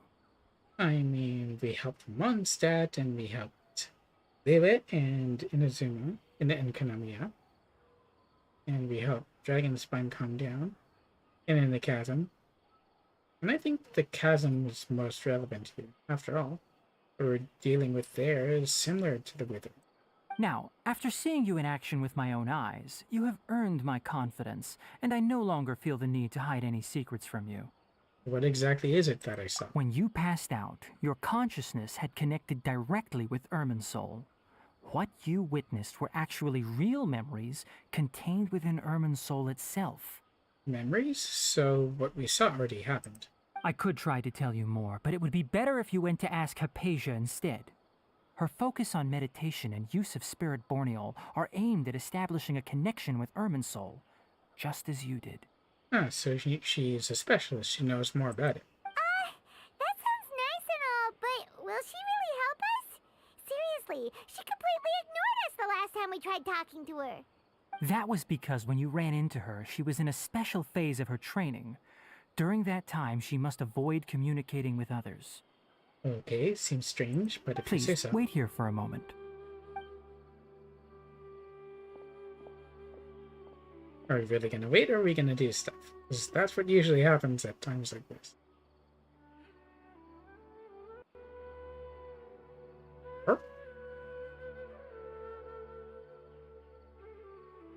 I mean, we helped Mondstadt, and we helped Lilith and Inazuma in Enkanamiya. And we helped Dragonspine calm down. And in the Chasm. And I think the Chasm was most relevant here. After all, what we're dealing with there is similar to the Wither.
Now, after seeing you in action with my own eyes, you have earned my confidence, and I no longer feel the need to hide any secrets from you.
What exactly is it that I saw?
When you passed out, your consciousness had connected directly with Irminsul. What you witnessed were actually real memories contained within Irminsul itself.
Memories? So what we saw already happened.
I could try to tell you more, but it would be better if you went to ask Hypatia instead. Her focus on meditation and use of Spirit Borneol are aimed at establishing a connection with Irminsul, just as you did.
Ah, so she is a specialist. She knows more about it.
That sounds nice and all, but will she really help us? Seriously, she completely ignored us the last time we tried talking to her.
That was because when you ran into her, she was in a special phase of her training. During that time, she must avoid communicating with others.
Okay, seems strange, but if
Please,
you say so.
wait here for a moment.
Are we really gonna wait, or are we gonna do stuff? Because that's what usually happens at times like this.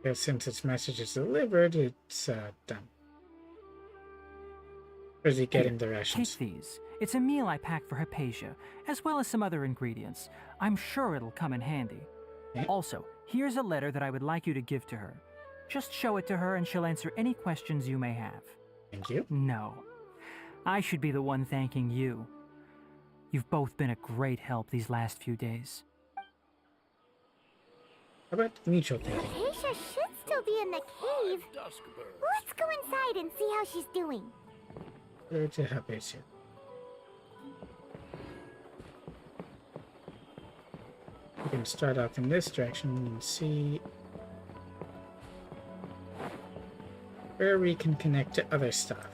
Yeah, since its message is delivered, it's done. Or is he getting the rations?
Take these. It's a meal I packed for Hypatia, as well as some other ingredients. I'm sure it'll come in handy.
Okay.
Also, here's a letter that I would like you to give to her. Just show it to her and she'll answer any questions you may have.
Thank you.
No. I should be the one thanking you. You've both been a great help these last few days.
How about mutual thinking?
Hypatia should still be in the cave. Let's go inside and see how she's doing.
Or to Hypatia. We can start off in this direction and see where we can connect to other stuff.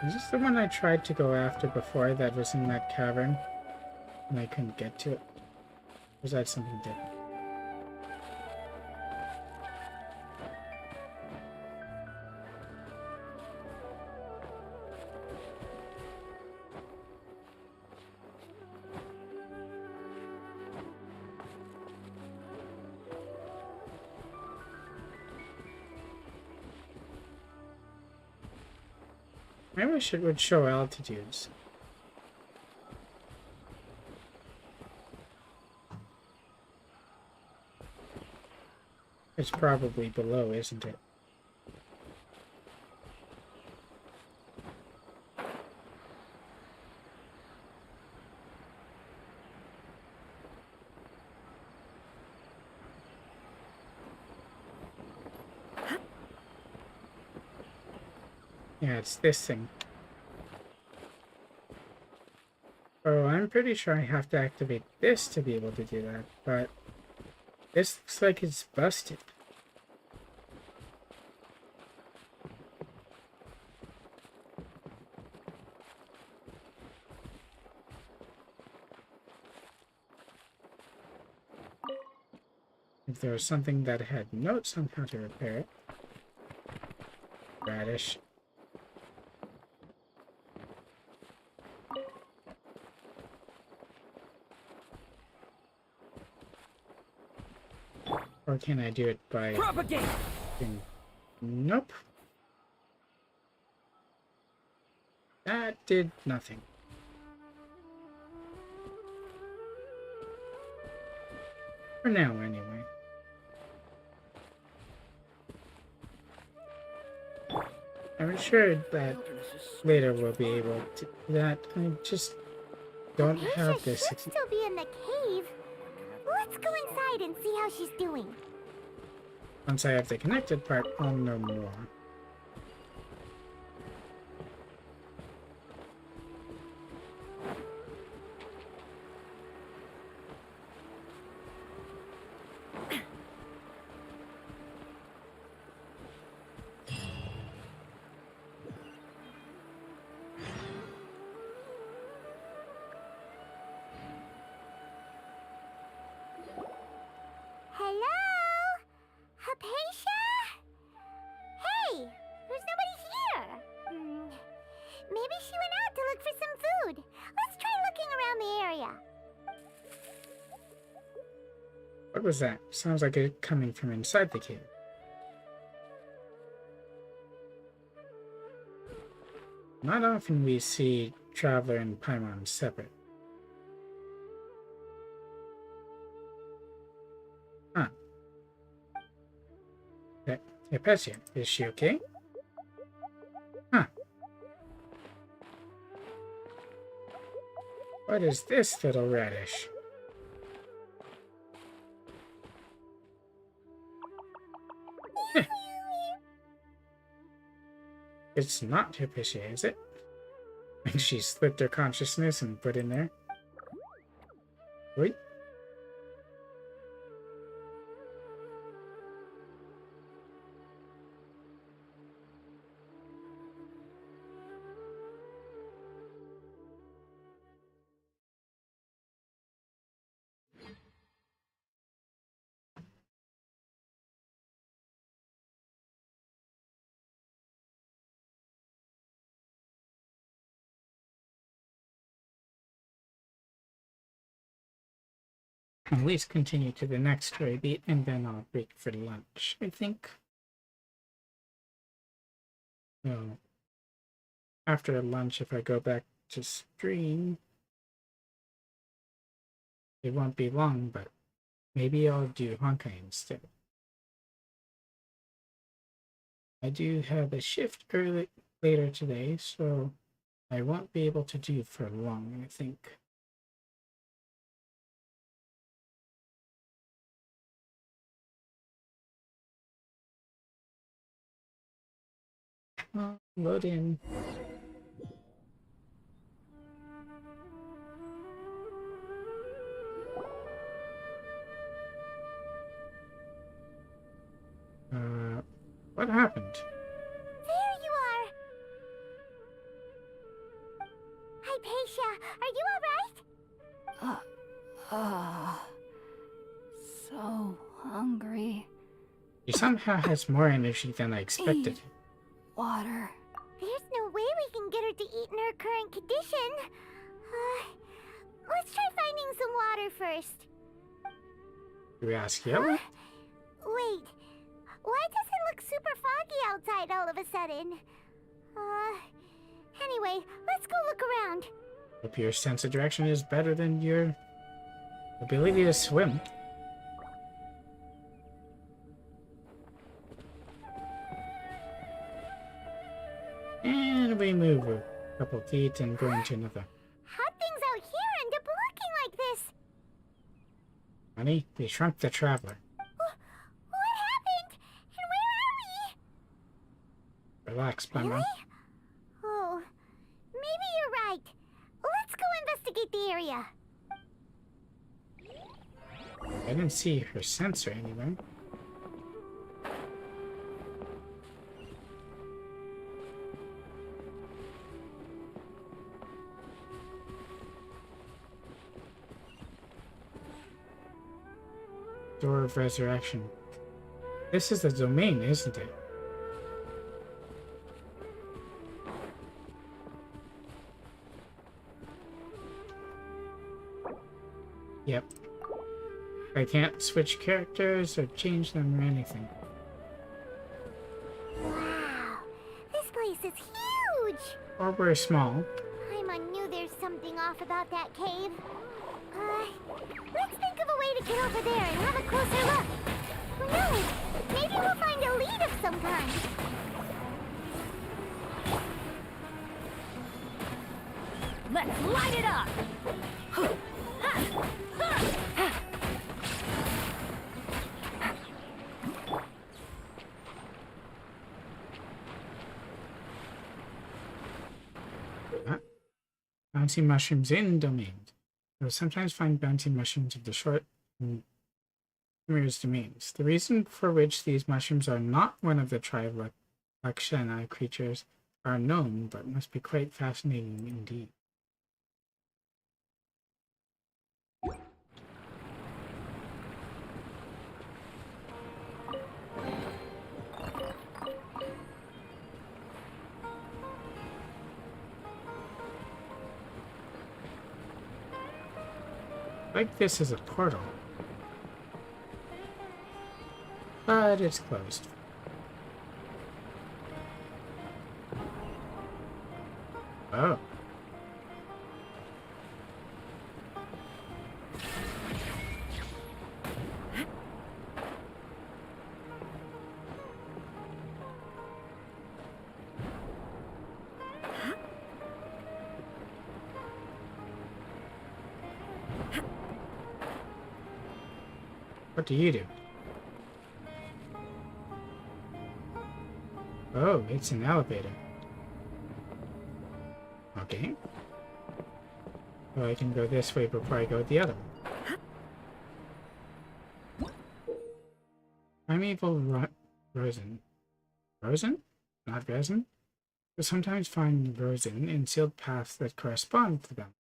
Is this the one I tried to go after before that was in that cavern and I couldn't get to it? Or was that something different? I wish it would show altitudes. It's probably below, isn't it? Yeah, it's this thing. Oh, I'm pretty sure I have to activate this to be able to do that, but this looks like it's busted. If there was something that had notes on how to repair it. Radish. Or can I do it by...
Propagate!
Nope. That did nothing. For now, anyway. I'm sure that later we'll be able to do that. I just don't have this.
Should still be in the cave. Let's go inside and see how she's doing.
Once I have the connected part, I'll know more. What was that? Sounds like it coming from inside the cave. Not often we see Traveler and Paimon separate. Huh. Hypatia, is she okay? Huh. What is this little radish? It's not Hypatia, is it? And she slipped her consciousness and put in there. Wait. At least continue to the next story beat, and then I'll break for lunch, I think. So, after lunch, if I go back to stream, it won't be long, but maybe I'll do Honkai instead. I do have a shift later today, so I won't be able to do for long, I think. Load in. What happened?
There you are! Hypatia, are you alright?
So hungry.
She somehow has more energy than I expected.
Water.
There's no way we can get her to eat in her current condition. Let's try finding some water first.
Do we ask Yellow?
Wait, why does it look super foggy outside all of a sudden? Anyway, let's go look around.
Hope your sense of direction is better than your ability to swim. And we move a couple feet and go into another.
How'd things out here end up looking like this?
Honey, we shrunk the traveler.
What happened? And where are we?
Relax, Mama.
Really? Oh, maybe you're right. Let's go investigate the area.
I didn't see her sensor anywhere. Door of Resurrection. This is the domain, isn't it? Yep. I can't switch characters or change them or anything.
Wow, this place is huge!
Or we're small.
I knew there's something off about that cave. Let's think of a way to get over there and have a closer look. Who knows? Maybe we'll find a lead of some kind.
Let's light it up!
Bouncy mushrooms in domains. You'll sometimes find bouncy mushrooms of the short Sumeru's domains. The reason for which these mushrooms are not one of the tribe of Lakshana creatures are unknown, but must be quite fascinating indeed. Like this is a portal, but it's closed. Oh. What do you do? Oh, it's an elevator. Okay. Well, I can go this way before I go the other one. Primeval rosin. Rosin? Not resin? You'll sometimes find rosin in sealed paths that correspond to them.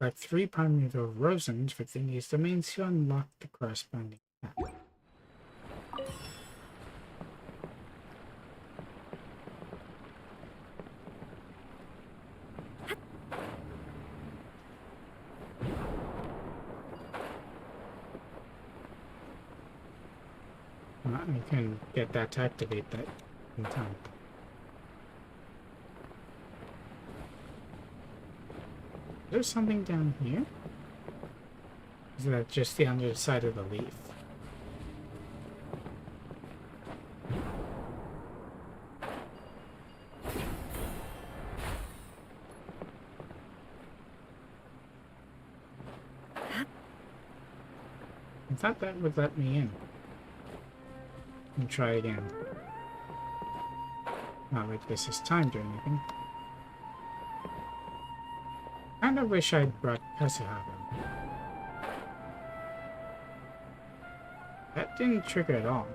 Like 3 primeval rosins within these domains to unlock the corresponding path. I can get that to activate that in time. There's something down here? Is that just the underside of the leaf? I thought that would let me in. And try again. Not like this is timed or anything. Kinda wish I'd brought Kasahara. That didn't trigger at all.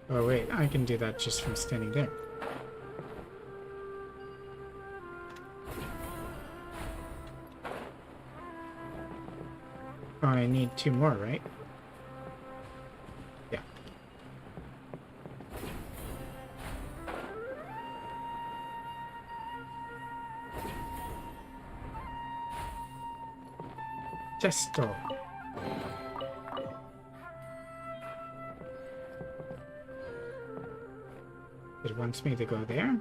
Oh wait, I can do that just from standing there. Oh, I need 2 more, right? Yeah. Chesto. It wants me to go there?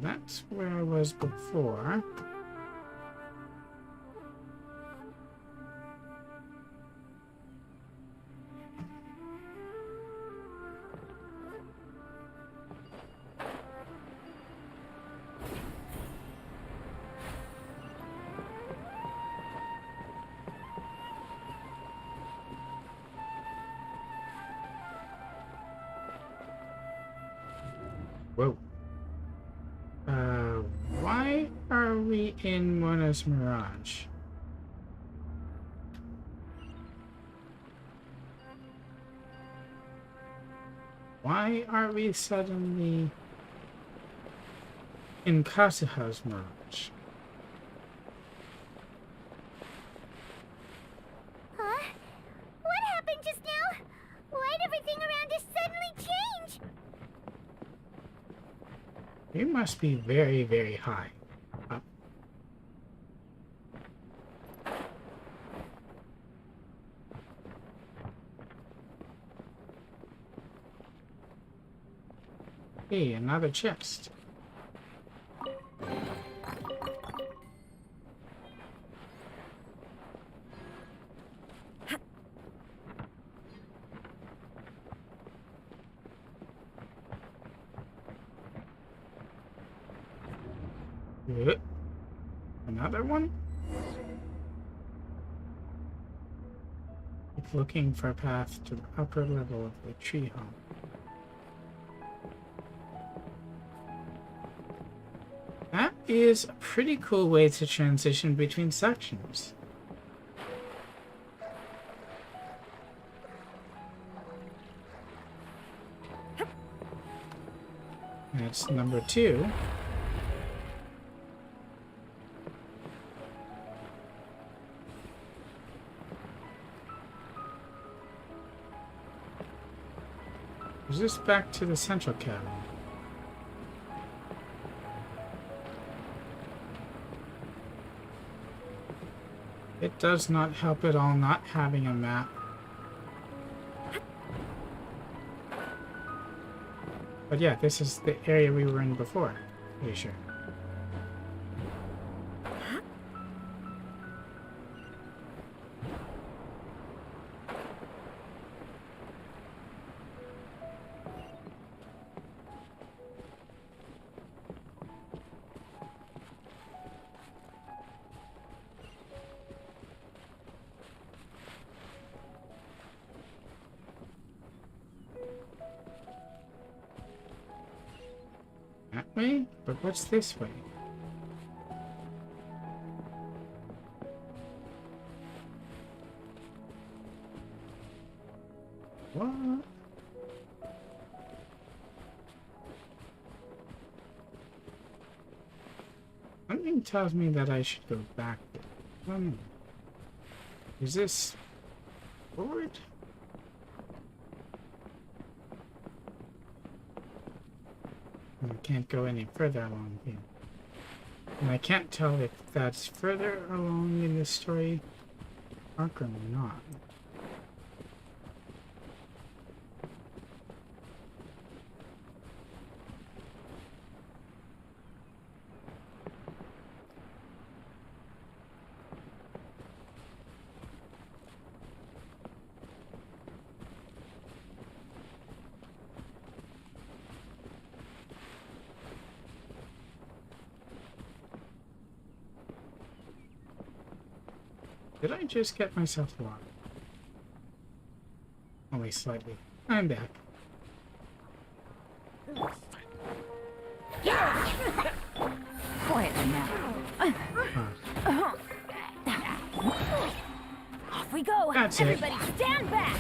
That's where I was before. Whoa. Why are we in Mona's Mirage? Why are we suddenly in Kazuha's Mirage?
Huh? What happened just now? Why'd everything around us suddenly change?
You must be very, very high up. Hey, another chest. Another one? Keep looking for a path to the upper level of the tree home. That is a pretty cool way to transition between sections. That's number 2. Is this back to the central cabin? It does not help at all not having a map. But yeah, this is the area we were in before. Pretty sure. That way? But what's this way? What? Something tells me that I should go back there. Is this forward? I can't go any further along here. And I can't tell if that's further along in the story arc or not. Did I just get myself locked? Only slightly. I'm back.
Quietly now. Off we go.
That's it.
Everybody stand back.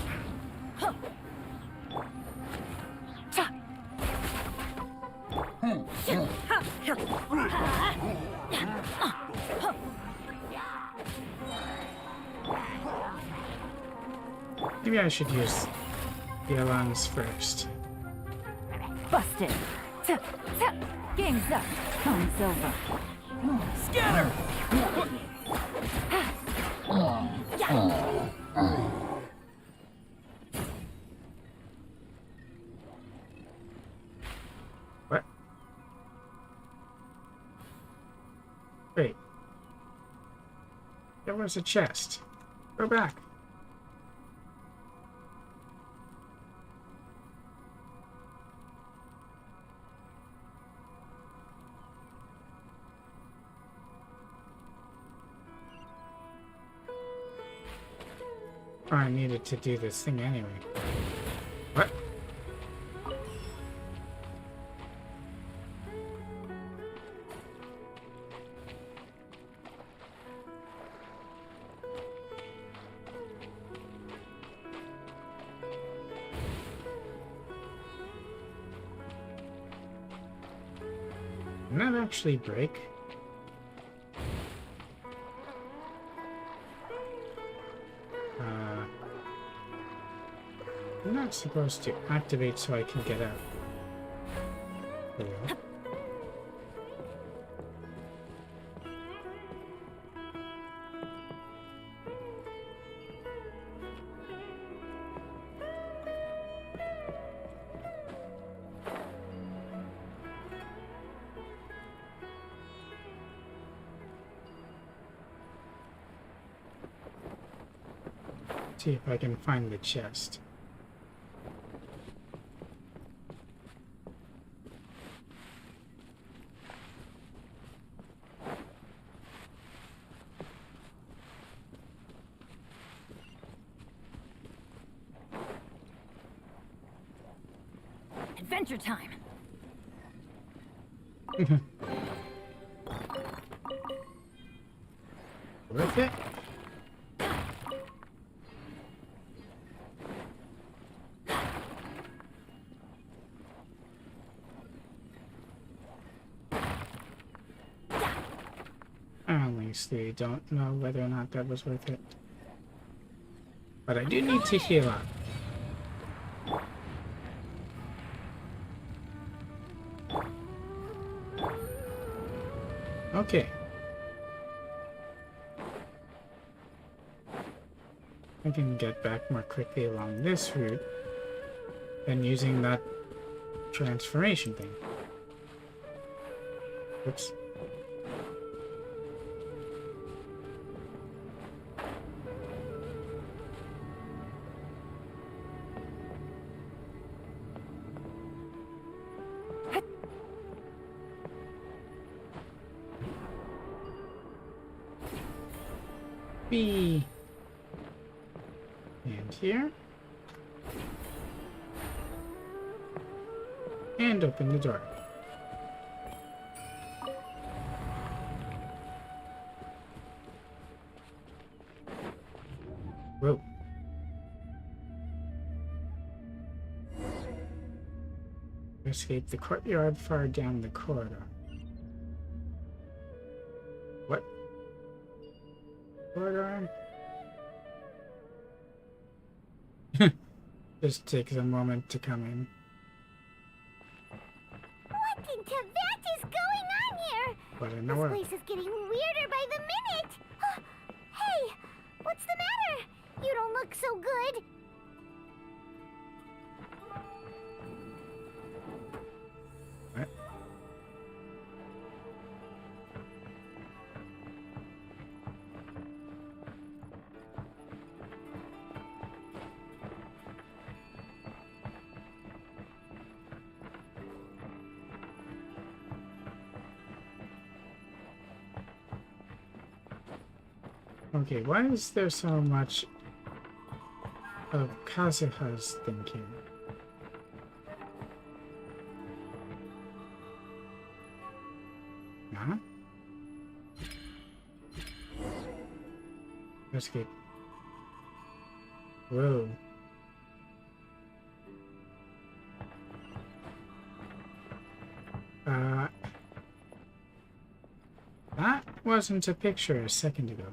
Maybe I should use the alarms first.
Busted. Game's up. Time's over.
Scanner!
What? Wait. There was a chest. Go back. Oh, I needed to do this thing anyway. What? Didn't that actually break? I'm not supposed to activate so I can get out. There we go. See if I can find the chest.
Adventure time.
Worth it? I honestly don't know whether or not that was worth it. But I do need to heal up. Okay. I can get back more quickly along this route than using that transformation thing. Oops. B. And here. And open the door. Whoa. Escape the courtyard far down the corridor. What? Corridor? Just takes a moment to come in.
What in Tibet is going on here?
But I know
This place is getting weirder by the minute. Hey, what's the matter? You don't look so good.
What? Okay, why is there so much of Kazuha's thinking? Huh? Escape. Whoa. That wasn't a picture a second ago.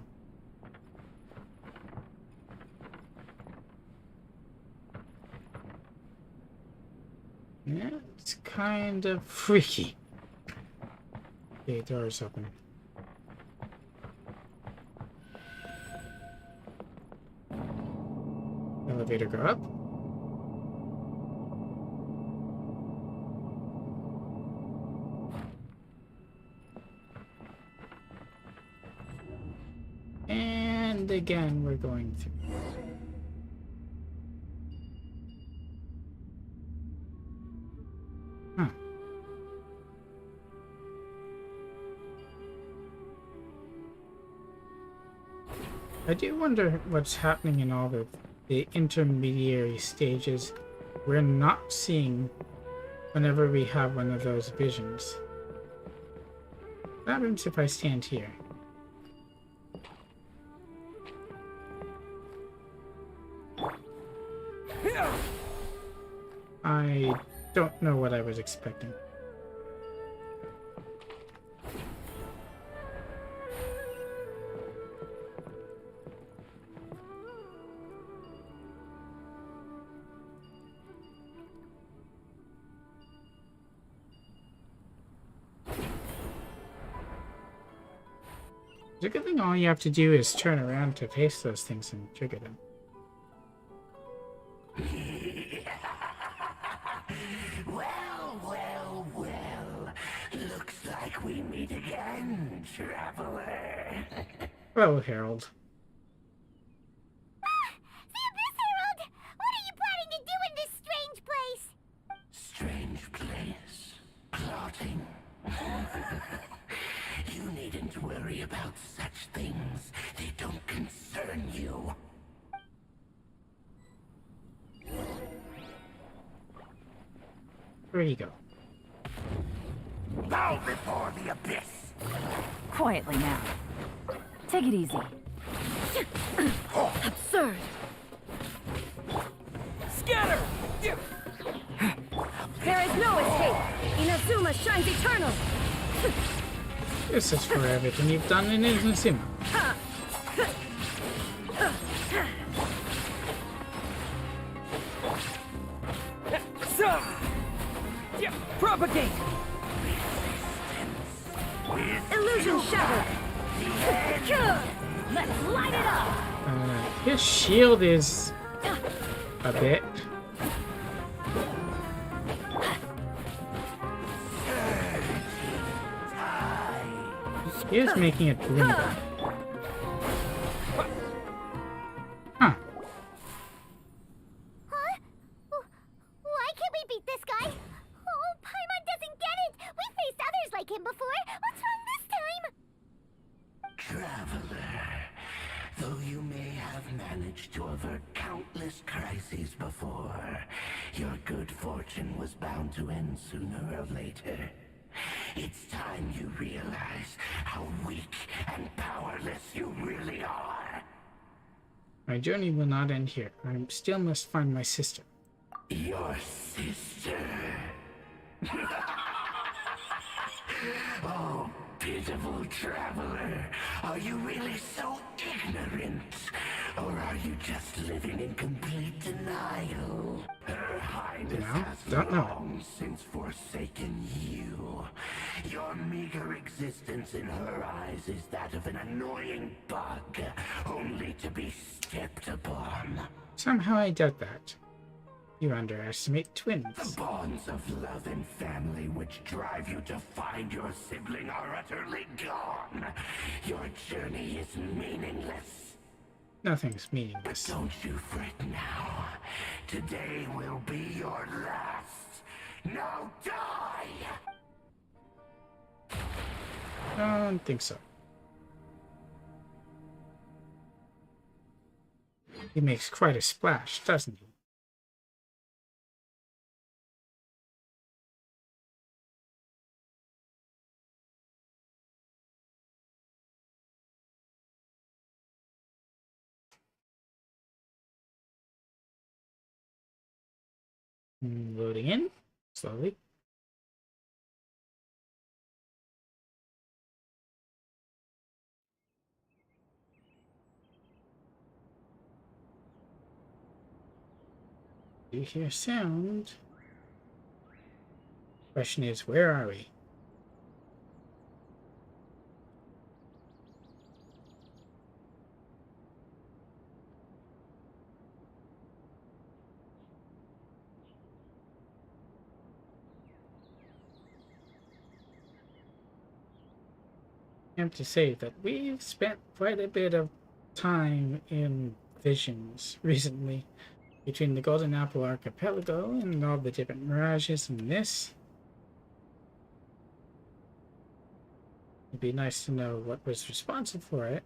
Yeah, it's kind of freaky. Okay, door's open. Elevator go up. And again, we're going through. Huh. I do wonder what's happening in all the intermediary stages we're not seeing whenever we have one of those visions. What happens if I stand here? I don't know what I was expecting. It's a good thing all you have to do is turn around to face those things and trigger them.
Well. Looks like we meet again, traveler.
Well, Harold.
The Abyss Herald! What are you planning to do in this strange place?
Strange place. Plotting. You needn't worry about such things. They don't concern you.
Where do you go?
Bow before the abyss.
Quietly now. Take it easy. Absurd.
Scatter!
There is no escape! Inazuma shines eternal!
This is for everything you've done in Inazuma.
Propagate!
Illusion shattered! Let's light it up!
His shield is a bit. He is making it blue. Huh.
Why can't we beat this guy? Oh, Paimon doesn't get it! We faced others like him before! What's wrong this time?
Traveler, though you may have managed to avert countless crises before, your good fortune was bound to end sooner or later. It's time you realize how weak and powerless you really are.
My journey will not end here. I still must find my sister.
Your sister. Oh, pitiful traveler. Are you really so ignorant? Or are you just living in complete denial? Her Highness has long since forsaken you. Your meager existence in her eyes is that of an annoying bug, only to be stepped upon.
Somehow I doubt that. You underestimate twins.
The bonds of love and family which drive you to find your sibling are utterly gone. Your journey is meaningless.
Nothing's meaningless.
But don't you fret now. Today will be your last. Now die!
Don't think so. He makes quite a splash, doesn't he? Loading in slowly. You hear sound. Question is, where are we? I have to say that we've spent quite a bit of time in visions recently between the Golden Apple Archipelago and all the different mirages and this. It'd be nice to know what was responsible for it.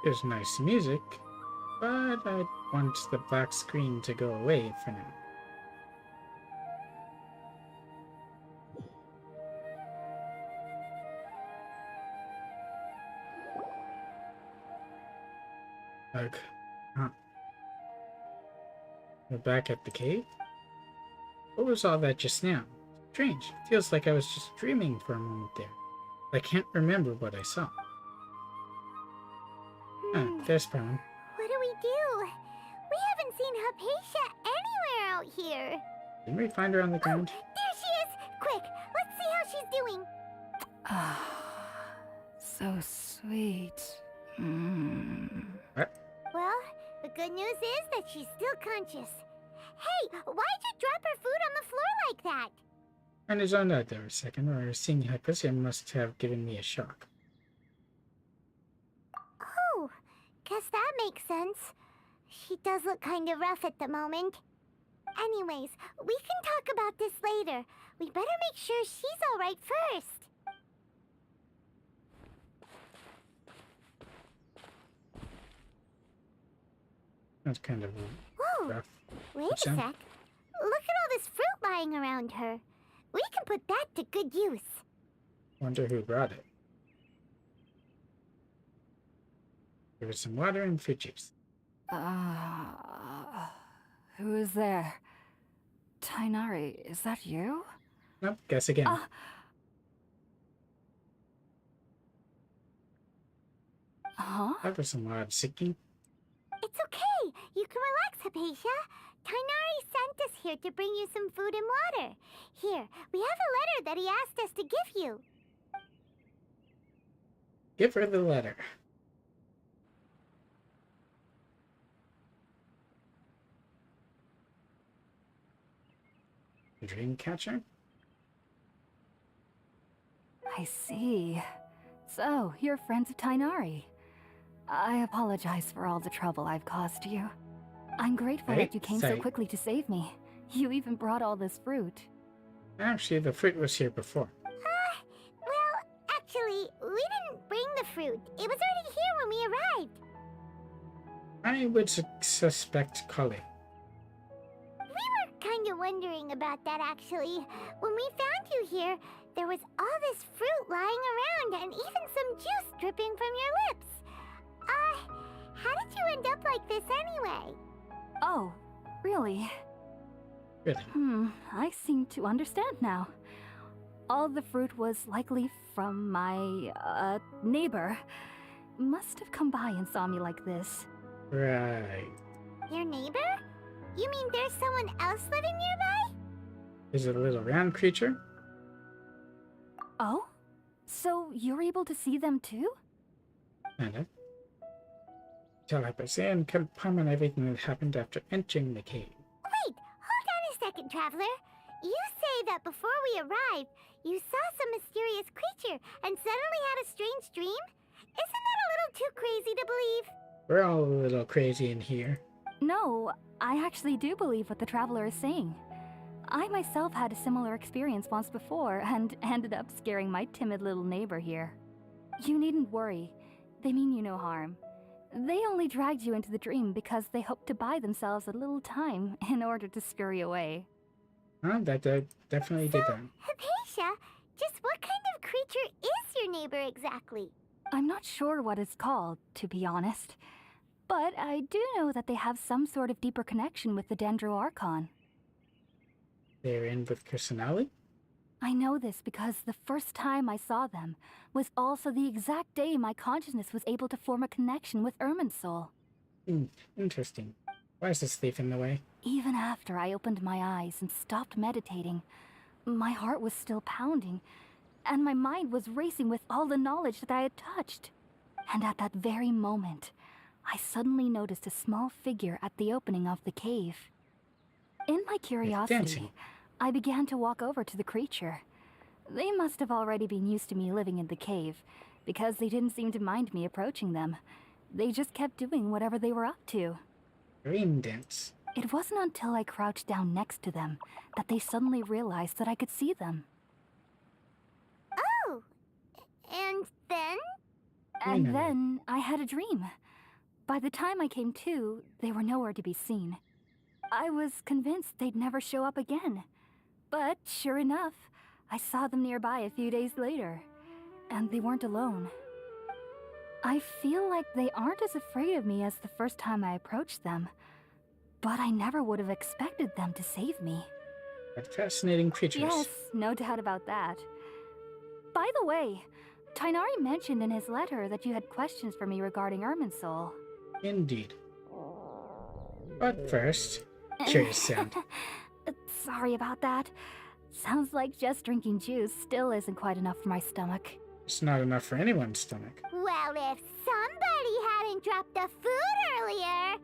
There's nice music, but I want the black screen to go away for now. Ugh. Huh. We're back at the cave? What was all that just now? Strange. Feels like I was just dreaming for a moment there. I can't remember what I saw. There's Brown.
What do we do? We haven't seen Hypatia anywhere out here.
Didn't we find her on the ground?
Oh, there she is! Quick, let's see how she's doing.
Ah, so sweet.
What?
Well, the good news is that she's still conscious. Hey, why'd you drop her food on the floor like that?
And his own out there a second, or seeing Hypatia must have given me a shock.
Oh, guess that makes sense. She does look kind of rough at the moment. Anyways, we can talk about this later. We better make sure she's alright first.
That's kind of
Whoa,
rough.
wait a sec. Look at all this fruit lying around her. We can put that to good use.
Wonder who brought it. Give it some water and fruit juice.
Who is there? Tainari, is that you?
Nope, guess again.
Huh?
That was some odd sicking.
It's okay. You can relax, Hypatia. Tainari sent us here to bring you some food and water. Here, we have a letter that he asked us to give you.
Give her the letter. Dreamcatcher?
I see. So, you're friends of Tainari. I apologize for all the trouble I've caused you. I'm grateful that you came so quickly to save me. You even brought all this fruit.
Actually, the fruit was here before.
Well, actually, we didn't bring the fruit. It was already here when we arrived.
I would suspect Cully.
We were kind of wondering about that, actually. When we found you here, there was all this fruit lying around and even some juice dripping from your lips. How did you end up like this anyway?
Oh, really?
Really?
I seem to understand now. All the fruit was likely from my, neighbor. Must have come by and saw me like this.
Right.
Your neighbor? You mean there's someone else living nearby?
Is it a little round creature?
Oh? So you're able to see them too?
Kinda. Tell Hypatia and comment everything that happened after entering the cave.
Wait, hold on a second, Traveler. You say that before we arrived, you saw some mysterious creature and suddenly had a strange dream? Isn't that a little too crazy to believe?
We're all a little crazy in here.
No, I actually do believe what the traveler is saying. I myself had a similar experience once before and ended up scaring my timid little neighbor here. You needn't worry. They mean you no harm. They only dragged you into the dream because they hoped to buy themselves a little time in order to scurry away.
Oh, that definitely did that.
Hypatia, just what kind of creature is your neighbor exactly?
I'm not sure what it's called, to be honest. But I do know that they have some sort of deeper connection with the Dendro Archon.
They're in with Kusanali?
I know this because the first time I saw them was also the exact day my consciousness was able to form a connection with Irminsul.
Interesting. Why is this thief in the way?
Even after I opened my eyes and stopped meditating, my heart was still pounding, and my mind was racing with all the knowledge that I had touched. And at that very moment, I suddenly noticed a small figure at the opening of the cave. In my curiosity, I began to walk over to the creature. They must have already been used to me living in the cave, because they didn't seem to mind me approaching them. They just kept doing whatever they were up to.
Green dance.
It wasn't until I crouched down next to them that they suddenly realized that I could see them.
Oh! And then?
And then I had a dream. By the time I came to, they were nowhere to be seen. I was convinced they'd never show up again. But sure enough, I saw them nearby a few days later. And they weren't alone. I feel like they aren't as afraid of me as the first time I approached them. But I never would have expected them to save me.
What fascinating creatures.
Yes, no doubt about that. By the way, Tainari mentioned in his letter that you had questions for me regarding Irminsul.
Indeed. But first, curious sound.
Sorry about that. Sounds like just drinking juice still isn't quite enough for my stomach.
It's not enough for anyone's stomach.
Well, if somebody hadn't dropped the food earlier...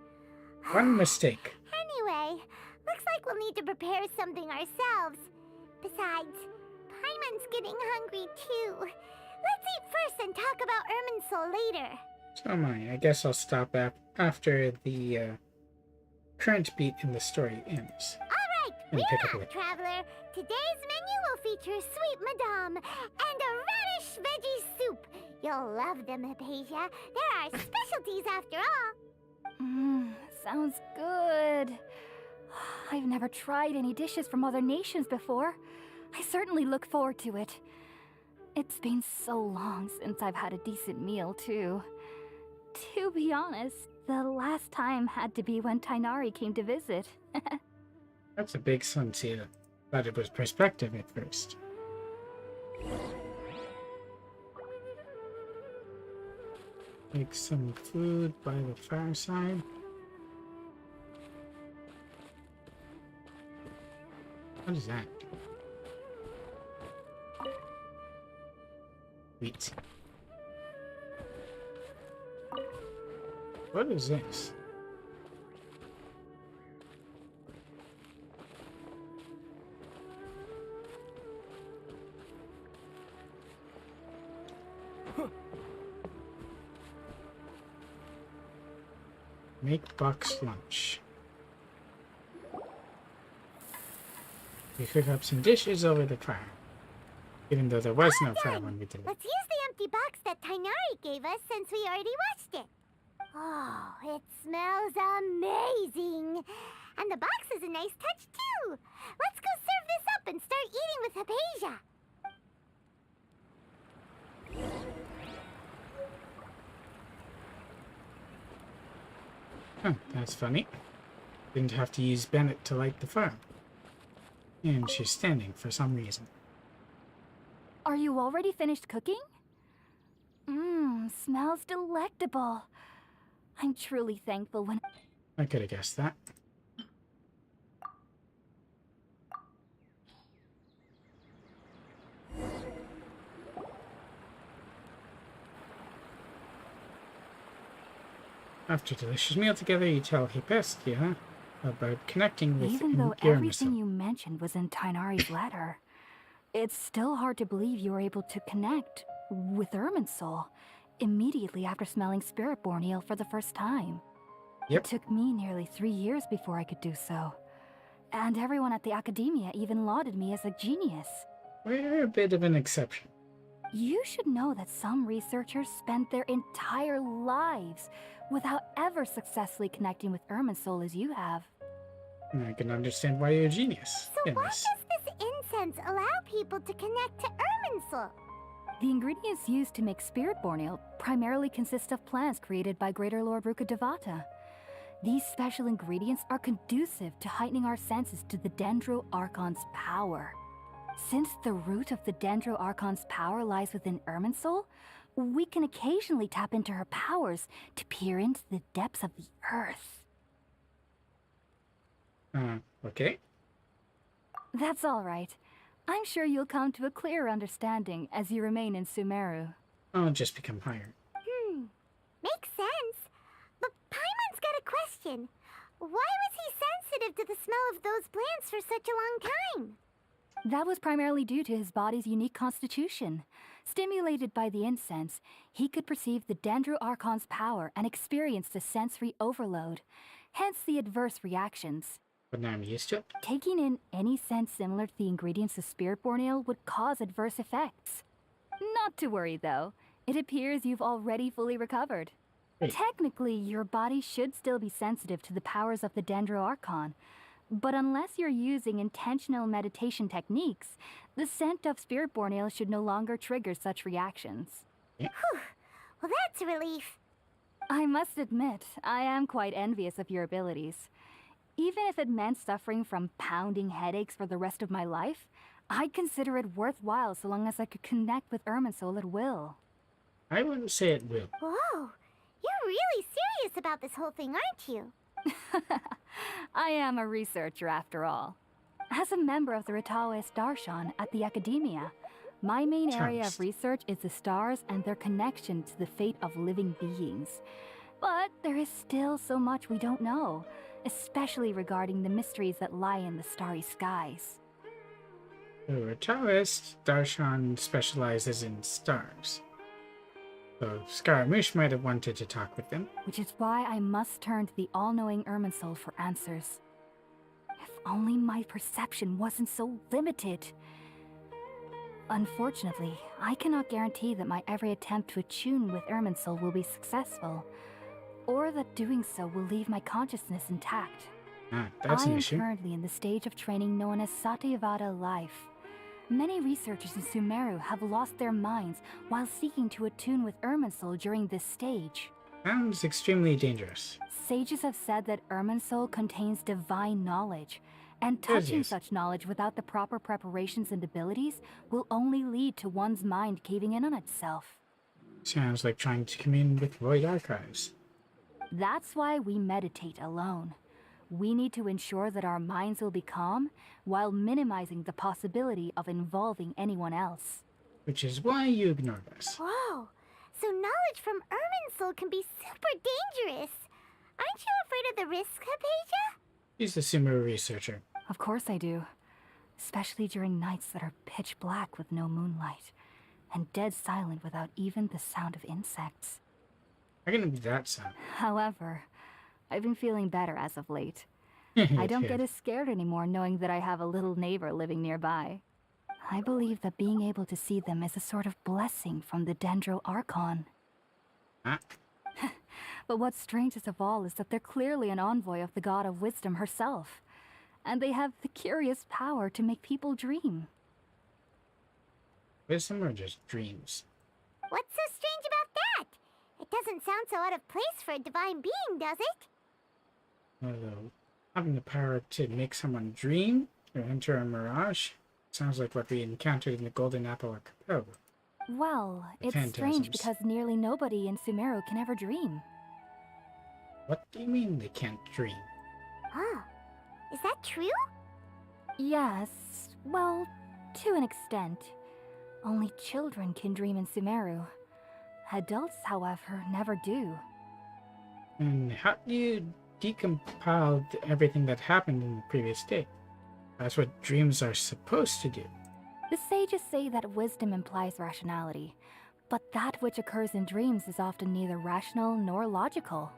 One mistake.
Anyway, looks like we'll need to prepare something ourselves. Besides, Paimon's getting hungry too. Let's eat first and talk about Irminsul later.
So am I. I guess I'll stop after the current beat in the story ends.
Alright,
And
we're
pick up
up,
later.
traveler. Today's menu will feature sweet madame and a radish veggie soup. You'll love them, Hypatia. They're our specialties after all.
Sounds good. I've never tried any dishes from other nations before. I certainly look forward to it. It's been so long since I've had a decent meal, too. To be honest, the last time had to be when Tainari came to visit.
That's a big sunset. Thought it was perspective at first. Make some food by the fireside. What is that? Wheat. What is this? Make Buck's lunch. We cook up some dishes over the fire. Even though there was no fire when we did it.
Let's use the empty box that Tainari gave us since we already watched it. Oh, it smells amazing. And the box is a nice touch too. Let's go serve this up and start eating with Hypatia.
Huh, that's funny. Didn't have to use Bennett to light the fire. And she's standing for some reason.
Are you already finished cooking? Smells delectable. I'm truly thankful when...
I could have guessed that. After a delicious meal together, you tell Hypatia about connecting with
Even though
Irmisel.
everything you mentioned was in Tainari's letter, it's still hard to believe you were able to connect with Irminsul immediately after smelling Spiritborn eel for the first time.
Yep.
It took me nearly 3 years before I could do so. And everyone at the Academia even lauded me as a genius.
We're a bit of an exception.
You should know that some researchers spend their entire lives without ever successfully connecting with Irminsul as you have.
I can understand why you're a genius.
So why
Yes.
does this incense allow people to connect to Irminsul?
The ingredients used to make Spiritborn ale primarily consist of plants created by Greater Lord Rukkhadevata. These special ingredients are conducive to heightening our senses to the Dendro Archon's power. Since the root of the Dendro Archon's power lies within Irminsul, we can occasionally tap into her powers to peer into the depths of the earth.
Okay.
That's all right. I'm sure you'll come to a clearer understanding as you remain in Sumeru.
I'll just become higher.
Makes sense. But Paimon's got a question. Why was he sensitive to the smell of those plants for such a long time?
That was primarily due to his body's unique constitution. Stimulated by the incense, he could perceive the Dendro Archon's power and experience the sensory overload, hence the adverse reactions.
But now I'm used to it.
Taking in any scent similar to the ingredients of Spiritborn ale would cause adverse effects. Not to worry, though. It appears you've already fully recovered.
Great.
Technically, your body should still be sensitive to the powers of the Dendro Archon, but unless you're using intentional meditation techniques, the scent of Spiritborn ale should no longer trigger such reactions.
Whew. Well, that's a relief.
I must admit, I am quite envious of your abilities. Even if it meant suffering from pounding headaches for the rest of my life, I'd consider it worthwhile so long as I could connect with Irminsul at will.
I wouldn't say it will.
Whoa. You're really serious about this whole thing, aren't you?
I am a researcher after all. As a member of the Ritaoist Darshan at the Academia, my main area of research is the stars and their connection to the fate of living beings. But there is still so much we don't know, especially regarding the mysteries that lie in the starry skies.
The Taoist Darshan specializes in stars. So Scaramouche might have wanted to talk with them.
Which is why I must turn to the all-knowing Irminsul for answers. If only my perception wasn't so limited. Unfortunately, I cannot guarantee that my every attempt to attune with Irminsul will be successful, or that doing so will leave my consciousness intact.
That's
I
an
am
issue.
currently in the stage of training known as Satyavada life. Many researchers in Sumeru have lost their minds while seeking to attune with Irminsul during this stage.
Sounds extremely dangerous.
Sages have said that Irminsul contains divine knowledge, and
Yes,
touching
yes.
such knowledge without the proper preparations and abilities will only lead to one's mind caving in on itself.
Sounds like trying to commune with void archives.
That's why we meditate alone. We need to ensure that our minds will be calm while minimizing the possibility of involving anyone else.
Which is why you ignored us.
Whoa. So knowledge from Irminsul can be super dangerous. Aren't you afraid of the risk, Hypatia?
He's the Sumeru researcher.
Of course I do. Especially during nights that are pitch black with no moonlight, and dead silent without even the sound of insects.
How can it be that sound?
However, I've been feeling better as of late. I don't get as scared anymore knowing that I have a little neighbor living nearby. I believe that being able to see them is a sort of blessing from the Dendro Archon. But what's strangest of all is that they're clearly an envoy of the god of wisdom herself, and they have the curious power to make people dream.
Wisdom or just dreams?
What's so strange about that? It doesn't sound so out of place for a divine being, does it?
Although, having the power to make someone dream or enter a mirage sounds like what we encountered in the Golden Apple Archipelago.
Well, it's strange
Phantasms.
because nearly nobody in Sumeru can ever dream.
What do you mean they can't dream?
Huh. Is that true?
Yes, well, to an extent. Only children can dream in Sumeru. Adults, however, never do.
And how do you decompiled everything that happened in the previous day. That's what dreams are supposed to do.
The sages say that wisdom implies rationality, but that which occurs in dreams is often neither rational nor logical.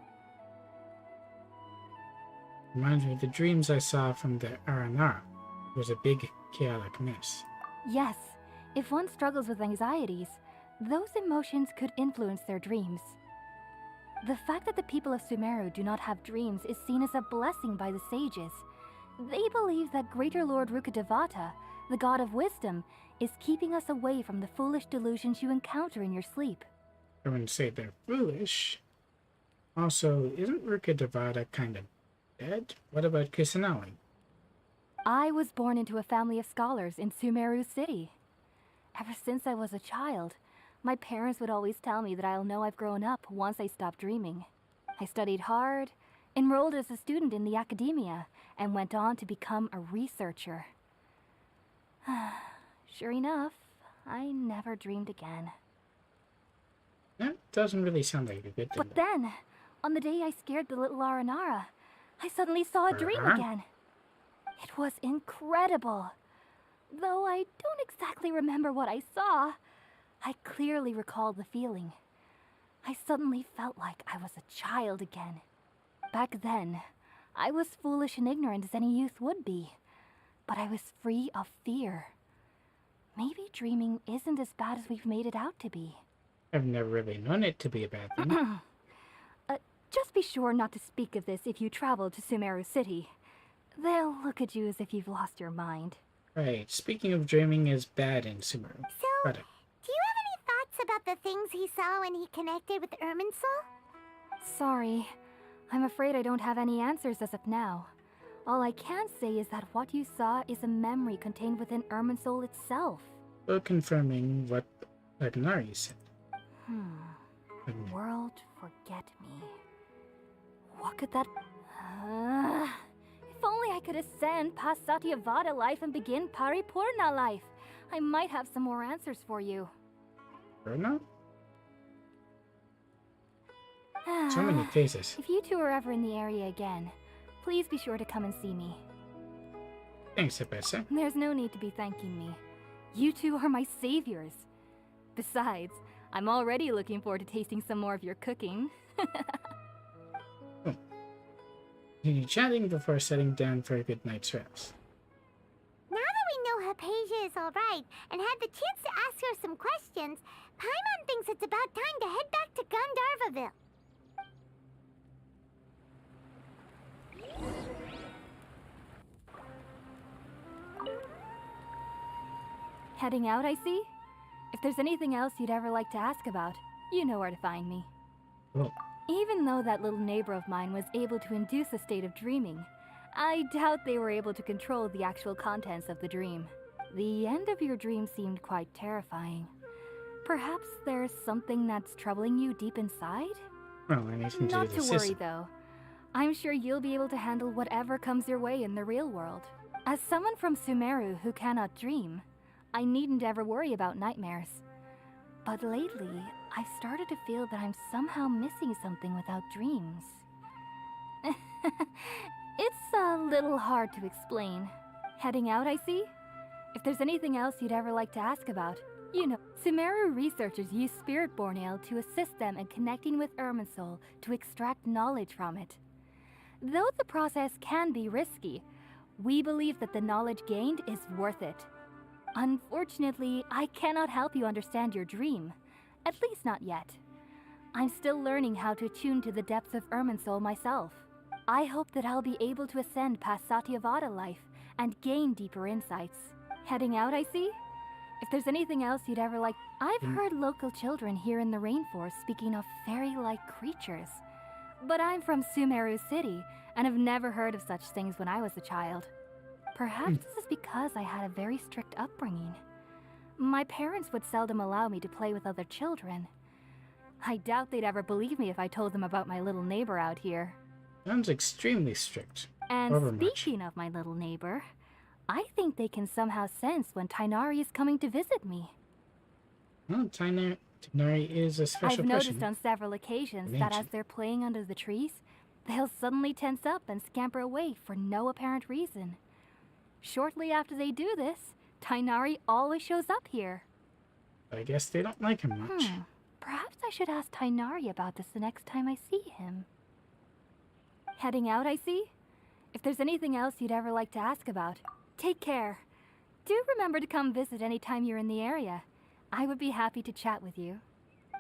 Reminds me of the dreams I saw from the Aranara. It was a big chaotic mess.
Yes, if one struggles with anxieties, those emotions could influence their dreams. The fact that the people of Sumeru do not have dreams is seen as a blessing by the sages. They believe that Greater Lord Rukkhadevata, the god of wisdom, is keeping us away from the foolish delusions you encounter in your sleep.
I wouldn't say they're foolish. Also, isn't Rukkhadevata kind of dead? What about Kusanali?
I was born into a family of scholars in Sumeru City. Ever since I was a child, my parents would always tell me that I'll know I've grown up once I stop dreaming. I studied hard, enrolled as a student in the academia, and went on to become a researcher. Sure enough, I never dreamed again.
That doesn't really sound like a good thing.
But then, on the day I scared the little Aranara, I suddenly saw a dream again. It was incredible. Though I don't exactly remember what I saw, I clearly recall the feeling. I suddenly felt like I was a child again. Back then, I was foolish and ignorant as any youth would be, but I was free of fear. Maybe dreaming isn't as bad as we've made it out to be.
I've never really known it to be a bad thing.
Just be sure not to speak of this if you travel to Sumeru City. They'll look at you as if you've lost your mind.
Right, speaking of dreaming is bad in Sumeru.
So, do you have any thoughts about the things he saw when he connected with Irminsul?
Sorry, I'm afraid I don't have any answers as of now. All I can say is that what you saw is a memory contained within Irminsul itself.
So confirming what Ragnari said.
World forget me. What could that... if only I could ascend past Satyavada life and begin Paripurna life. I might have some more answers for you.
Purna? So many faces.
If you two are ever in the area again, please be sure to come and see me.
Thanks, Abessa.
There's no need to be thanking me. You two are my saviors. Besides, I'm already looking forward to tasting some more of your cooking.
Continue chatting before setting down for a good night's rest.
Now that we know Hypatia is alright and had the chance to ask her some questions, Paimon thinks it's about time to head back to Gandharvaville.
Heading out, I see? If there's anything else you'd ever like to ask about, you know where to find me.
Cool.
Even though that little neighbor of mine was able to induce a state of dreaming, I doubt they were able to control the actual contents of the dream. The end of your dream seemed quite terrifying. Perhaps there's something that's troubling you deep inside?
Well, I need to
Not to worry, though. I'm sure you'll be able to handle whatever comes your way in the real world. As someone from Sumeru who cannot dream, I needn't ever worry about nightmares. But lately, I've started to feel that I'm somehow missing something without dreams. It's a little hard to explain. Heading out, I see? If there's anything else you'd ever like to ask about, you know, Sumeru researchers use Spirit-born Ale to assist them in connecting with Irminsul to extract knowledge from it. Though the process can be risky, we believe that the knowledge gained is worth it. Unfortunately, I cannot help you understand your dream. At least not yet. I'm still learning how to attune to the depths of Irminsul myself. I hope that I'll be able to ascend past Satyavada life and gain deeper insights. Heading out, I see? If there's anything else you'd ever like... I've heard local children here in the rainforest speaking of fairy-like creatures. But I'm from Sumeru City, and have never heard of such things when I was a child. Perhaps this is because I had a very strict upbringing. My parents would seldom allow me to play with other children. I doubt they'd ever believe me if I told them about my little neighbor out here.
Sounds extremely strict.
And speaking of my little neighbor, I think they can somehow sense when Tighnari is coming to visit me.
Well, Tighnari is a special person.
I've noticed on several occasions that as they're playing under the trees, they'll suddenly tense up and scamper away for no apparent reason. Shortly after they do this, Tainari always shows up here.
I guess they don't like him much.
Perhaps I should ask Tainari about this the next time I see him. Heading out, I see? If there's anything else you'd ever like to ask about, take care. Do remember to come visit anytime you're in the area. I would be happy to chat with you.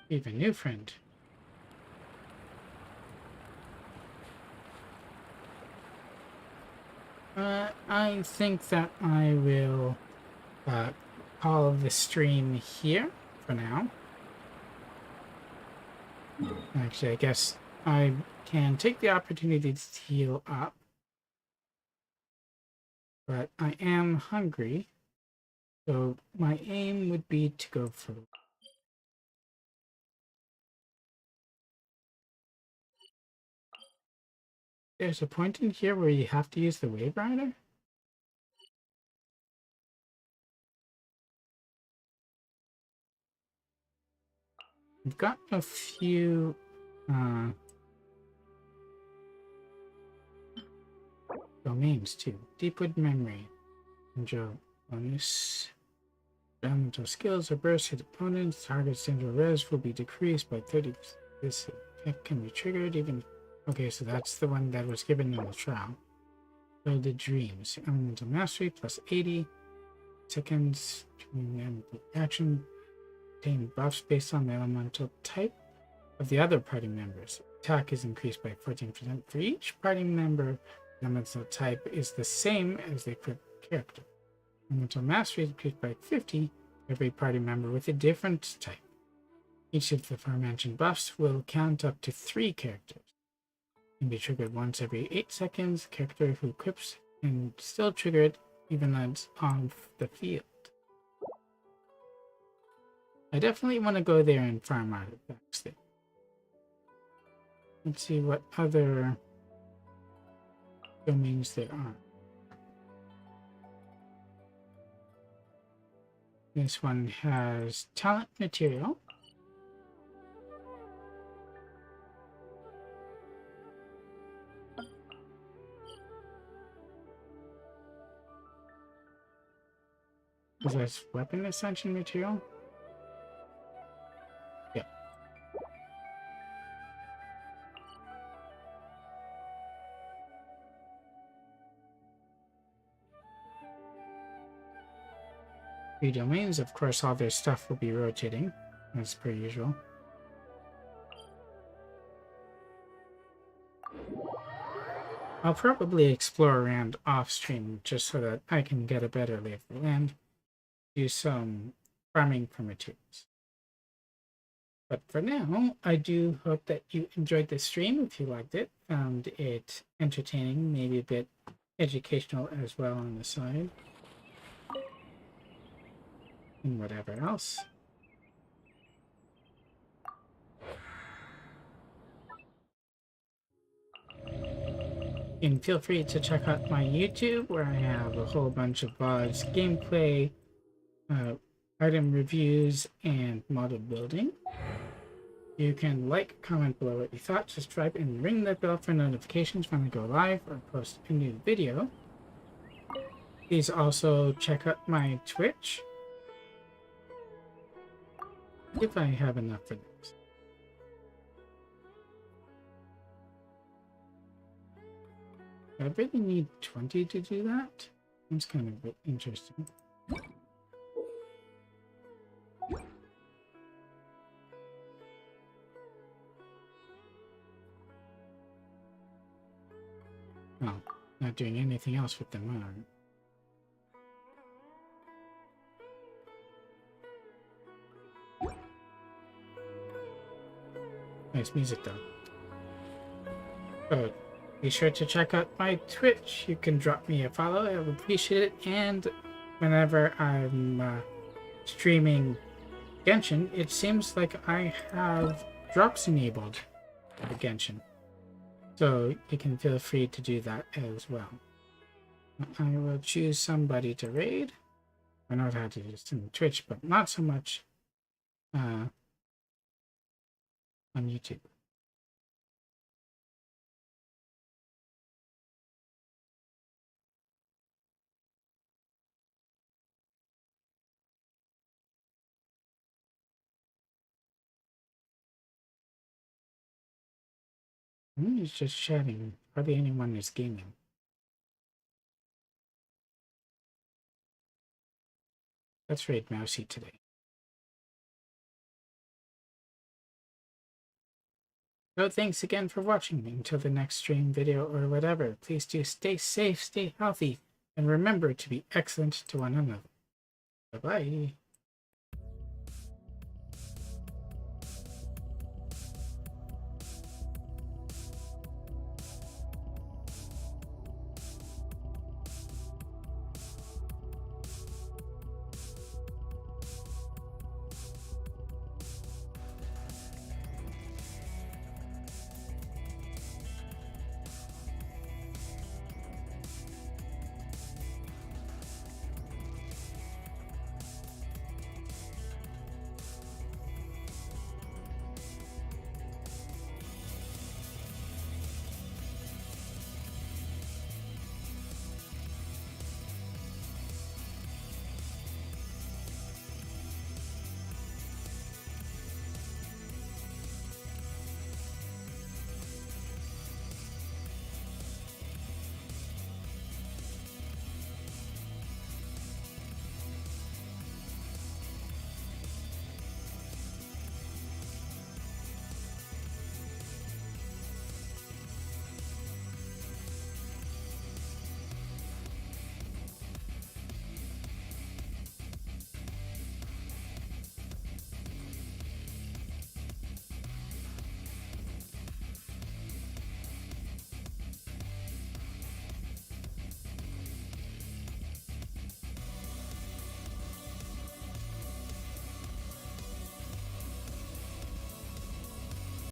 We have a new friend. I think that I will call the stream here for now. Actually, I guess I can take the opportunity to heal up. But I am hungry, so my aim would be to go for... There's a point in here where you have to use the Wave Rider? We've got a few domains too. Deepwood Memory. Enjoy bonus. Elemental skills are burst hit opponents. Target's central res will be decreased by 30%. This effect can be triggered even... Okay, so that's the one that was given in the trial. So the dreams. Elemental mastery plus 80 seconds. Action. Obtain buffs based on the elemental type of the other party members. Attack is increased by 14% for each party member. Elemental type is the same as the equipped character. Elemental mastery is increased by 50 for every party member with a different type. Each of the aforementioned buffs will count up to 3 characters. Can be triggered once every 8 seconds. Character who equips can still trigger it even though it's off the field. I definitely want to go there and farm artifacts there. Let's see what other domains there are. This one has talent material. Is that weapon ascension material? Yeah. Three domains, of course, all their stuff will be rotating, as per usual. I'll probably explore around off stream just so that I can get a better lay of the land. Do some farming for materials. But for now, I do hope that you enjoyed this stream. If you liked it, found it entertaining, maybe a bit educational as well on the side, and whatever else. And feel free to check out my YouTube, where I have a whole bunch of VODs, gameplay, item reviews, and model building. You can like, comment below what you thought, subscribe, and ring the bell for notifications when I go live or post a new video. Please also check out my Twitch, if I have enough for this. I really need 20 to do that? That's kind of a bit interesting. Oh, not doing anything else with them, nice music though. So, be sure to check out my Twitch. You can drop me a follow, I would appreciate it. And whenever I'm streaming Genshin, it seems like I have drops enabled for Genshin. So you can feel free to do that as well. I will choose somebody to raid. I know how to do this in Twitch, but not so much on YouTube. He's just chatting. Hardly anyone is gaming. Let's raid Mousy today. So thanks again for watching. Until the next stream, video, or whatever, please do stay safe, stay healthy, and remember to be excellent to one another. Bye-bye.